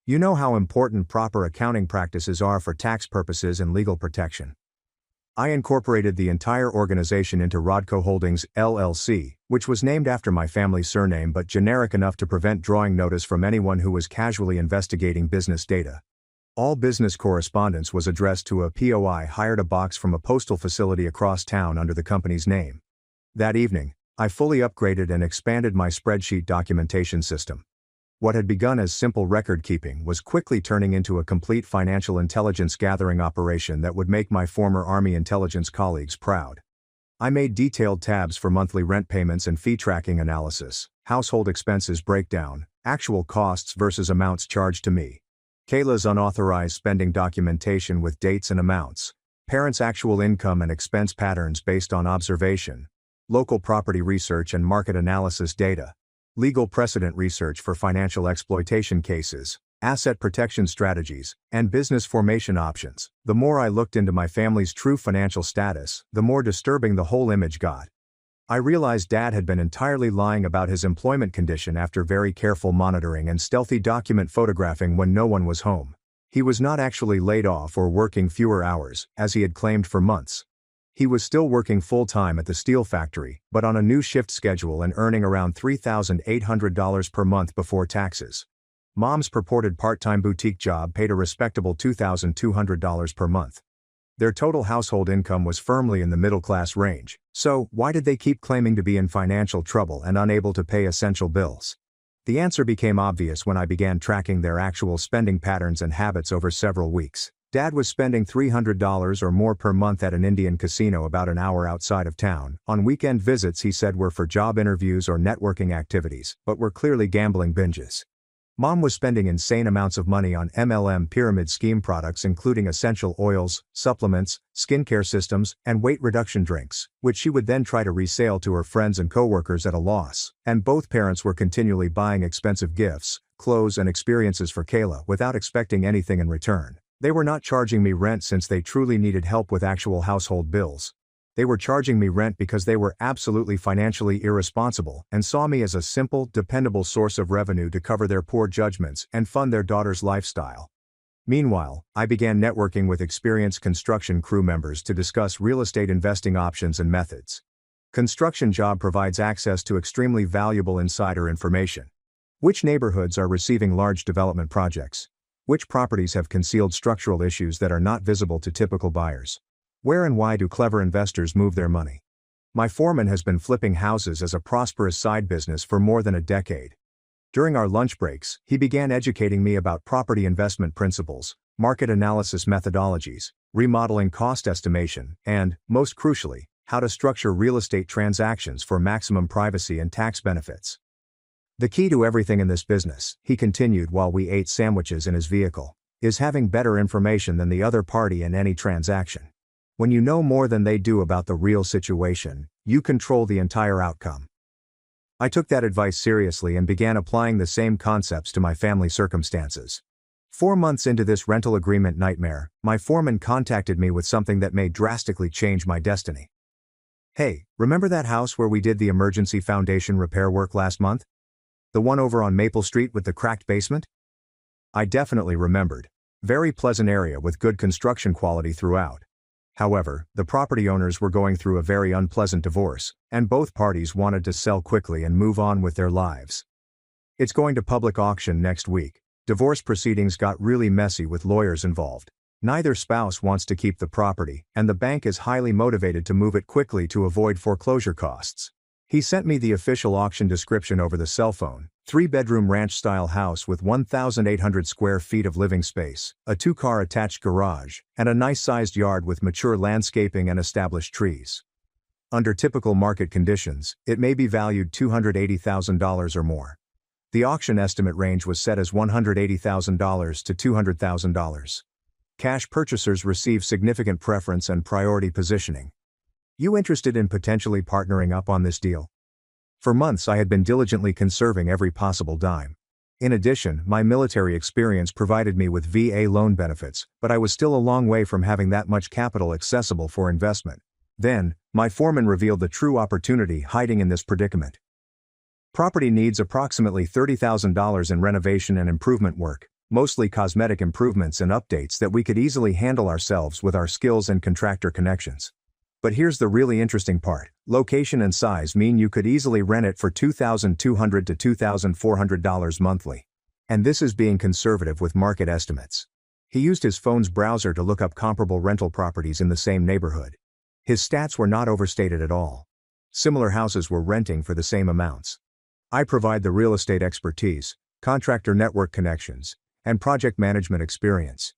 You know how important proper accounting practices are for tax purposes and legal protection. I incorporated the entire organization into Rodco Holdings, LLC, which was named after my family's surname but generic enough to prevent drawing notice from anyone who was casually investigating business data. All business correspondence was addressed to a PO. Hired a box from a postal facility across town under the company's name. That evening, I fully upgraded and expanded my spreadsheet documentation system. What had begun as simple record-keeping was quickly turning into a complete financial intelligence gathering operation that would make my former Army intelligence colleagues proud. I made detailed tabs for monthly rent payments and fee tracking analysis, household expenses breakdown, actual costs versus amounts charged to me, Kayla's unauthorized spending documentation with dates and amounts, parents' actual income and expense patterns based on observation, local property research and market analysis data, legal precedent research for financial exploitation cases, asset protection strategies, and business formation options. The more I looked into my family's true financial status, the more disturbing the whole image got. I realized Dad had been entirely lying about his employment condition after very careful monitoring and stealthy document photographing when no one was home. He was not actually laid off or working fewer hours, as he had claimed for months. He was still working full-time at the steel factory, but on a new shift schedule and earning around $3,800 per month before taxes. Mom's purported part-time boutique job paid a respectable $2,200 per month. Their total household income was firmly in the middle-class range, so why did they keep claiming to be in financial trouble and unable to pay essential bills? The answer became obvious when I began tracking their actual spending patterns and habits over several weeks. Dad was spending $300 or more per month at an Indian casino about an hour outside of town. On weekend visits he said were for job interviews or networking activities, but were clearly gambling binges. Mom was spending insane amounts of money on MLM pyramid scheme products including essential oils, supplements, skincare systems, and weight reduction drinks, which she would then try to resell to her friends and coworkers at a loss. And both parents were continually buying expensive gifts, clothes and experiences for Kayla without expecting anything in return. They were not charging me rent since they truly needed help with actual household bills. They were charging me rent because they were absolutely financially irresponsible and saw me as a simple, dependable source of revenue to cover their poor judgments and fund their daughter's lifestyle. Meanwhile, I began networking with experienced construction crew members to discuss real estate investing options and methods. Construction job provides access to extremely valuable insider information. Which neighborhoods are receiving large development projects? Which properties have concealed structural issues that are not visible to typical buyers? Where and why do clever investors move their money? My foreman has been flipping houses as a prosperous side business for more than a decade. During our lunch breaks, he began educating me about property investment principles, market analysis methodologies, remodeling cost estimation, and, most crucially, how to structure real estate transactions for maximum privacy and tax benefits. The key to everything in this business, he continued while we ate sandwiches in his vehicle, is having better information than the other party in any transaction. When you know more than they do about the real situation, you control the entire outcome. I took that advice seriously and began applying the same concepts to my family circumstances. 4 months into this rental agreement nightmare, my foreman contacted me with something that may drastically change my destiny. "Hey, remember that house where we did the emergency foundation repair work last month? The one over on Maple Street with the cracked basement?" I definitely remembered. Very pleasant area with good construction quality throughout. However, the property owners were going through a very unpleasant divorce, and both parties wanted to sell quickly and move on with their lives. It's going to public auction next week. Divorce proceedings got really messy with lawyers involved. Neither spouse wants to keep the property, and the bank is highly motivated to move it quickly to avoid foreclosure costs. He sent me the official auction description over the cell phone: 3-bedroom ranch-style house with 1,800 square feet of living space, a 2-car attached garage, and a nice-sized yard with mature landscaping and established trees. Under typical market conditions, it may be valued $280,000 or more. The auction estimate range was set as $180,000 to $200,000. Cash purchasers receive significant preference and priority positioning. You interested in potentially partnering up on this deal? For months I had been diligently conserving every possible dime. In addition, my military experience provided me with VA loan benefits, but I was still a long way from having that much capital accessible for investment. Then, my foreman revealed the true opportunity hiding in this predicament. Property needs approximately $30,000 in renovation and improvement work, mostly cosmetic improvements and updates that we could easily handle ourselves with our skills and contractor connections. But here's the really interesting part: location and size mean you could easily rent it for $2,200 to $2,400 monthly. And this is being conservative with market estimates. He used his phone's browser to look up comparable rental properties in the same neighborhood. His stats were not overstated at all. Similar houses were renting for the same amounts. I provide the real estate expertise, contractor network connections, and project management experience.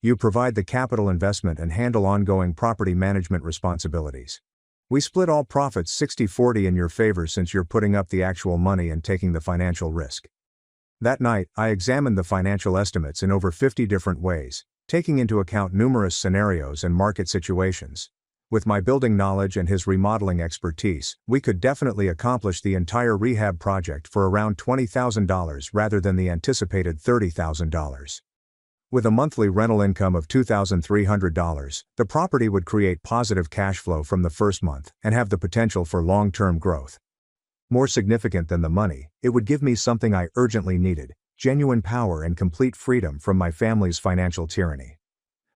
You provide the capital investment and handle ongoing property management responsibilities. We split all profits 60-40 in your favor since you're putting up the actual money and taking the financial risk. That night, I examined the financial estimates in over 50 different ways, taking into account numerous scenarios and market situations. With my building knowledge and his remodeling expertise, we could definitely accomplish the entire rehab project for around $20,000 rather than the anticipated $30,000. With a monthly rental income of $2,300, the property would create positive cash flow from the first month and have the potential for long-term growth. More significant than the money, it would give me something I urgently needed: genuine power and complete freedom from my family's financial tyranny.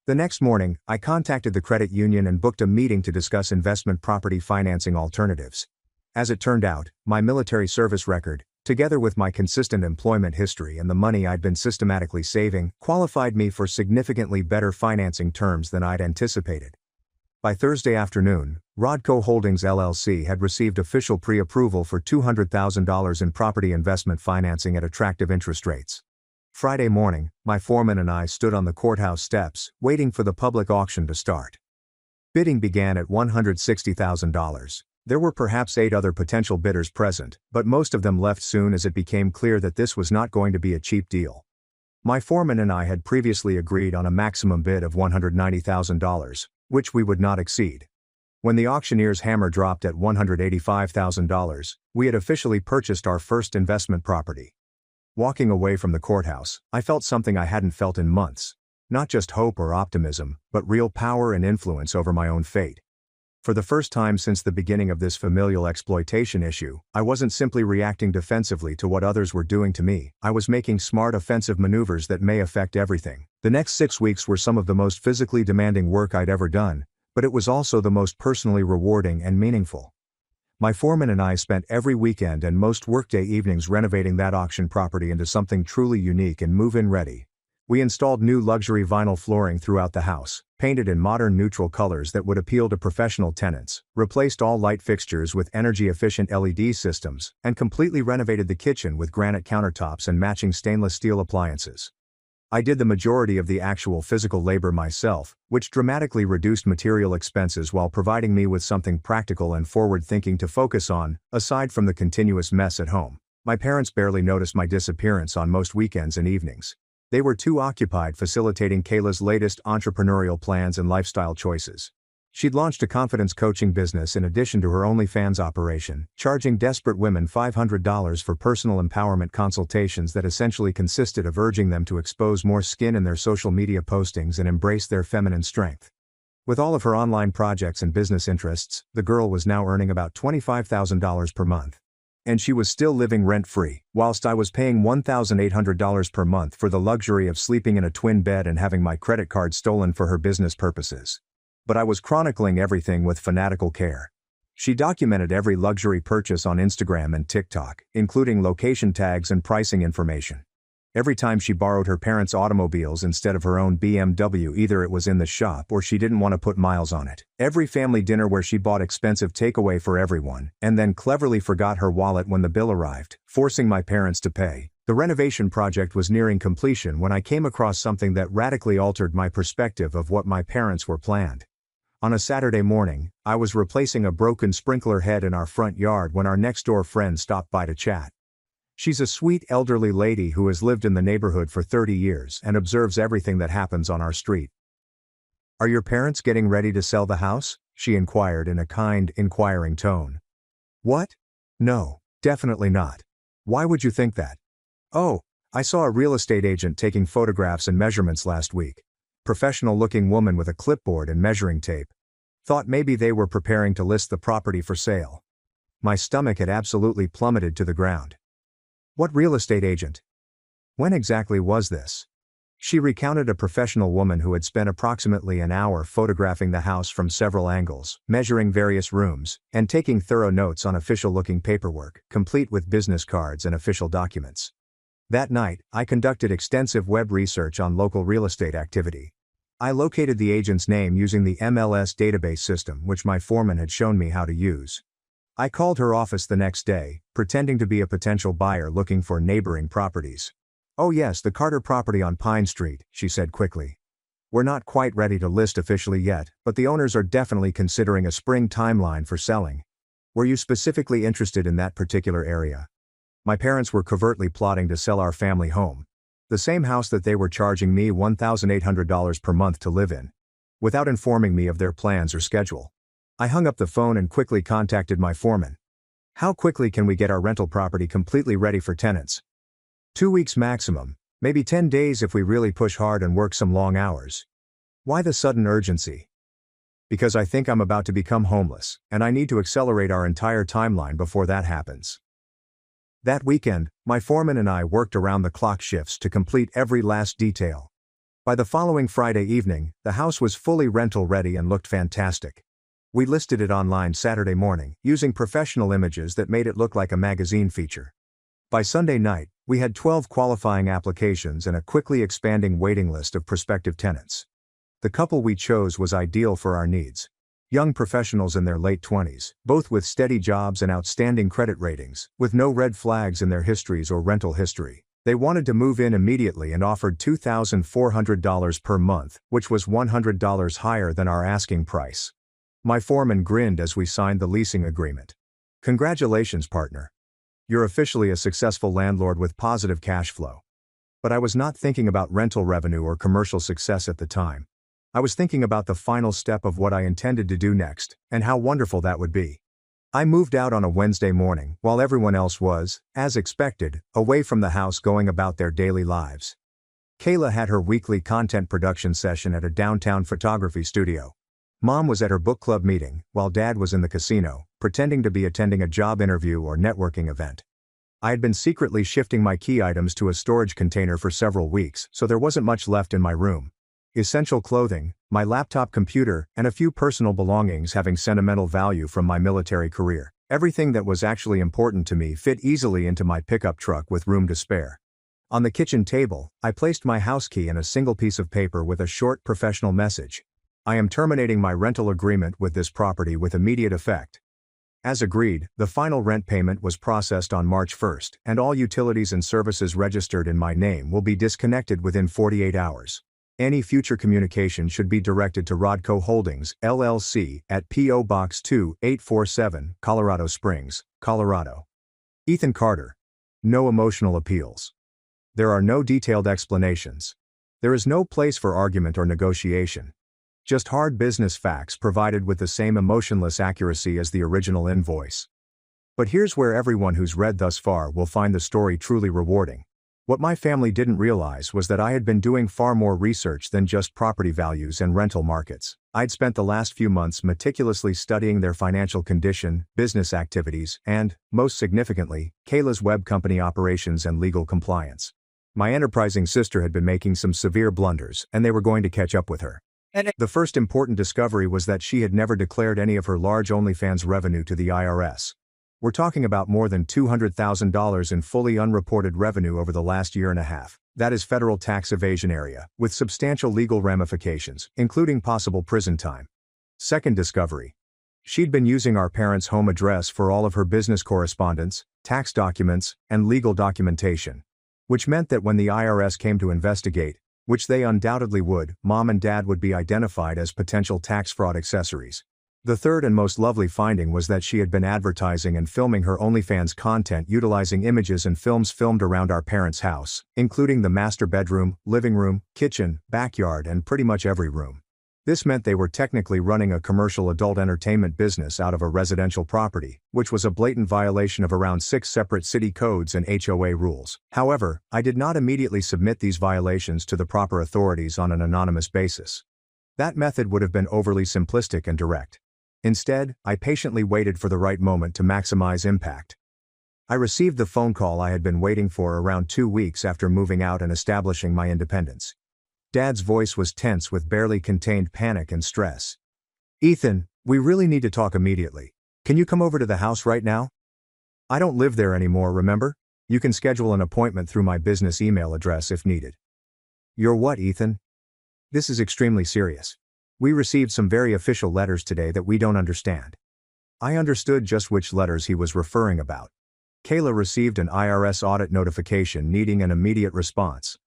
The next morning, I contacted the credit union and booked a meeting to discuss investment property financing alternatives. As it turned out, my military service record, together with my consistent employment history and the money I'd been systematically saving, qualified me for significantly better financing terms than I'd anticipated. By Thursday afternoon, Rodco Holdings LLC had received official pre-approval for $200,000 in property investment financing at attractive interest rates. Friday morning, my foreman and I stood on the courthouse steps, waiting for the public auction to start. Bidding began at $160,000. There were perhaps 8 other potential bidders present, but most of them left soon as it became clear that this was not going to be a cheap deal. My foreman and I had previously agreed on a maximum bid of $190,000, which we would not exceed. When the auctioneer's hammer dropped at $185,000, we had officially purchased our first investment property. Walking away from the courthouse, I felt something I hadn't felt in months. Not just hope or optimism, but real power and influence over my own fate. For the first time since the beginning of this familial exploitation issue, I wasn't simply reacting defensively to what others were doing to me. I was making smart offensive maneuvers that may affect everything. The next 6 weeks were some of the most physically demanding work I'd ever done, but it was also the most personally rewarding and meaningful. My foreman and I spent every weekend and most workday evenings renovating that auction property into something truly unique and move-in ready. We installed new luxury vinyl flooring throughout the house, painted in modern neutral colors that would appeal to professional tenants, replaced all light fixtures with energy-efficient LED systems, and completely renovated the kitchen with granite countertops and matching stainless steel appliances. I did the majority of the actual physical labor myself, which dramatically reduced material expenses while providing me with something practical and forward-thinking to focus on, aside from the continuous mess at home. My parents barely noticed my disappearance on most weekends and evenings. They were too occupied facilitating Kayla's latest entrepreneurial plans and lifestyle choices. She'd launched a confidence coaching business in addition to her OnlyFans operation, charging desperate women $500 for personal empowerment consultations that essentially consisted of urging them to expose more skin in their social media postings and embrace their feminine strength. With all of her online projects and business interests, the girl was now earning about $25,000 per month. And she was still living rent-free, whilst I was paying $1,800 per month for the luxury of sleeping in a twin bed and having my credit card stolen for her business purposes. But I was chronicling everything with fanatical care. She documented every luxury purchase on Instagram and TikTok, including location tags and pricing information. Every time she borrowed her parents' automobiles instead of her own BMW, either it was in the shop or she didn't want to put miles on it. Every family dinner where she bought expensive takeaway for everyone, and then cleverly forgot her wallet when the bill arrived, forcing my parents to pay. The renovation project was nearing completion when I came across something that radically altered my perspective of what my parents were planned. On a Saturday morning, I was replacing a broken sprinkler head in our front yard when our next-door friend stopped by to chat. She's a sweet elderly lady who has lived in the neighborhood for 30 years and observes everything that happens on our street. "Are your parents getting ready to sell the house?" she inquired in a kind, inquiring tone. "What? No, definitely not. Why would you think that?" "Oh, I saw a real estate agent taking photographs and measurements last week. Professional-looking woman with a clipboard and measuring tape. Thought maybe they were preparing to list the property for sale." My stomach had absolutely plummeted to the ground. What real estate agent? When exactly was this? She recounted a professional woman who had spent approximately an hour photographing the house from several angles, measuring various rooms, and taking thorough notes on official-looking paperwork, complete with business cards and official documents. That night, I conducted extensive web research on local real estate activity. I located the agent's name using the MLS database system which my foreman had shown me how to use. I called her office the next day, pretending to be a potential buyer looking for neighboring properties. "Oh yes, the Carter property on Pine Street," she said quickly. "We're not quite ready to list officially yet, but the owners are definitely considering a spring timeline for selling. Were you specifically interested in that particular area?" My parents were covertly plotting to sell our family home. The same house that they were charging me $1,800 per month to live in. Without informing me of their plans or schedule. I hung up the phone and quickly contacted my foreman. "How quickly can we get our rental property completely ready for tenants?" 2 weeks maximum, maybe 10 days if we really push hard and work some long hours." "Why the sudden urgency?" "Because I think I'm about to become homeless, and I need to accelerate our entire timeline before that happens." That weekend, my foreman and I worked around-the-clock shifts to complete every last detail. By the following Friday evening, the house was fully rental-ready and looked fantastic. We listed it online Saturday morning, using professional images that made it look like a magazine feature. By Sunday night, we had 12 qualifying applications and a quickly expanding waiting list of prospective tenants. The couple we chose was ideal for our needs. Young professionals in their late 20s, both with steady jobs and outstanding credit ratings, with no red flags in their histories or rental history. They wanted to move in immediately and offered $2,400 per month, which was $100 higher than our asking price. My foreman grinned as we signed the leasing agreement. "Congratulations, partner. You're officially a successful landlord with positive cash flow." But I was not thinking about rental revenue or commercial success at the time. I was thinking about the final step of what I intended to do next, and how wonderful that would be. I moved out on a Wednesday morning, while everyone else was, as expected, away from the house going about their daily lives. Kayla had her weekly content production session at a downtown photography studio. Mom was at her book club meeting, while Dad was in the casino, pretending to be attending a job interview or networking event. I had been secretly shifting my key items to a storage container for several weeks, so there wasn't much left in my room. Essential clothing, my laptop computer, and a few personal belongings having sentimental value from my military career. Everything that was actually important to me fit easily into my pickup truck with room to spare. On the kitchen table, I placed my house key in a single piece of paper with a short professional message. "I am terminating my rental agreement with this property with immediate effect." As agreed, the final rent payment was processed on March 1st, and all utilities and services registered in my name will be disconnected within 48 hours. Any future communication should be directed to Rodco Holdings, LLC, at P.O. Box 2, 847, Colorado Springs, Colorado. Ethan Carter. No emotional appeals. There are no detailed explanations. There is no place for argument or negotiation. Just hard business facts provided with the same emotionless accuracy as the original invoice. But here's where everyone who's read thus far will find the story truly rewarding. What my family didn't realize was that I had been doing far more research than just property values and rental markets. I'd spent the last few months meticulously studying their financial condition, business activities, and, most significantly, Kayla's web company operations and legal compliance. My enterprising sister had been making some severe blunders, and they were going to catch up with her. The first important discovery was that she had never declared any of her large OnlyFans revenue to the IRS. We're talking about more than $200,000 in fully unreported revenue over the last year and a half. That is federal tax evasion area, with substantial legal ramifications, including possible prison time. Second discovery. She'd been using our parents' home address for all of her business correspondence, tax documents, and legal documentation. Which meant that when the IRS came to investigate, which they undoubtedly would, Mom and Dad would be identified as potential tax fraud accessories. The third and most lovely finding was that she had been advertising and filming her OnlyFans content utilizing images and films filmed around our parents' house, including the master bedroom, living room, kitchen, backyard, and pretty much every room. This meant they were technically running a commercial adult entertainment business out of a residential property, which was a blatant violation of around 6 separate city codes and HOA rules. However, I did not immediately submit these violations to the proper authorities on an anonymous basis. That method would have been overly simplistic and direct. Instead, I patiently waited for the right moment to maximize impact. I received the phone call I had been waiting for around 2 weeks after moving out and establishing my independence. Dad's voice was tense with barely contained panic and stress. "Ethan, we really need to talk immediately. Can you come over to the house right now? I don't live there anymore, remember? You can schedule an appointment through my business email address if needed." "You're what, Ethan?" "This is extremely serious. We received some very official letters today that we don't understand." I understood just which letters he was referring about. Kayla received an IRS audit notification needing an immediate response.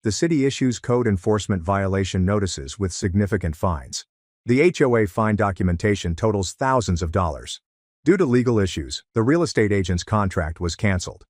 The city issues code enforcement violation notices with significant fines. The HOA fine documentation totals thousands of dollars. Due to legal issues, the real estate agent's contract was canceled.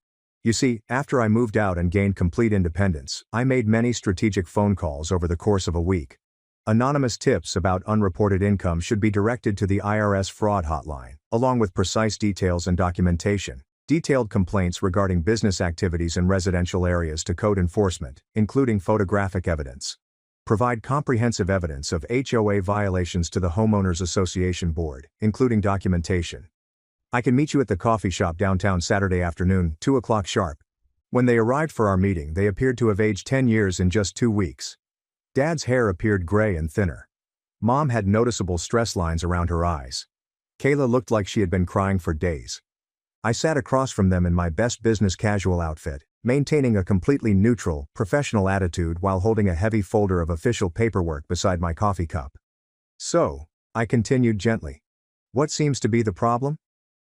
You see, after I moved out and gained complete independence, I made many strategic phone calls over the course of a week. Anonymous tips about unreported income should be directed to the IRS fraud hotline, along with precise details and documentation. Detailed complaints regarding business activities in residential areas to code enforcement, including photographic evidence. Provide comprehensive evidence of HOA violations to the Homeowners Association Board, including documentation. I can meet you at the coffee shop downtown Saturday afternoon, 2 o'clock sharp. When they arrived for our meeting, they appeared to have aged 10 years in just 2 weeks. Dad's hair appeared gray and thinner. Mom had noticeable stress lines around her eyes. Kayla looked like she had been crying for days. I sat across from them in my best business casual outfit, maintaining a completely neutral, professional attitude while holding a heavy folder of official paperwork beside my coffee cup. "So," I continued gently, "what seems to be the problem?"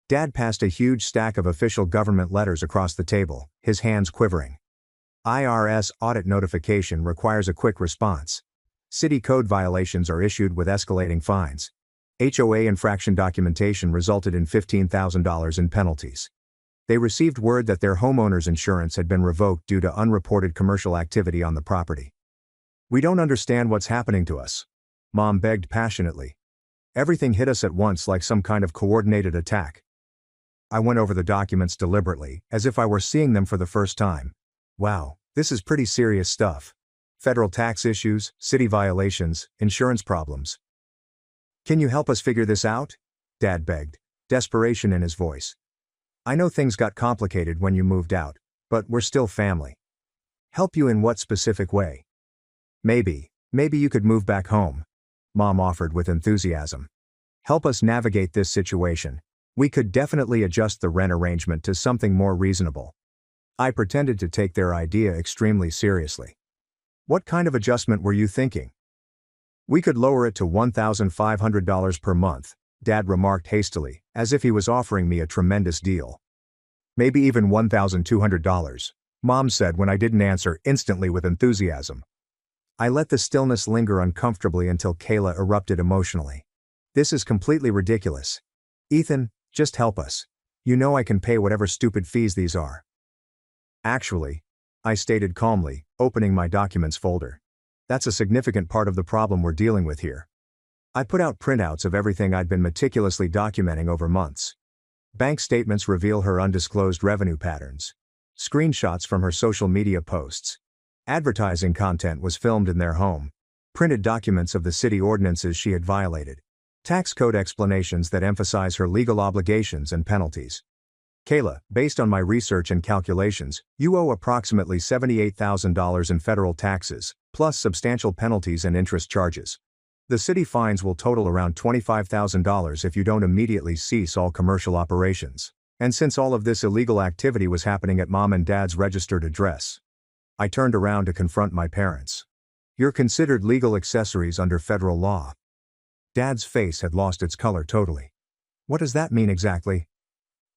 Dad passed a huge stack of official government letters across the table, his hands quivering. IRS audit notification requires a quick response. City code violations are issued with escalating fines. HOA infraction documentation resulted in $15,000 in penalties. They received word that their homeowner's insurance had been revoked due to unreported commercial activity on the property. "We don't understand what's happening to us," Mom begged passionately. "Everything hit us at once like some kind of coordinated attack." I went over the documents deliberately, as if I were seeing them for the first time. Wow, this is pretty serious stuff. Federal tax issues, city violations, insurance problems. "Can you help us figure this out?" Dad begged, desperation in his voice. "I know things got complicated when you moved out, but we're still family." "Help you in what specific way?" Maybe you could move back home," Mom offered with enthusiasm. "Help us navigate this situation. We could definitely adjust the rent arrangement to something more reasonable." I pretended to take their idea extremely seriously. "What kind of adjustment were you thinking?" "We could lower it to $1,500 per month," Dad remarked hastily, as if he was offering me a tremendous deal. "Maybe even $1,200, Mom said when I didn't answer instantly with enthusiasm. I let the stillness linger uncomfortably until Kayla erupted emotionally. "This is completely ridiculous. Ethan, just help us. You know I can pay whatever stupid fees these are." Actually, I stated calmly, opening my documents folder. That's a significant part of the problem we're dealing with here. I put out printouts of everything I'd been meticulously documenting over months. Bank statements reveal her undisclosed revenue patterns. Screenshots from her social media posts. Advertising content was filmed in their home. Printed documents of the city ordinances she had violated. Tax code explanations that emphasize her legal obligations and penalties. Kayla, based on my research and calculations, you owe approximately $78,000 in federal taxes, plus substantial penalties and interest charges. The city fines will total around $25,000 if you don't immediately cease all commercial operations. And since all of this illegal activity was happening at Mom and Dad's registered address. I turned around to confront my parents. You're considered legal accessories under federal law. Dad's face had lost its color totally. What does that mean exactly?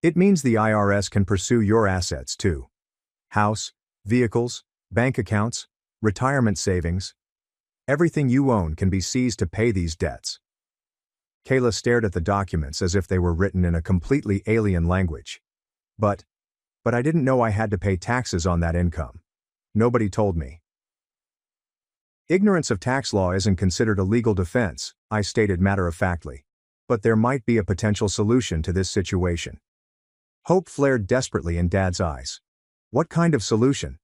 It means the IRS can pursue your assets too. House, vehicles, bank accounts, retirement savings. Everything you own can be seized to pay these debts. Kayla stared at the documents as if they were written in a completely alien language. But I didn't know I had to pay taxes on that income. Nobody told me. Ignorance of tax law isn't considered a legal defense, I stated matter-of-factly. But there might be a potential solution to this situation. Hope flared desperately in Dad's eyes. What kind of solution?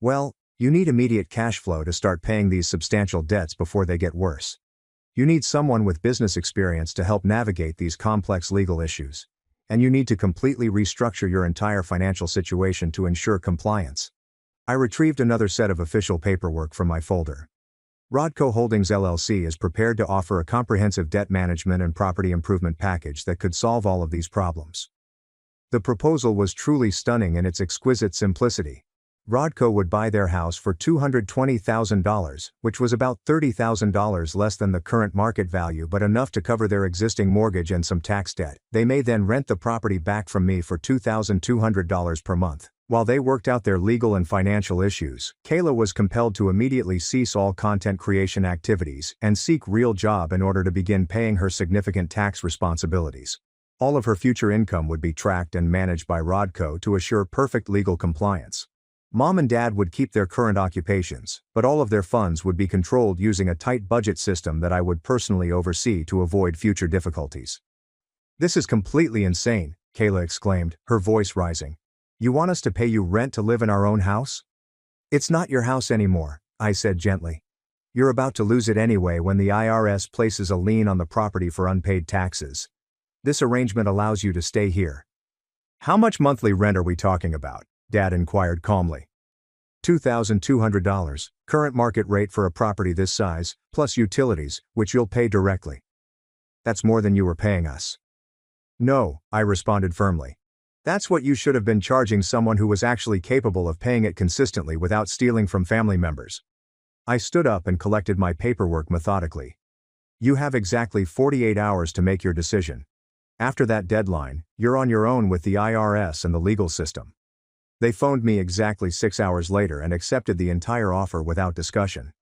Well, you need immediate cash flow to start paying these substantial debts before they get worse. You need someone with business experience to help navigate these complex legal issues. And you need to completely restructure your entire financial situation to ensure compliance. I retrieved another set of official paperwork from my folder. Rodco Holdings LLC is prepared to offer a comprehensive debt management and property improvement package that could solve all of these problems. The proposal was truly stunning in its exquisite simplicity. Rodco would buy their house for $220,000, which was about $30,000 less than the current market value but enough to cover their existing mortgage and some tax debt. They may then rent the property back from me for $2,200 per month. While they worked out their legal and financial issues, Kayla was compelled to immediately cease all content creation activities and seek real job in order to begin paying her significant tax responsibilities. All of her future income would be tracked and managed by Rodco to assure perfect legal compliance. Mom and Dad would keep their current occupations, but all of their funds would be controlled using a tight budget system that I would personally oversee to avoid future difficulties. This is completely insane, Kayla exclaimed, her voice rising. You want us to pay you rent to live in our own house? It's not your house anymore, I said gently. You're about to lose it anyway when the IRS places a lien on the property for unpaid taxes. This arrangement allows you to stay here. How much monthly rent are we talking about? Dad inquired calmly. $2,200, current market rate for a property this size, plus utilities, which you'll pay directly. That's more than you were paying us. No, I responded firmly. That's what you should have been charging someone who was actually capable of paying it consistently without stealing from family members. I stood up and collected my paperwork methodically. You have exactly 48 hours to make your decision. After that deadline, you're on your own with the IRS and the legal system. They phoned me exactly 6 hours later and accepted the entire offer without discussion.